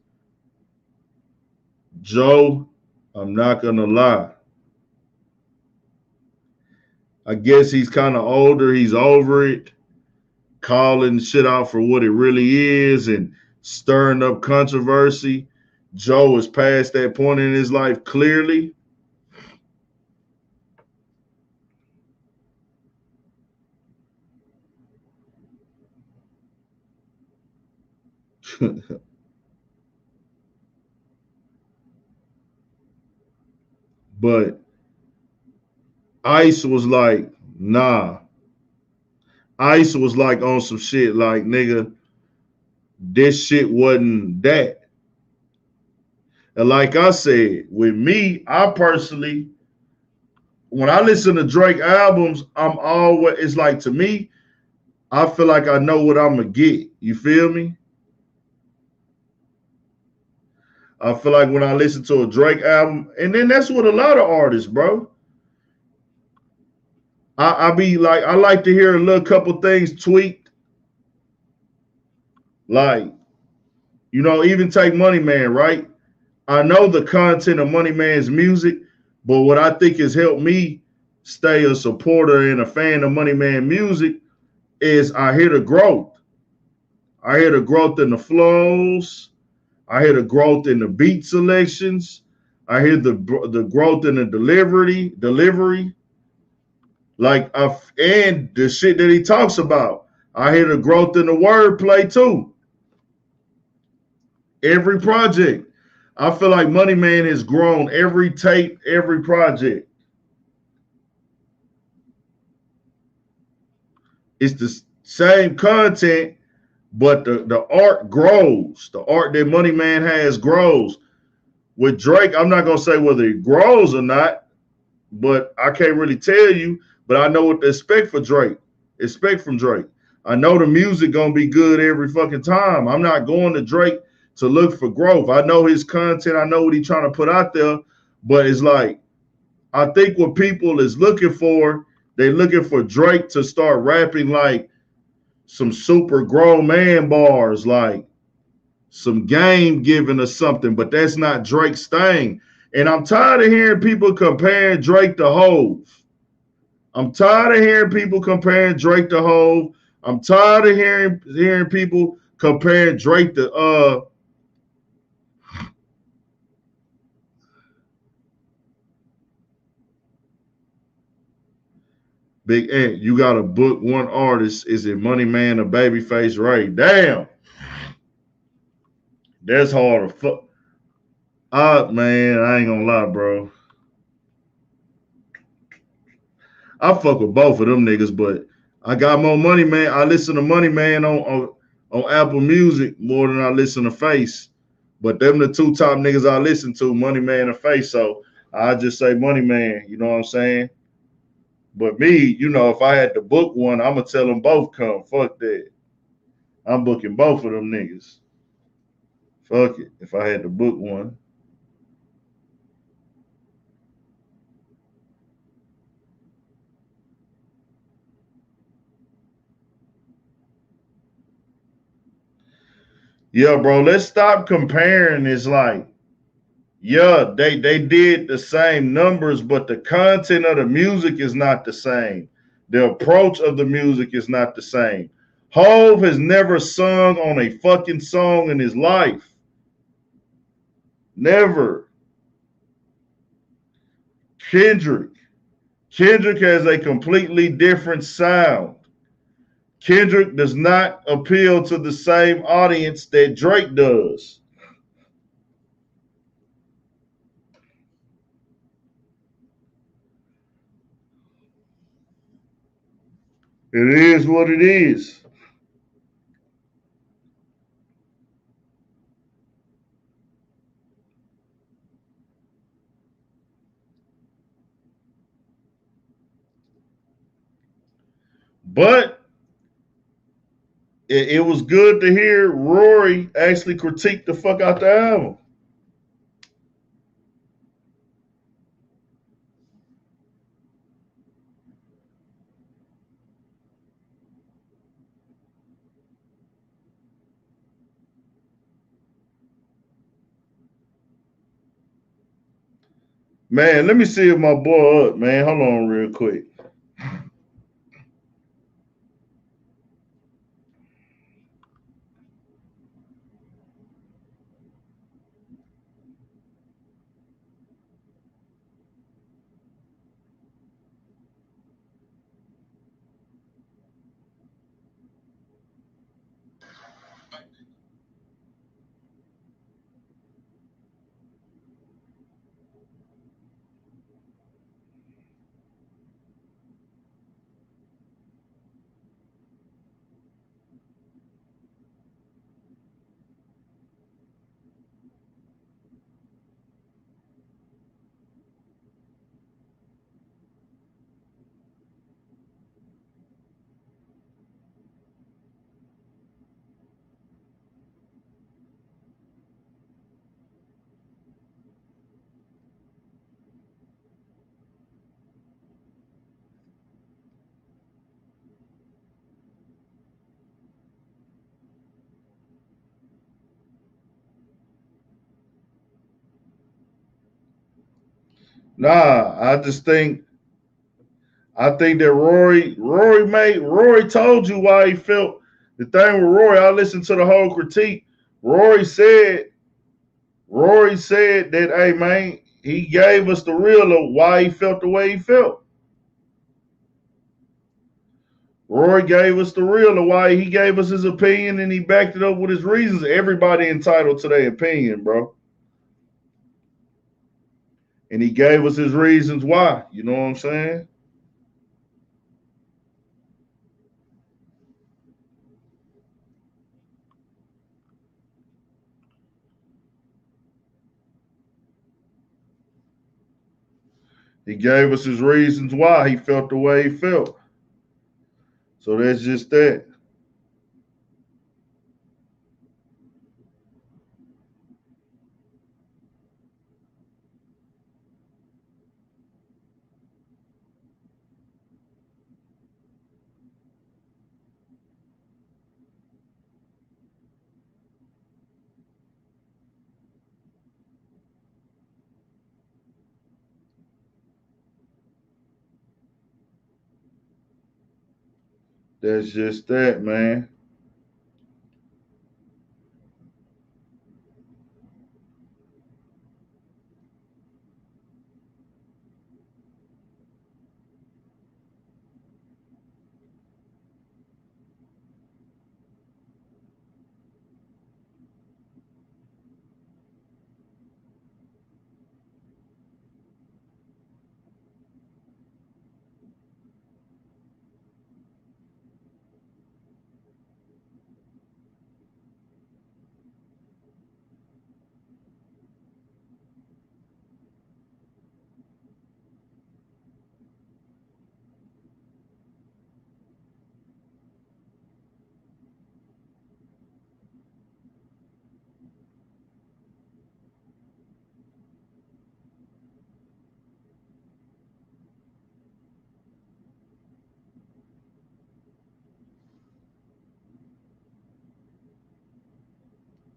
Joe, I'm not gonna lie. I guess he's kind of older. He's over it, calling shit out for what it really is and stirring up controversy. Joe is past that point in his life clearly. But Ice was like, nah. Ice was like on some shit like, nigga, this shit wasn't that. And like I said, with me, I personally, when I listen to Drake albums, I'm always, it's like, to me, I feel like I know what I'm going to get. You feel me? I feel like when I listen to a Drake album, and then that's what a lot of artists, bro. I be like, I like to hear a little couple things tweaked. Like, you know, even take Money Man, right? I know the content of Money Man's music, but what I think has helped me stay a supporter and a fan of Money Man music is I hear the growth. I hear the growth in the flows. I hear the growth in the beat selections. I hear the growth in the delivery. Like, and the shit that he talks about. I hear the growth in the wordplay too. Every project. I feel like Money Man has grown every tape, every project. It's the same content, but the art grows. The art that Money Man has grows. With Drake, I'm not gonna say whether it grows or not, but I can't really tell you. But I know what to expect for Drake. Expect from Drake. I know the music gonna be good every fucking time. I'm not going to Drake to look for growth. I know his content. I know what he's trying to put out there. But it's like, I think what people is looking for, they're looking for Drake to start rapping like some super grown man bars, like some game giving or something. But that's not Drake's thing. And I'm tired of hearing people comparing Drake to Hove. I'm tired of hearing people comparing Drake to Hove. I'm tired of hearing people comparing Drake to Big Ant. You got to book one artist. Is it Money Man or Babyface Ray? Damn, that's hard to fuck. Man, I ain't gonna lie, bro. I fuck with both of them niggas, but I got more Money Man. I listen to Money Man on Apple Music more than I listen to Face. But them the two top niggas I listen to, Money Man and Face. So I just say Money Man, you know what I'm saying? But me, you know, if I had to book one, I'm gonna tell them both come. Fuck that. I'm booking both of them niggas. Fuck it. If I had to book one. Yeah, bro, let's stop comparing. It's like, yeah, they did the same numbers, but the content of the music is not the same. The approach of the music is not the same. Hove has never sung on a fucking song in his life. Never. Kendrick. Kendrick has a completely different sound. Kendrick does not appeal to the same audience that Drake does. It is what it is. But it was good to hear Rory actually critique the fuck out the album. Man, let me see if my boy up, man. Hold on real quick. Nah, I think that Rory told you why he felt the thing with Rory. I listened to the whole critique. Rory said that, hey man, he gave us the real of why he felt the way he felt. Rory gave us the real of why he gave us his opinion and he backed it up with his reasons. Everybody entitled to their opinion, bro. And he gave us his reasons why. You know what I'm saying? He gave us his reasons why he felt the way he felt. So that's just that. That's just that, man.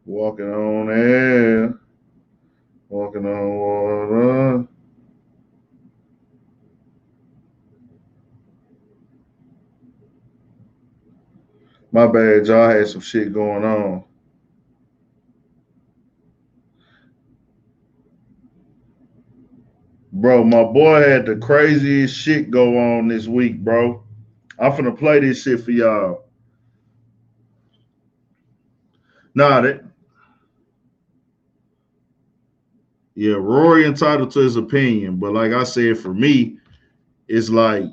Walking on air. Walking on water. My bad, y'all. I had some shit going on. Bro, my boy had the craziest shit go on this week, bro. I'm finna play this shit for y'all. Nah, yeah, Rory entitled to his opinion, but like I said, for me, it's like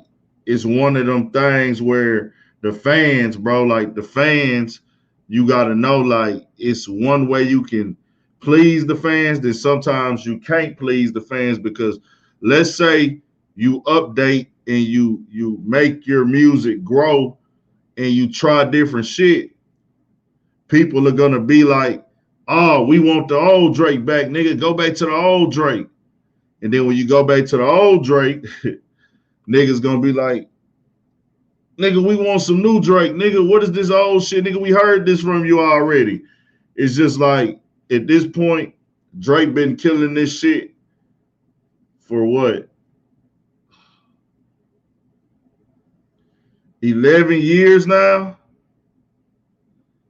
it's one of them things where the fans, bro, like the fans, you gotta know like it's one way you can please the fans, then sometimes you can't please the fans because let's say you update and you make your music grow and you try different shit, people are gonna be like, oh, we want the old Drake back, nigga. Go back to the old Drake. And then when you go back to the old Drake, niggas gonna be like, nigga, we want some new Drake. Nigga, what is this old shit? Nigga, we heard this from you already. It's just like at this point, Drake been killing this shit for what? 11 years now?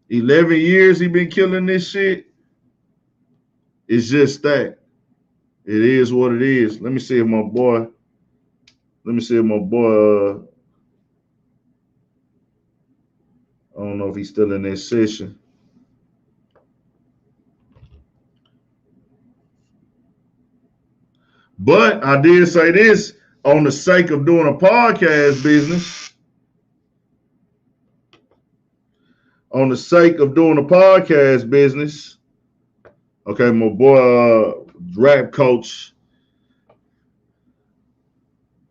11 years he been killing this shit. It's just that. It is what it is. Let me see if my boy, I don't know if he's still in that session. But I did say this on the sake of doing a podcast business. On the sake of doing a podcast business. Okay, my boy, rap coach,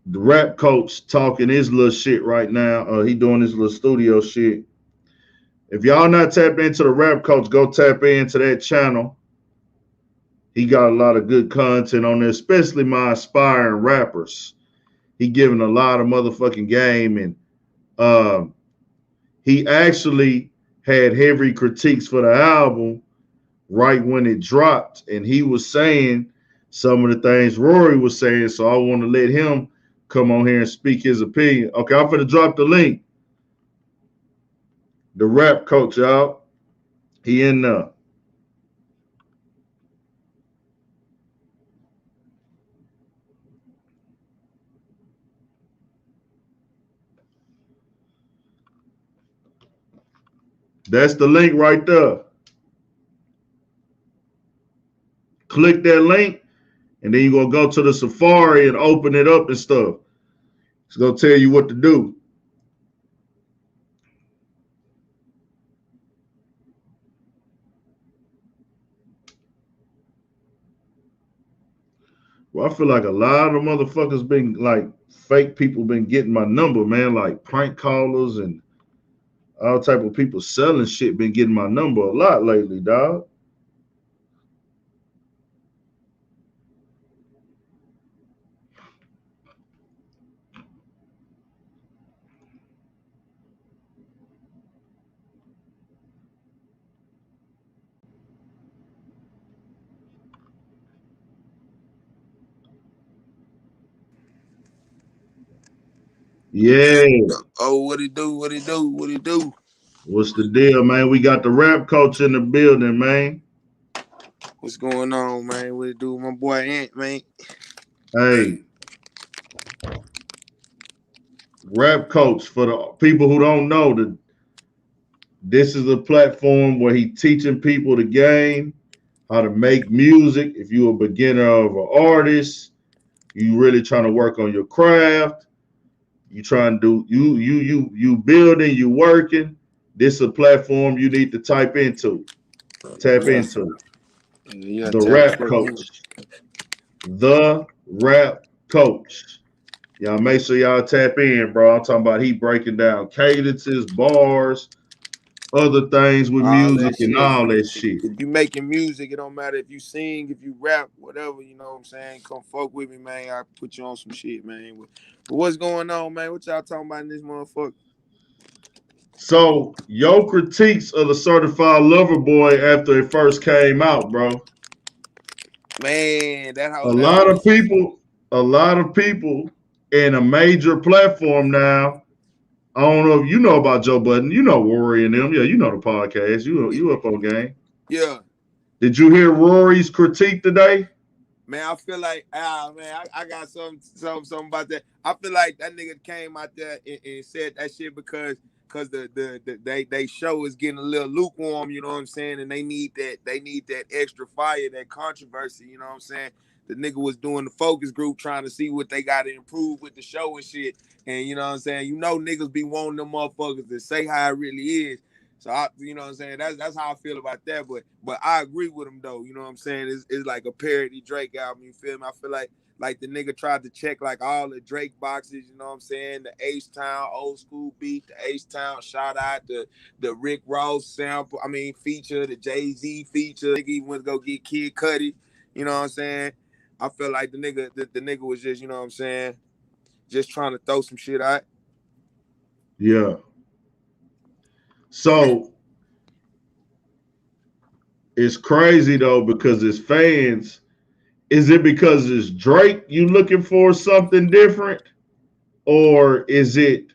the rap coach talking his little shit right now. He doing his little studio shit. If y'all not tapped into the rap coach, go tap into that channel. He got a lot of good content on there, especially my aspiring rappers. He giving a lot of motherfucking game, and he actually had heavy critiques for the album right when it dropped, and he was saying some of the things Rory was saying, so I want to let him come on here and speak his opinion. Okay, I'm gonna drop the link. The rap coach, y'all. He in there. That's the link right there. Click that link, and then you're gonna go to the Safari and open it up and stuff. It's gonna tell you what to do. Well, I feel like a lot of motherfuckers been like fake people been getting my number, man. Like prank callers and all type of people selling shit been getting my number a lot lately, dog. Yeah. Oh, what it do? What it do? What it do? What's the deal, man? We got the rap coach in the building, man. What's going on, man? What it do? My boy Ant, man. Hey, rap coach for the people who don't know that this is a platform where he teaching people the game, how to make music. If you're a beginner of an artist, you really trying to work on your craft. You trying to do you building, you working. This is a platform you need to tap Yeah, into. yeah. The Tap rap straight in. coach, the rap coach. Y'all make sure y'all tap in, bro. I'm talking about he breaking down cadences, bars, other things with All music that and shit. all that shit. If you making music, it don't matter if you sing, if you rap, whatever. You know what I'm saying? Come fuck with me, man. I put you on some shit, man. But what's going on, man? What y'all talking about in this motherfucker? So your critiques of the Certified Lover Boy after it first came out, bro. Man, that A hoe, that lot hoe. of people, a lot of people in a major platform now. I don't know if you know about Joe Budden. You know Rory and them. Yeah, you know the podcast. You up on game. Yeah, Did you hear Rory's critique today? man. I feel like man, I got something about that. I feel like that nigga came out there and said that shit because they show is getting a little lukewarm. You know what I'm saying? And they need that extra fire, that controversy. You know what I'm saying? The nigga was doing the focus group trying to see what they got to improve with the show and shit. And you know what I'm saying? You know niggas be wanting them motherfuckers to say how it really is. So you know what I'm saying? That's how I feel about that. But I agree with him though. You know what I'm saying? It's like a parody Drake album. You feel me? I feel like the nigga tried to check like all the Drake boxes. You know what I'm saying? The H Town old school beat, the H Town shout out, the Rick Ross sample. I mean feature, the Jay-Z feature. Nigga even went to go get Kid Cudi. You know what I'm saying? I feel like the nigga was just, you know what I'm saying, just trying to throw some shit out. Yeah. So it's crazy though because it's fans. Is it because it's Drake you looking for something different? Or is it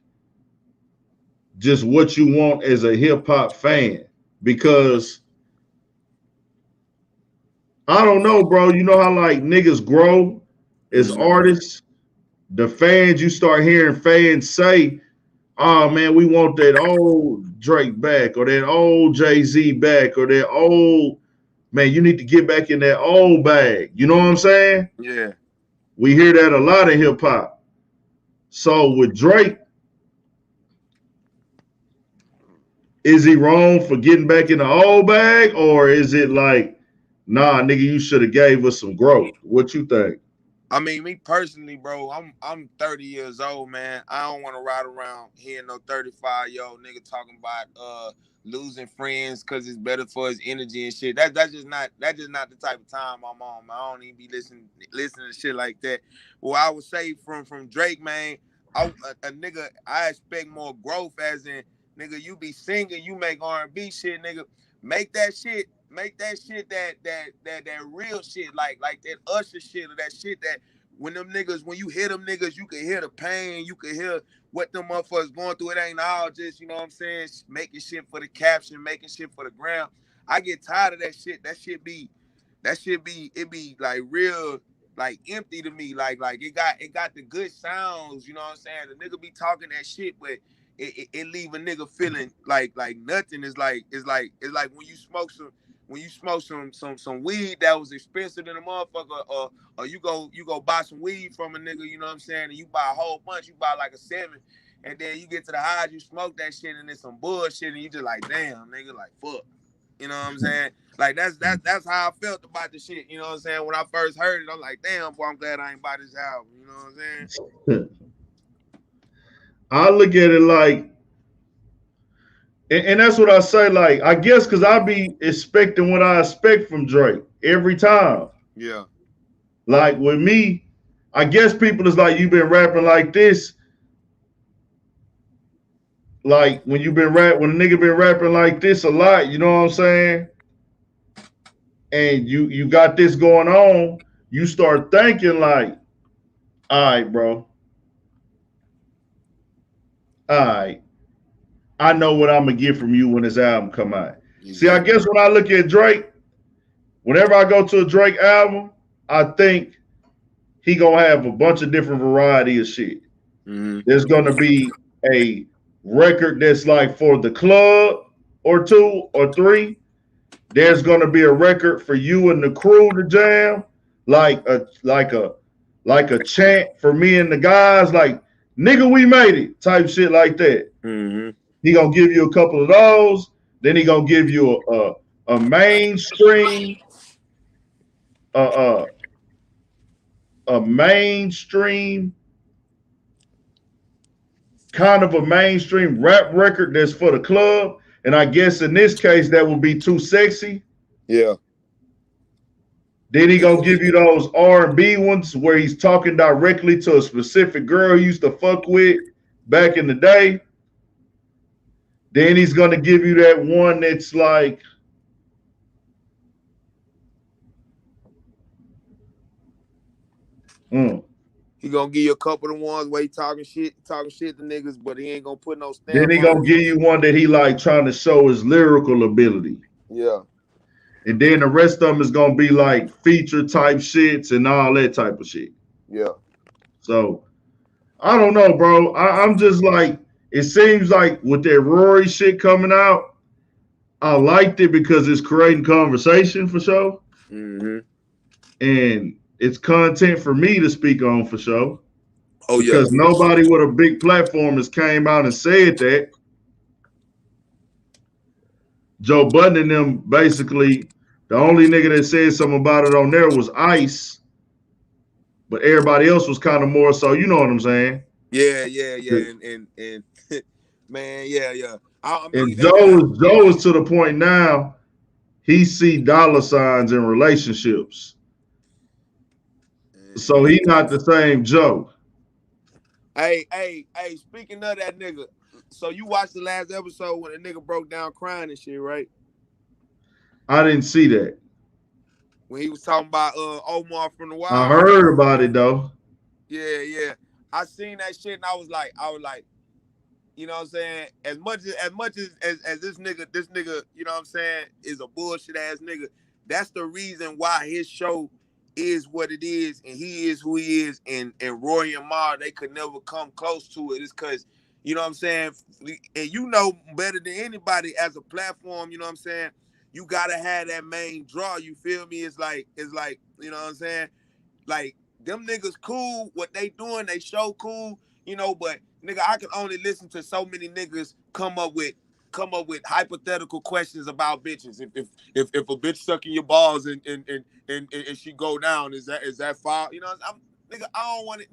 just what you want as a hip hop fan? Because I don't know, bro. You know how like niggas grow as artists? The fans, you start hearing fans say, oh man, we want that old Drake back, or that old Jay-Z back, or that old man, you need to get back in that old bag. You know what I'm saying? Yeah. We hear that a lot in hip hop. So with Drake, is he wrong for getting back in the old bag, or is it like, nah, nigga, you should have gave us some growth? What you think? I mean, me personally, bro, I'm 30 years old, man. I don't want to ride around hearing no 35-year-old nigga talking about losing friends because it's better for his energy and shit. That's just not the type of time I'm on, man. I don't even be listening to shit like that. Well, I would say from Drake, man, a nigga, I expect more growth as in nigga, you be singing, you make R&B shit, nigga. Make that shit that real shit, like that Usher shit or that shit that when you hear them niggas, you can hear the pain, you can hear what them motherfuckers going through. It ain't all just, you know what I'm saying, making shit for the caption, making shit for the gram. I get tired of that shit. It be like real, like empty to me. Like it got the good sounds, you know what I'm saying? The nigga be talking that shit, but it leave a nigga feeling like nothing. It's like when you smoke some weed that was expensive than a motherfucker, or you go buy some weed from a nigga, you know what I'm saying, and you buy a whole bunch, you buy like a 7, and then you get to the highs, you smoke that shit and it's some bullshit, and you just like, damn, nigga, like fuck. You know what I'm saying? Like that's how I felt about the shit. You know what I'm saying? When I first heard it, I'm like, damn, boy, I'm glad I ain't buy this album. You know what I'm saying? I look at it like, and that's what I say. Like, I guess because I be expecting what I expect from Drake every time. Yeah. Like with me, I guess people is like, you've been rapping like this. Like when when a nigga been rapping like this a lot, you know what I'm saying? And you got this going on, you start thinking like, all right, bro. All right. I know what I'm gonna get from you when this album come out. Exactly. See, I guess when I look at Drake, whenever I go to a Drake album, I think he gonna have a bunch of different variety of shit. Mm-hmm. There's gonna be a record that's like for the club or 2 or 3. There's gonna be a record for you and the crew to jam, like a chant for me and the guys, like nigga, we made it type shit like that. Mm-hmm. He gonna give you a couple of those. Then he gonna give you a mainstream, a mainstream, kind of a mainstream rap record that's for the club. And I guess in this case that would be Too Sexy. Yeah. Then he gonna give you those R&B ones where he's talking directly to a specific girl he used to fuck with back in the day. Then he's gonna give you that one that's like, he gonna give you a couple of ones where he talking shit to niggas, but he ain't gonna put no stamp. Then he gonna give you one that he like trying to show his lyrical ability. Yeah. And then the rest of them is gonna be like feature type shits and all that type of shit. Yeah. So I don't know, bro. I'm just like, it seems like with that Rory shit coming out, I liked it because it's creating conversation for sure. Mm-hmm. And it's content for me to speak on for sure. Oh, yeah. Because nobody with a big platform has came out and said that. Joe Budden and them, basically, the only nigga that said something about it on there was Ice. But everybody else was kind of more so, you know what I'm saying? Yeah. And man, yeah. I mean, and Joe is to the point now, he see dollar signs in relationships. So he not the same Joe. Hey, speaking of that nigga, so you watched the last episode when the nigga broke down crying and shit, right? I didn't see that. When he was talking about Omar from the Wild. I heard about it though. Yeah. I seen that shit and I was like, you know what I'm saying? As much as this nigga, you know what I'm saying, is a bullshit ass nigga, that's the reason why his show is what it is and he is who he is, and Rory and Mal, they could never come close to it. It's because, you know what I'm saying, and you know better than anybody as a platform, you know what I'm saying, you gotta have that main draw, you feel me? It's like, you know what I'm saying? Like, them niggas cool, what they doing, they show cool, you know, but nigga, I can only listen to so many niggas come up with hypothetical questions about bitches. If a bitch sucking your balls and she go down, is that foul? You know, nigga, I don't want it.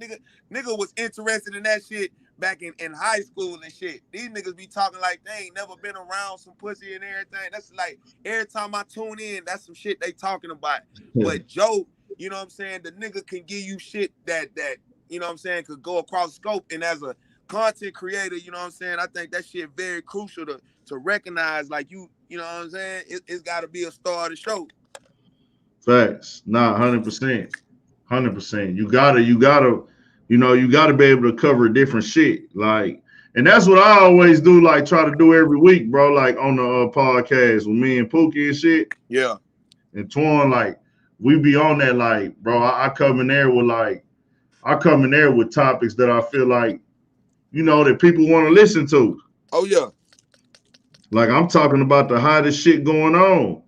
Nigga was interested in that shit back in high school and shit. These niggas be talking like they ain't never been around some pussy and everything. That's like every time I tune in, that's some shit they talking about. But Joe, you know what I'm saying, the nigga can give you shit that you know what I'm saying, could go across scope. And as a content creator, you know what I'm saying, I think that shit very crucial to recognize, like, you know what I'm saying, it's got to be a star of the show. Facts. Nah, 100%. 100%. You gotta, you know, you gotta be able to cover different shit. Like, and that's what I always do, like try to do every week, bro, like on the podcast with me and Pookie and shit. Yeah. And Twan, like, we be on that, like, bro, I come in there with topics that I feel like, you know, that people want to listen to. Oh, yeah. Like, I'm talking about the hottest shit going on.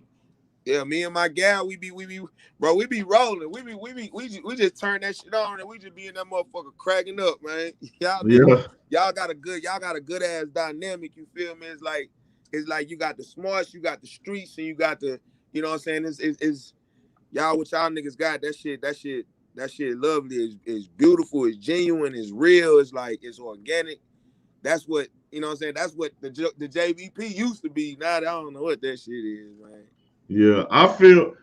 Yeah, me and my gal, we be rolling. We just turn that shit on and we just be in that motherfucker cracking up, man. Y'all got a good ass dynamic, you feel me? it's like you got the smarts, you got the streets, and you got the, you know what I'm saying? It's y'all, what y'all niggas got, that shit lovely, is beautiful, it's genuine, it's real, it's like, it's organic. That's what, you know what I'm saying? That's what the JVP used to be. Now I don't know what that shit is, man. Yeah, I feel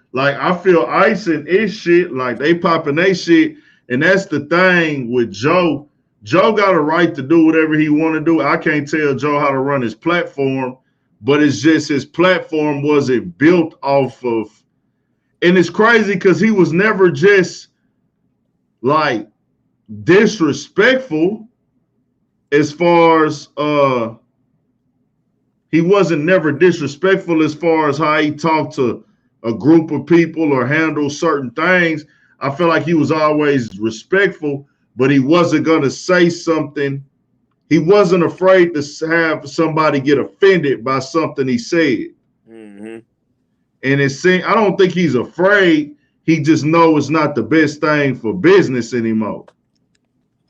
Ice and his shit, like they popping their shit, and that's the thing with Joe. Joe got a right to do whatever he want to do. I can't tell Joe how to run his platform, but it's just his platform wasn't built off of, and it's crazy because he was never just like disrespectful as far as he wasn't never disrespectful as far as how he talked to a group of people or handled certain things. I feel like he was always respectful, but he wasn't going to say something. He wasn't afraid to have somebody get offended by something he said. Mm-hmm. And I don't think he's afraid. He just knows it's not the best thing for business anymore.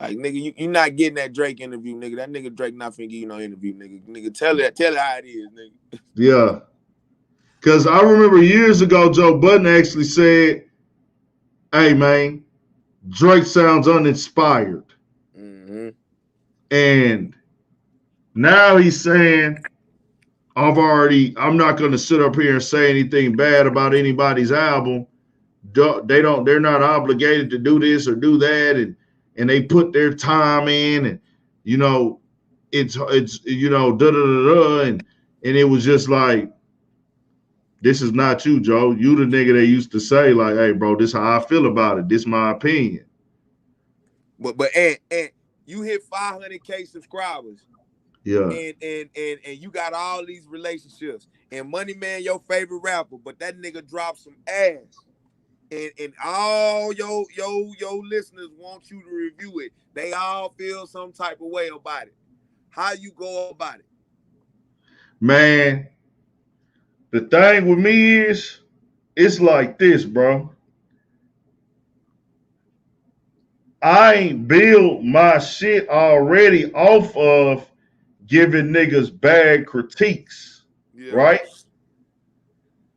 Like, nigga, you not getting that Drake interview, nigga. That nigga Drake not finna give you no interview, nigga. Nigga, tell it how it is, nigga. Yeah. Because I remember years ago, Joe Budden actually said, hey, man, Drake sounds uninspired. Mm-hmm. And now he's saying, I'm not going to sit up here and say anything bad about anybody's album. They're not obligated to do this or do that. And they put their time in, and you know, it's you know, and it was just like, this is not you, Joe. You the nigga they used to say, like, hey, bro, this how I feel about it. This my opinion. But and you hit 500K subscribers. Yeah. And you got all these relationships. And Money Man, your favorite rapper, but that nigga dropped some ass. And all your listeners want you to review it. They all feel some type of way about it. How you go about it? Man, the thing with me is, it's like this, bro. I ain't built my shit already off of giving niggas bad critiques, right?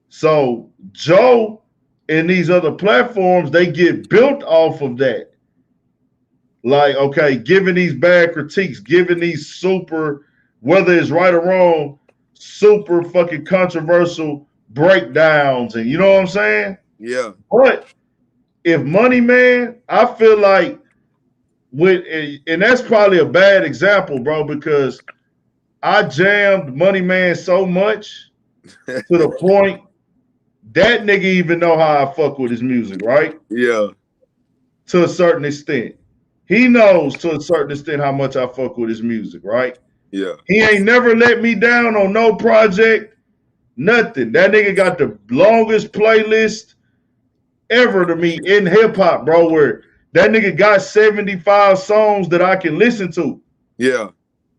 So Joe and these other platforms, they get built off of that. Like, okay, giving these bad critiques, giving these super, whether it's right or wrong, super fucking controversial breakdowns, and you know what I'm saying? Yeah. But if Money Man, I feel like and that's probably a bad example, bro, because I jammed Money Man so much to the point that nigga even know how I fuck with his music, right? Yeah. To a certain extent. He knows to a certain extent how much I fuck with his music, right? Yeah. He ain't never let me down on no project, nothing. That nigga got the longest playlist ever to me in hip hop, bro, where that nigga got 75 songs that I can listen to. Yeah.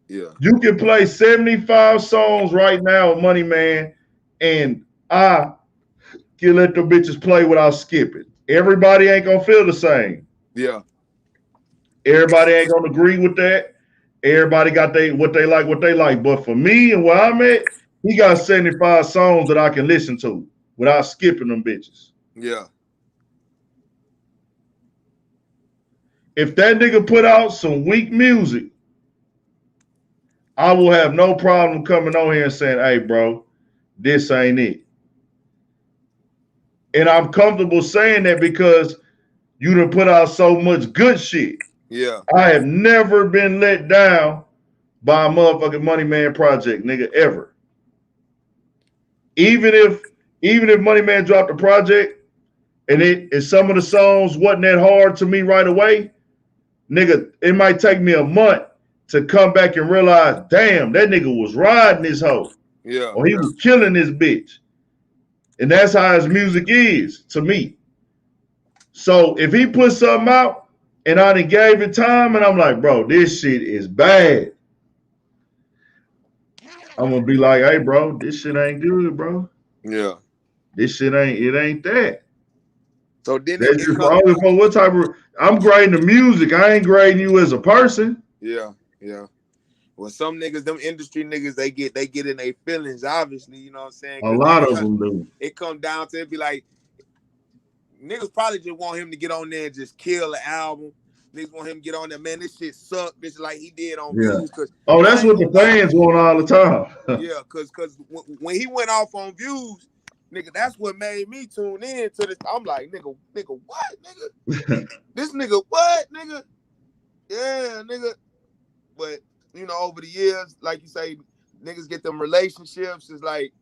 Yeah. You can play 75 songs right now with Money Man, and I can let the bitches play without skipping. Everybody ain't gonna feel the same. Yeah. Everybody ain't gonna agree with that. Everybody got what they like. But for me and where I'm at, he got 75 songs that I can listen to without skipping them bitches. Yeah. If that nigga put out some weak music, I will have no problem coming on here and saying, hey, bro, this ain't it. And I'm comfortable saying that because you done put out so much good shit. Yeah. I have never been let down by a motherfucking Money Man project, nigga, ever. Even if Money Man dropped a project and some of the songs wasn't that hard to me right away, nigga, it might take me a month to come back and realize, damn, that nigga was riding this hoe. Yeah. Or he was killing this bitch. And that's how his music is to me. So if he put something out and I done gave it time and I'm like, bro, this shit is bad, I'm gonna be like, hey, bro, this shit ain't good, bro. Yeah. This shit ain't that. So then that's just only for what type of, I'm grading the music. I ain't grading you as a person. Yeah, yeah. Well, some niggas, them industry niggas, they get in their feelings, obviously, you know what I'm saying? A lot of them do. It come down to it be like, niggas probably just want him to get on there and just kill the album. Niggas want him to get on there, man, this shit sucked. This like he did on Views. Oh, that's what the fans want all the time. Yeah, because when he went off on Views, nigga, that's what made me tune in to this. I'm like, nigga, what, nigga? This nigga, what, nigga? Yeah, nigga. But, you know, over the years, like you say, niggas get them relationships. It's like,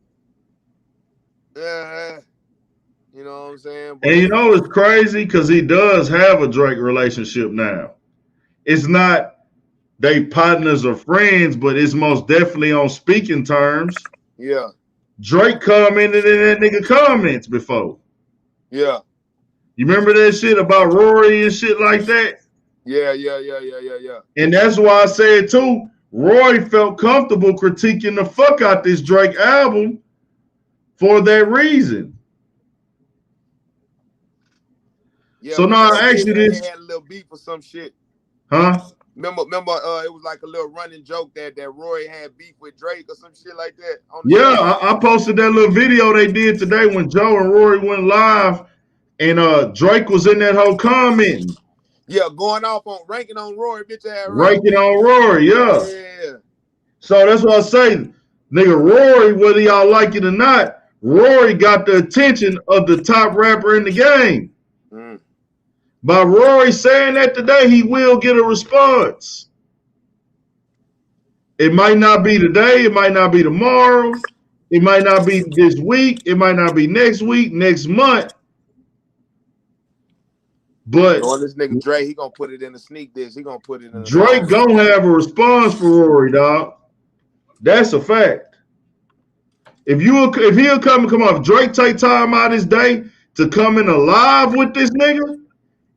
yeah, you know what I'm saying? But, and you know it's crazy because he does have a Drake relationship now. It's not they partners or friends, but it's most definitely on speaking terms. Yeah. Drake commented in that nigga comments before. Yeah. You remember that shit about Rory and shit like that? Yeah. And that's why I said too, Rory felt comfortable critiquing the fuck out this Drake album for that reason. Yeah, so now I ask you this. They had a little beef or some shit. Huh? Remember, it was like a little running joke that Rory had beef with Drake or some shit like that. Yeah, I posted that little video they did today when Joe and Rory went live, and Drake was in that whole comment. Yeah, going off on ranking on Rory, bitch ass. Ranking on Rory, yeah. Yeah. So that's what I say, nigga. Rory, whether y'all like it or not, Rory got the attention of the top rapper in the game. Mm. By Rory saying that today, he will get a response. It might not be today. It might not be tomorrow. It might not be this week. It might not be next week, next month. But this nigga Drake, he gonna put it in the sneak dish. He gonna put it in. Drake gonna have a response for Rory, dog. That's a fact. If he'll come off, Drake take time out his day to come in alive with this nigga.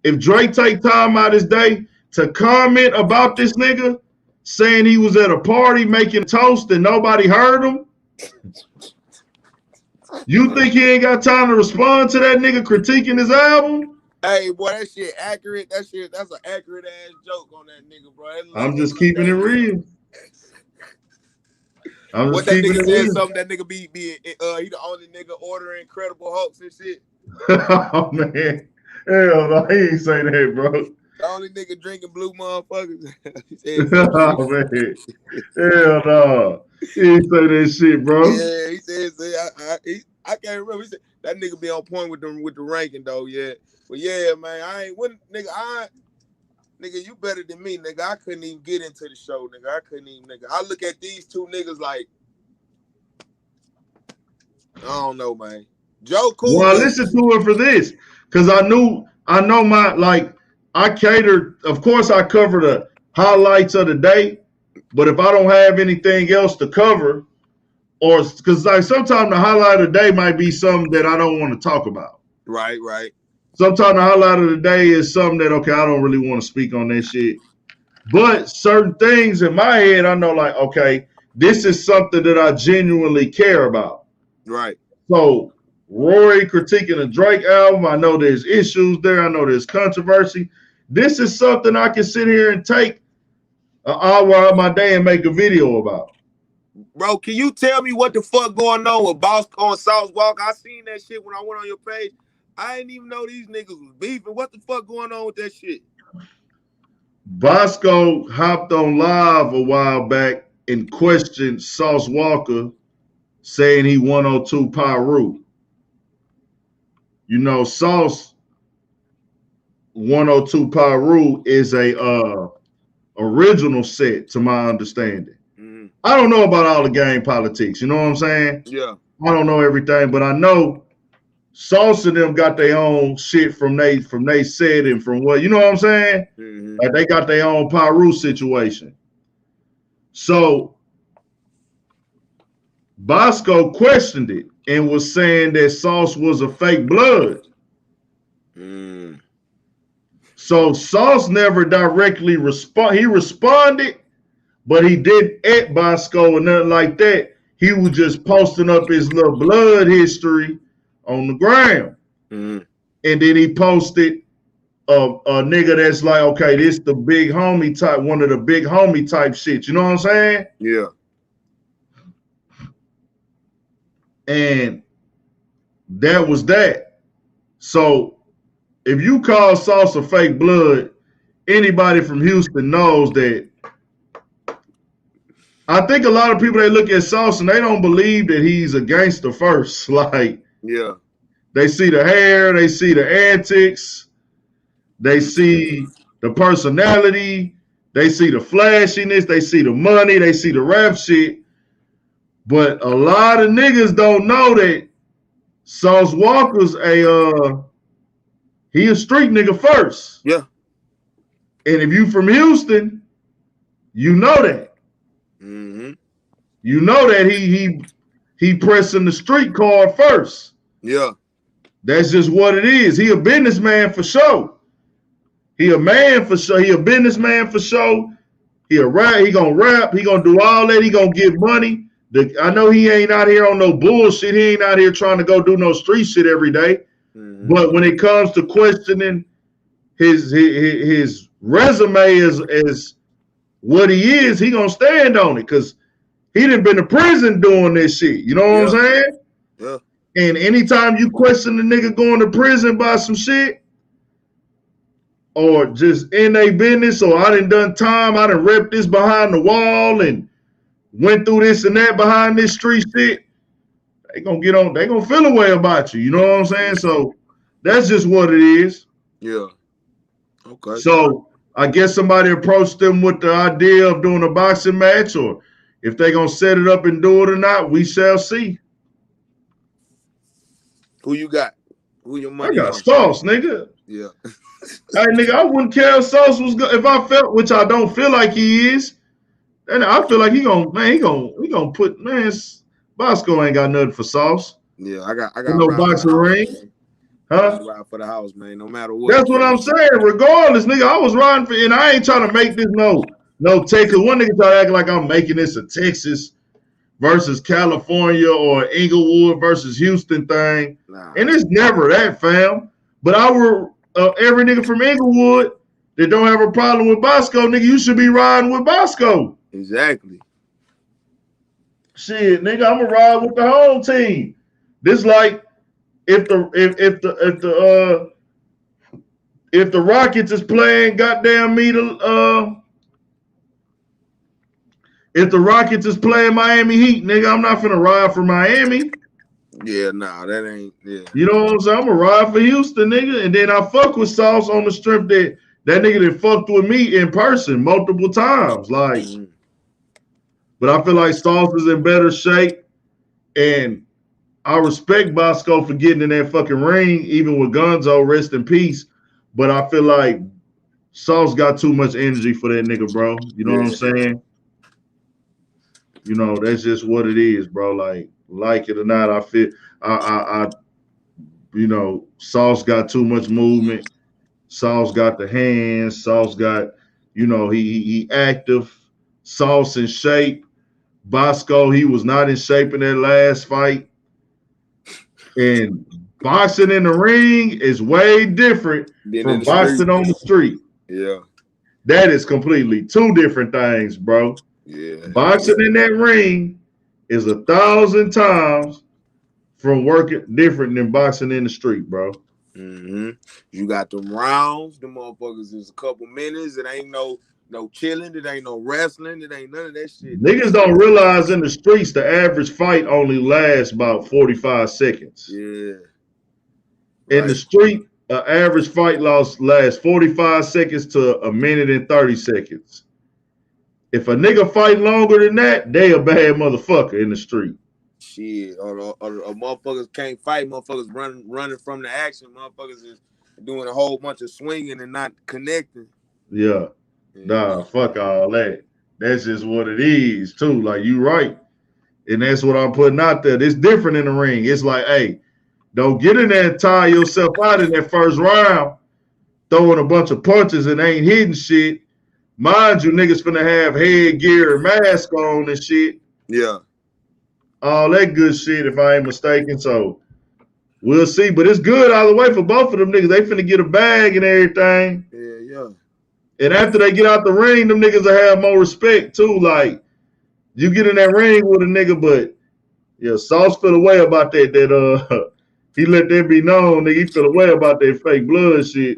If Drake take time out his day to comment about this nigga, saying he was at a party making toast and nobody heard him, you think he ain't got time to respond to that nigga critiquing his album? Hey, boy, that shit accurate. That's an accurate ass joke on that nigga, bro. I'm just keeping it real. What that nigga said something that nigga be he the only nigga ordering Incredible Hulks and shit. Oh man. Hell no, he ain't say that, bro. The only nigga drinking blue motherfuckers. Oh man. Hell no. He ain't say that shit, bro. Yeah, he said I can't remember. He said that nigga be on point with the ranking though, yeah. But yeah, man, nigga, you better than me, nigga. I couldn't even get into the show, nigga. I look at these two niggas like, I don't know, man. Joe cool. Well, I listened to it for this. Because I know I catered, of course I cover the highlights of the day, but if I don't have anything else to cover, or because like sometimes the highlight of the day might be something that I don't want to talk about. Right. Sometimes the highlight of the day is something that, okay, I don't really want to speak on that shit. But certain things in my head, I know like, okay, this is something that I genuinely care about. Right. So Rory critiquing a Drake album, I know there's issues there. I know there's controversy. This is something I can sit here and take an hour out of my day and make a video about. Bro, can you tell me what the fuck going on with Bosco and Sauce Walk? I seen that shit when I went on your page. I didn't even know these niggas was beefing. What the fuck going on with that shit? Bosco hopped on live a while back and questioned Sauce Walker, saying he 102 Pyru. You know, Sauce 102 Pyru is a original set, to my understanding. Mm-hmm. I don't know about all the game politics. You know what I'm saying? Yeah. I don't know everything, but I know Sauce and them got their own shit from they set and from what, you know what I'm saying? Mm-hmm. Like they got their own Pyru situation. So Bosco questioned it and was saying that Sauce was a fake blood. Mm. So Sauce never directly responded. He responded, but he didn't at Bosco or nothing like that. He was just posting up his little blood history on the ground. Mm-hmm. And then he posted a nigga that's like, okay, this the big homie type, one of the big homie type shit. You know what I'm saying? Yeah. And that was that. So if you call Sauce a fake blood, anybody from Houston knows that. I think a lot of people, they look at Sauce and they don't believe that he's a gangster first. Like, Yeah. they see the hair, they see the antics, they see the personality, they see the flashiness, they see the money, they see the rap shit. But a lot of niggas don't know that Sauce Walker's he a street nigga first. Yeah. And if you from Houston, you know that. Mm-hmm. You know that he pressing the street card first. Yeah. That's just what it is. He a businessman for sure. He a man for sure. He a businessman for sure. He a rap. He gonna rap. He gonna do all that. He gonna get money. I know he ain't out here on no bullshit. He ain't out here trying to go do no street shit every day. Mm-hmm. But when it comes to questioning his resume as what he is, he gonna stand on it because he done been to prison doing this shit. You know what I'm saying? Yeah. And anytime you question the nigga going to prison by some shit, or just in their business, or I done time, I done repped this behind the wall and went through this and that behind this street shit, they gonna get on, they gonna feel a way about you. You know what I'm saying? So that's just what it is. Yeah. Okay. So I guess somebody approached them with the idea of doing a boxing match, or if they gonna set it up and do it or not, we shall see. Who you got? Who your money? I got Sauce, nigga. Yeah. Hey, nigga, I wouldn't care if Sauce was good. If I felt, which I don't feel like he is, then I feel like he gonna put, man, Bosco ain't got nothing for Sauce. Yeah, I got no boxing ring. Huh? Ride for the house, man. No matter what. That's what I'm saying. Regardless, nigga, I was riding for, and I ain't trying to make this no Texas. One nigga try to act like I'm making this a Texas versus California or Inglewood versus Houston thing, and it's never that, fam. But every nigga from Inglewood that don't have a problem with Bosco, nigga, you should be riding with Bosco. Exactly. Shit, nigga, I'm gonna ride with the whole team. This like if the Rockets is playing goddamn me if the Rockets is playing Miami Heat, nigga, I'm not finna ride for Miami. Yeah, nah, that ain't, yeah. You know what I'm saying? I'm gonna ride for Houston, nigga, and then I fuck with Sauce on the strip that nigga that fucked with me in person multiple times, like. Mm-hmm. But I feel like Sauce is in better shape, and I respect Bosco for getting in that fucking ring, even with Gonzo, rest in peace. But I feel like Sauce got too much energy for that nigga, bro. You know what I'm saying? You know, that's just what it is, bro. Like it or not, I feel you know, Sauce got too much movement. Sauce got the hands. Sauce got, you know, he active. Sauce in shape. Bosco, he was not in shape in that last fight. And boxing in the ring is way different from boxing on the street. Yeah. That is completely two different things, bro. Yeah. Boxing in that ring is 1,000 times from working different than boxing in the street, bro. Mm-hmm. You got them rounds, them motherfuckers is a couple minutes. It ain't no chilling, it ain't no wrestling, it ain't none of that shit. Niggas don't realize in the streets the average fight only lasts about 45 seconds. Yeah. In the street, an average fight lasts 45 seconds to a minute and 30 seconds. If a nigga fight longer than that, they a bad motherfucker in the street. Shit, or motherfuckers can't fight, motherfuckers running from the action, motherfuckers is doing a whole bunch of swinging and not connecting. Yeah. Nah, fuck all that. That's just what it is, too. Like, you right. And that's what I'm putting out there. It's different in the ring. It's like, hey, don't get in there and tire yourself out in that first round, throwing a bunch of punches and ain't hitting shit. Mind you, niggas finna have headgear and mask on and shit. Yeah. All that good shit, if I ain't mistaken. So, We'll see, but it's good all the way for both of them niggas. They finna get a bag and everything. Yeah. And after they get out the ring, them niggas will have more respect too. Like, you get in that ring with a nigga, but yeah, Sauce feel away about that he let that be known, nigga. He feel away about that fake blood shit.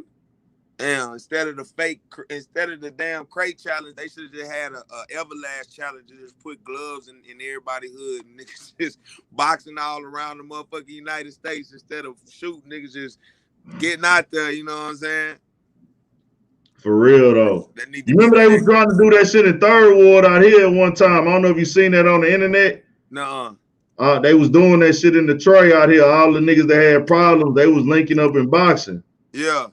Damn, instead of the damn crate challenge, they should have just had a Everlast challenge to just put gloves in everybody's hood and niggas just boxing all around the motherfucking United States instead of shooting, niggas just getting out there, you know what I'm saying? For real though. You remember they was trying to do that shit in Third Ward out here at one time. I don't know if you seen that on the internet. Nuh-uh. They was doing that shit in the Troy out here. All the niggas that had problems, they was linking up in boxing. Yeah.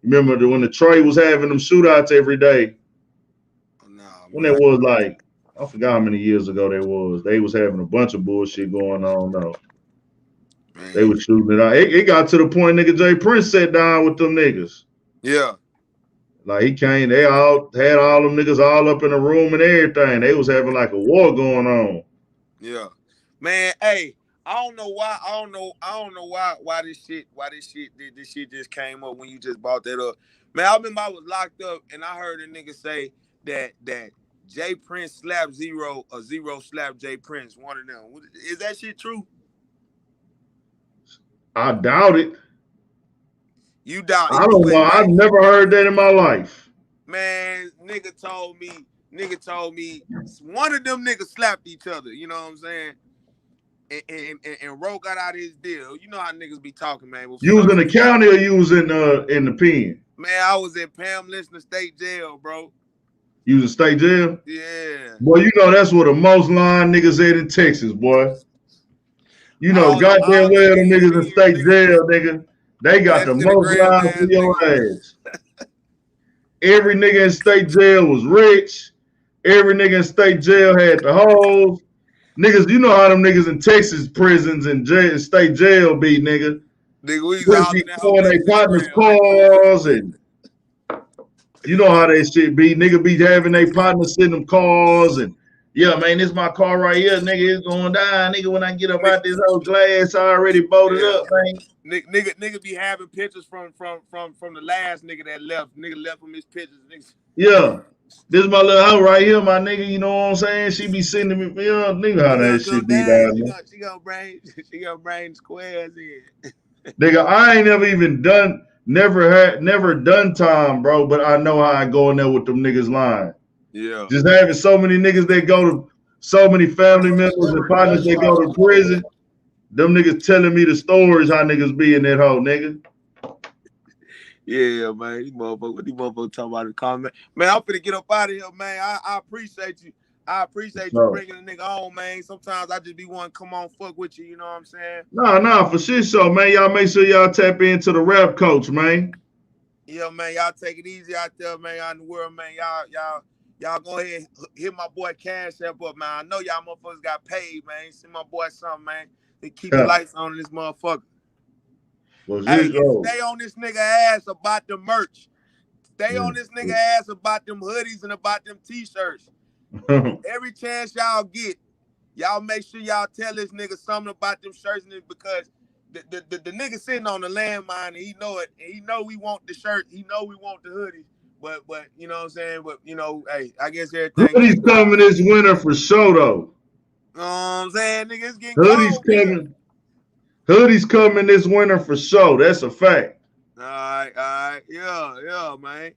Remember when the Troy was having them shootouts every day? When it was like, I forgot how many years ago that was. They was having a bunch of bullshit going on though. Man. They was shooting it out. It got to the point nigga Jay Prince sat down with them niggas. Yeah. Like he came, they all had all them niggas all up in a room and everything. They was having like a war going on. Yeah. Man, hey, I don't know why this shit just came up when you just brought that up. Man, I remember I was locked up and I heard a nigga say that Jay Prince slapped Zero or Zero slapped Jay Prince, one of them. Is that shit true? I doubt it. You doubt it? I don't know. I've never heard that in my life. Man, nigga told me one of them niggas slapped each other, you know what I'm saying? And Ro got out his deal. You know how niggas be talking, man. You was in the county or you was in the pen? Man, I was in Pam Listener State Jail, bro. You was in state jail? Yeah. Boy, you know that's where the most lying niggas at in Texas, boy. You know, goddamn well them niggas in state jail, nigga. They got the most lying for your ass. Every nigga in state jail was rich. Every nigga in state jail had the hoes. Niggas, you know how them niggas in Texas prisons and state jail be, nigga. Nigga, we be throwing their partners' cars and you know how that shit be. Nigga be having their partners send them cars and yeah, man, this my car right here, nigga. It's going down, nigga. When I get up out this whole glass, I already bolted up, man. Nigga be having pictures from the last nigga that left. Nigga left from his pictures. Nigga. Yeah. This is my little house right here, my nigga. You know what I'm saying? She be sending me, nigga, how that shit be down. She gonna bring squares in. Nigga, I ain't never done time, bro. But I know how I go in there with them niggas lying. Yeah. Just having so many niggas that go to so many family members and partners that go to prison. Them niggas telling me the stories how niggas be in that hole, nigga. Yeah, man. What these motherfuckers talking about in the comment? Man, I'm finna get up out of here, man. I appreciate you. I appreciate you bringing a nigga on, man. Sometimes I just be wanting to come on fuck with you, you know what I'm saying? Nah, for shit show, man. Y'all make sure y'all tap into the rap coach, man. Yeah, man. Y'all take it easy out there, man. Y'all in the world, man. Y'all go ahead and hit my boy Cash App up, man. I know y'all motherfuckers got paid, man. Send my boy something, man. They keep the lights on in this motherfucker. Well, hey, stay on this nigga ass about the merch. Stay on this nigga ass about them hoodies and about them t-shirts. Every chance y'all get, y'all make sure y'all tell this nigga something about them shirts because the nigga sitting on the landmine and he know it. And he know we want the shirt. He know we want the hoodies. But you know what I'm saying? But you know, hey, I guess everything. Hoodies coming this winter for sure though. You know what I'm saying? Nigga, it's getting hoodies cold, coming. Man. Hoodies coming this winter for sure. That's a fact. All right. Yeah, man.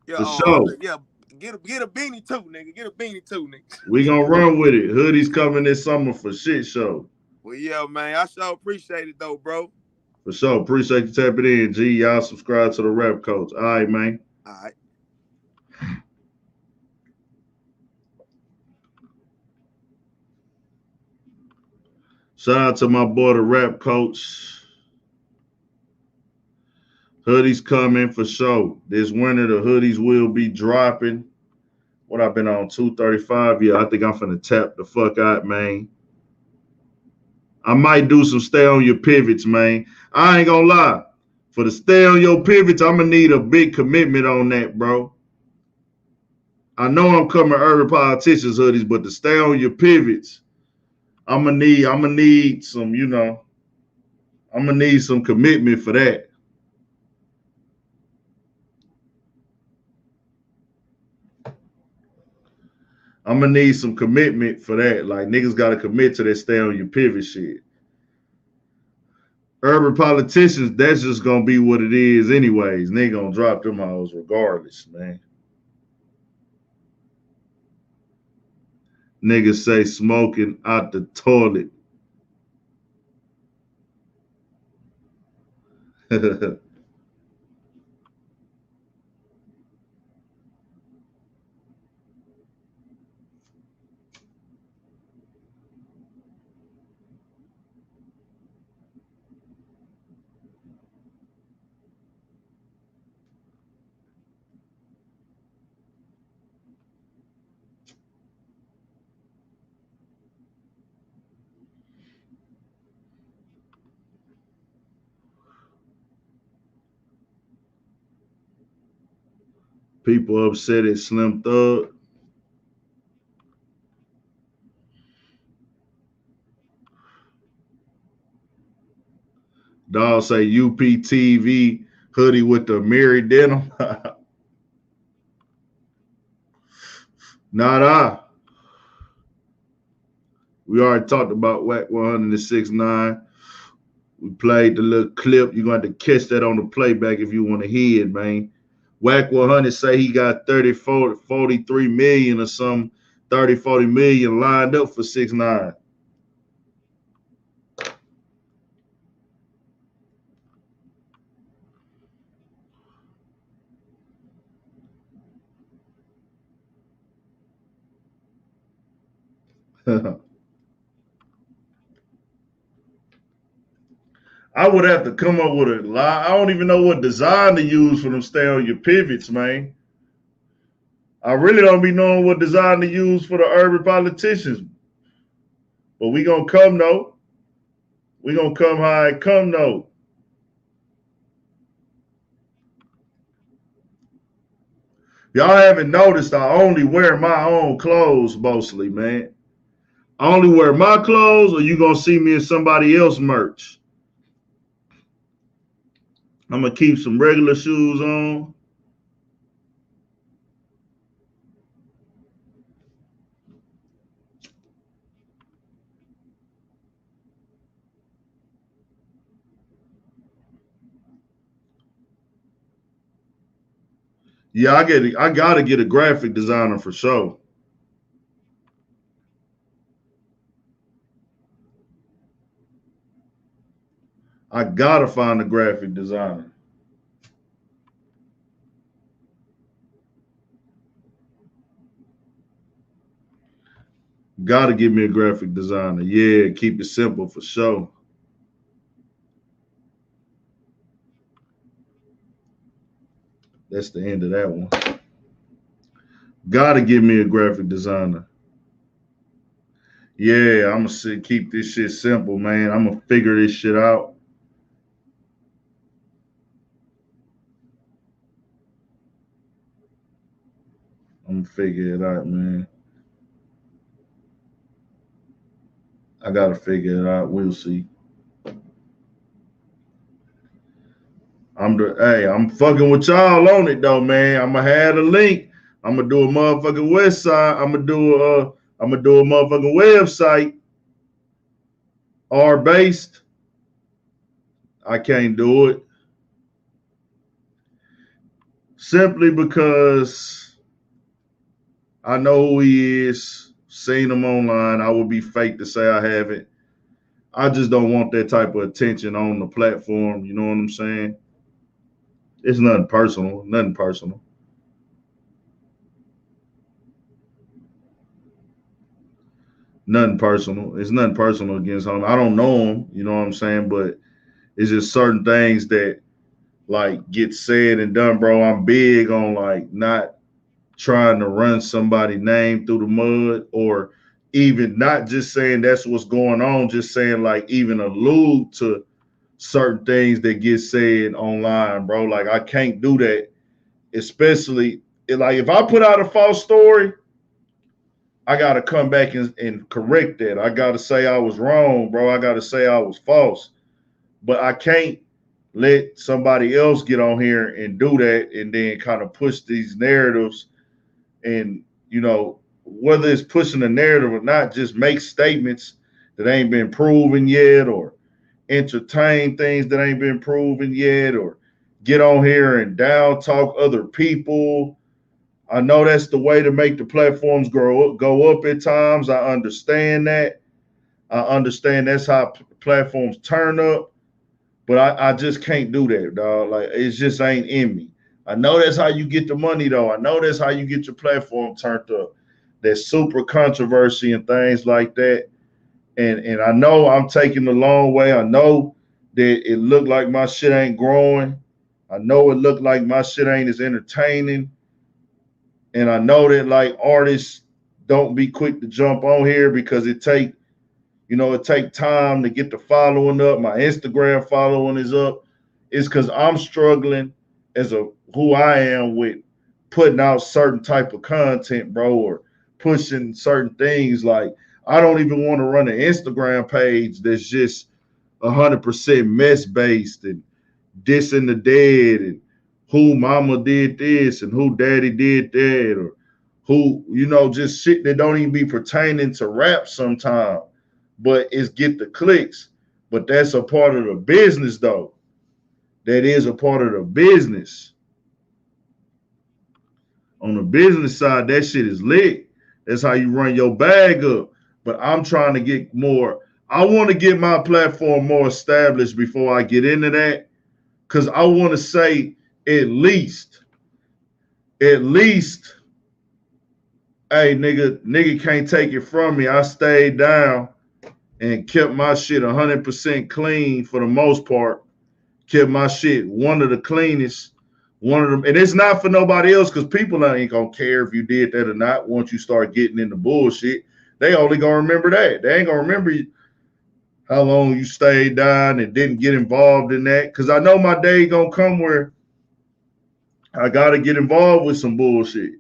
Yeah, for sure. Yeah, get a beanie too, nigga. Get a beanie too, nigga. We gonna run with it. Hoodies coming this summer for shit show. Well, yeah, man. I sure appreciate it though, bro. For sure. Appreciate you tapping in, G. Y'all subscribe to the Rap Coach. All right, man. All right. Shout out to my boy, the Rap Coach. Hoodies coming for sure. This winter, the hoodies will be dropping. What I've been on, 235. Yeah, I think I'm finna tap the fuck out, man. I might do some stay on your pivots, man. I ain't gonna lie. For the stay on your pivots, I'm gonna need a big commitment on that, bro. I know I'm coming urban politicians hoodies, but to stay on your pivots, I'm gonna need some, you know, I'm gonna need some commitment for that. I'm gonna need some commitment for that. Like niggas gotta commit to that stay on your pivot shit. Urban politicians, that's just gonna be what it is anyways. They gonna drop them hoes regardless, man. Niggas say smoking out the toilet. People upset at Slim Thug. Dog say UPTV hoodie with the mirror denim. Not I. We already talked about Wack 106.9. We played the little clip. You're going to have to catch that on the playback if you want to hear it, man. Wack 100 say he got 30, 40, 43 million or some 30, 40 million lined up for 6ix9ine. I would have to come up with a lie. I don't even know what design to use for them stay on your pivots, man. I really don't be knowing what design to use for the urban politicians. But we gonna come though. We gonna come how it come though. Y'all haven't noticed I only wear my own clothes mostly, man. I only wear my clothes or you gonna see me in somebody else's merch. I'm gonna keep some regular shoes on. Yeah, I gotta get a graphic designer for sure. I gotta find a graphic designer. Gotta give me a graphic designer. Yeah, keep it simple for sure. That's the end of that one. Gotta give me a graphic designer. Yeah, I'm gonna keep this shit simple, man. I'm gonna figure this shit out. I'm gonna figure it out, man. I gotta figure it out. We'll see. I'm fucking with y'all on it though, man. I'm gonna have a link. I'm gonna do a motherfucking website. I'm gonna do a motherfucking website. R based. I can't do it. Simply because I know who he is, seen him online. I would be fake to say I haven't. I just don't want that type of attention on the platform. You know what I'm saying? It's nothing personal. Nothing personal. Nothing personal. It's nothing personal against him. I don't know him. You know what I'm saying? But it's just certain things that like get said and done, bro. I'm big on like not trying to run somebody's name through the mud or even not just saying that's what's going on, just saying like even allude to certain things that get said online, bro. Like I can't do that, especially like if I put out a false story, I gotta come back and correct that. I gotta say I was wrong, bro. I gotta say I was false. but I can't let somebody else get on here and do that and then kind of push these narratives and, you know, whether it's pushing a narrative or not, just make statements that ain't been proven yet or entertain things that ain't been proven yet or get on here and down talk other people. I know that's the way to make the platforms go up at times. I understand that. I understand that's how platforms turn up, but I just can't do that, dog. Like it just ain't in me. I know that's how you get the money, though. I know that's how you get your platform turned up. That super controversy and things like that. And I know I'm taking the long way. I know that it looked like my shit ain't growing. I know it looked like my shit ain't as entertaining. And I know that like artists don't be quick to jump on here because it take time to get the following up. My Instagram following is up. It's because I'm struggling as a who I am with putting out certain type of content, bro, or pushing certain things. Like I don't even want to run an Instagram page that's just 100% mess based and dissing the dead and who mama did this and who daddy did that or who, just shit that don't even be pertaining to rap sometimes, but it's get the clicks. But that's a part of the business though. That is a part of the business. On the business side, that shit is lit. That's how you run your bag up. But I'm trying to get more. I want to get my platform more established before I get into that. Cause I want to say at least, hey nigga can't take it from me. I stayed down and kept my shit 100% clean for the most part. Kept my shit one of the cleanest. One of them, and it's not for nobody else because people ain't gonna care if you did that or not. Once you start getting into bullshit, they only gonna remember that. They ain't gonna remember how long you stayed down and didn't get involved in that. Because I know my day gonna come where I gotta get involved with some bullshit.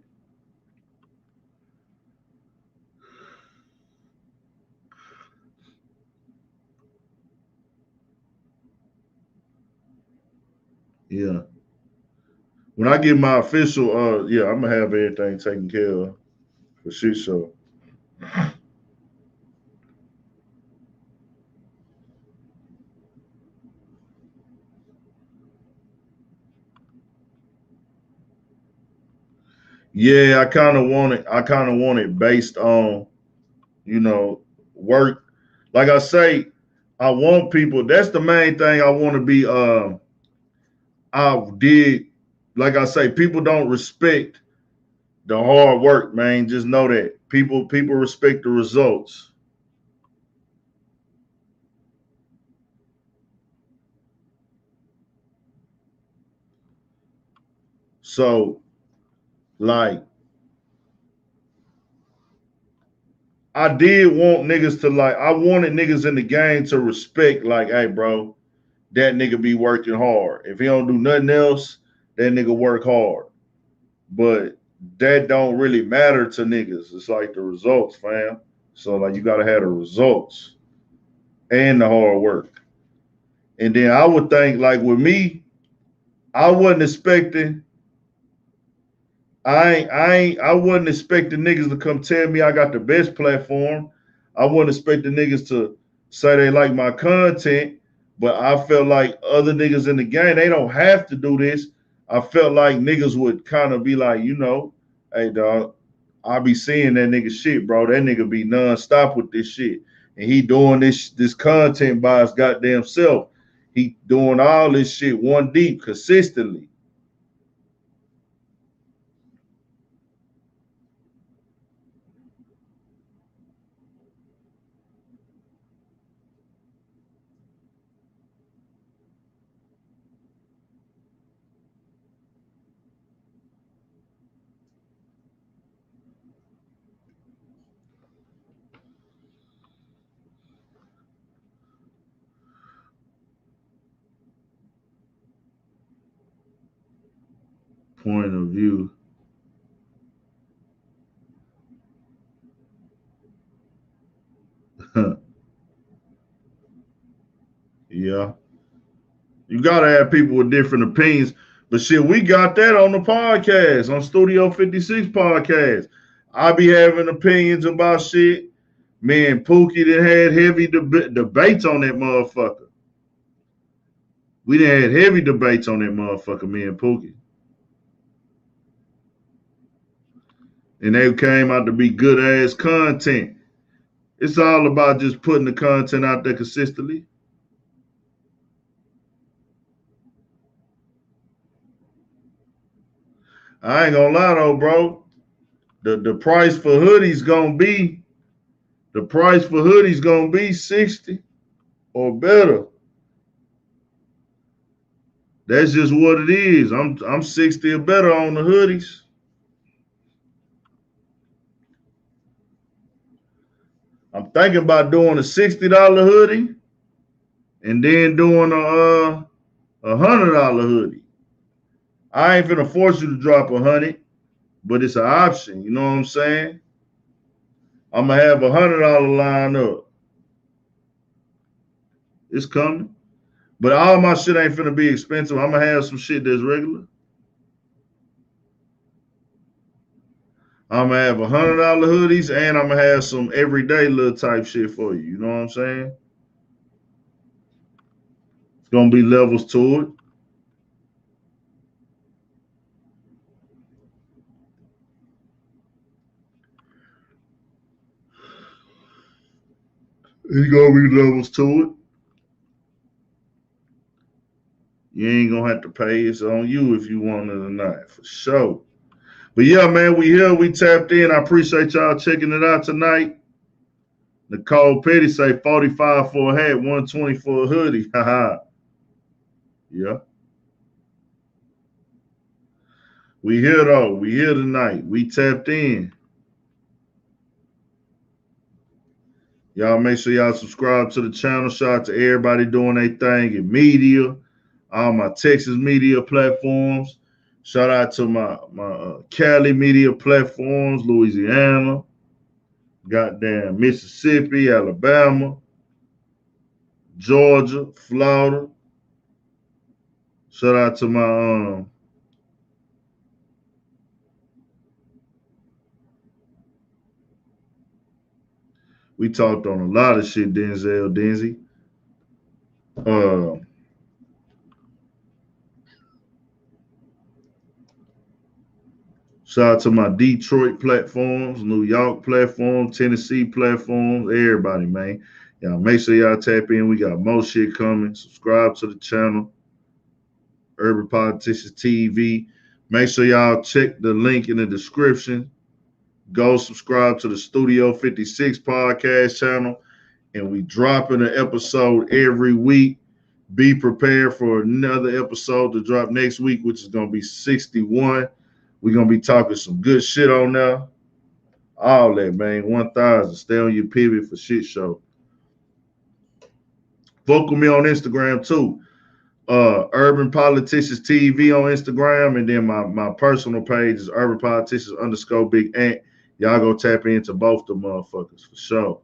Yeah. When I get my official, I'm gonna have everything taken care of for shit show. Yeah, I kind of want it. I kind of want it based on, work. Like I say, I want people. That's the main thing I want to be. I did. Like I say, people don't respect the hard work, man. Just know that people respect the results. So, like, I did want niggas to like. I wanted niggas in the game to respect. Like, hey, bro, that nigga be working hard. If he don't do nothing else, that nigga work hard. But that don't really matter to niggas. It's like the results, fam. So like you gotta have the results and the hard work. And then I would think like with me, I wasn't expecting. I wasn't expecting niggas to come tell me I got the best platform. I wasn't expecting niggas to say they like my content, but I felt like other niggas in the game, they don't have to do this. I felt like niggas would kind of be like, hey dog, I be seeing that nigga shit, bro. That nigga be nonstop with this shit. And he doing this content by his goddamn self. He doing all this shit one deep consistently. Point of view. Yeah. gotta have people with different opinions. But shit, we got that on the podcast, on Studio 56 podcast. I be having opinions about shit. Me and Pookie that had heavy debates on that motherfucker. We done had heavy debates on that motherfucker, me and Pookie. And they came out to be good ass content. It's all about just putting the content out there consistently. I ain't gonna lie though, bro. The price for hoodies gonna be 60 or better. That's just what it is. I'm 60 or better on the hoodies. I'm thinking about doing a $60 hoodie and then doing a $100 hoodie. I ain't finna force you to drop 100, but it's an option. You know what I'm saying? I'm gonna have a $100 line up. It's coming. But all my shit ain't finna be expensive. I'm gonna have some shit that's regular. I'm gonna have $100 hoodies and I'm gonna have some everyday little type shit for you. You know what I'm saying? It's gonna be levels to it. It's gonna be levels to it. You ain't gonna have to pay. It's on you if you want it or not, for sure. But yeah, man, we here. We tapped in. I appreciate y'all checking it out tonight. Nicole Petty say 45 for a hat, 120 for a hoodie. Haha. Yeah. We here though. We here tonight. We tapped in. Y'all make sure y'all subscribe to the channel. Shout out to everybody doing their thing in media, all my Texas media platforms. Shout out to my Cali media platforms, Louisiana, goddamn Mississippi, Alabama, Georgia, Florida. Shout out to my we talked on a lot of shit, Denzel Denzi. Shout out to my Detroit platforms, New York platforms, Tennessee platforms, everybody, man. Y'all make sure y'all tap in. We got more shit coming. Subscribe to the channel, Urban Politicians TV. Make sure y'all check the link in the description. Go subscribe to the Studio 56 podcast channel. And we dropping an episode every week. Be prepared for another episode to drop next week, which is going to be 61. We're going to be talking some good shit on there. All that, man. 1,000. Stay on your pivot for shit show. Fuck with me on Instagram, too. Urban Politicians TV on Instagram. And then my personal page is Urban Politicians _Big Ant. Y'all go tap into both the motherfuckers for sure.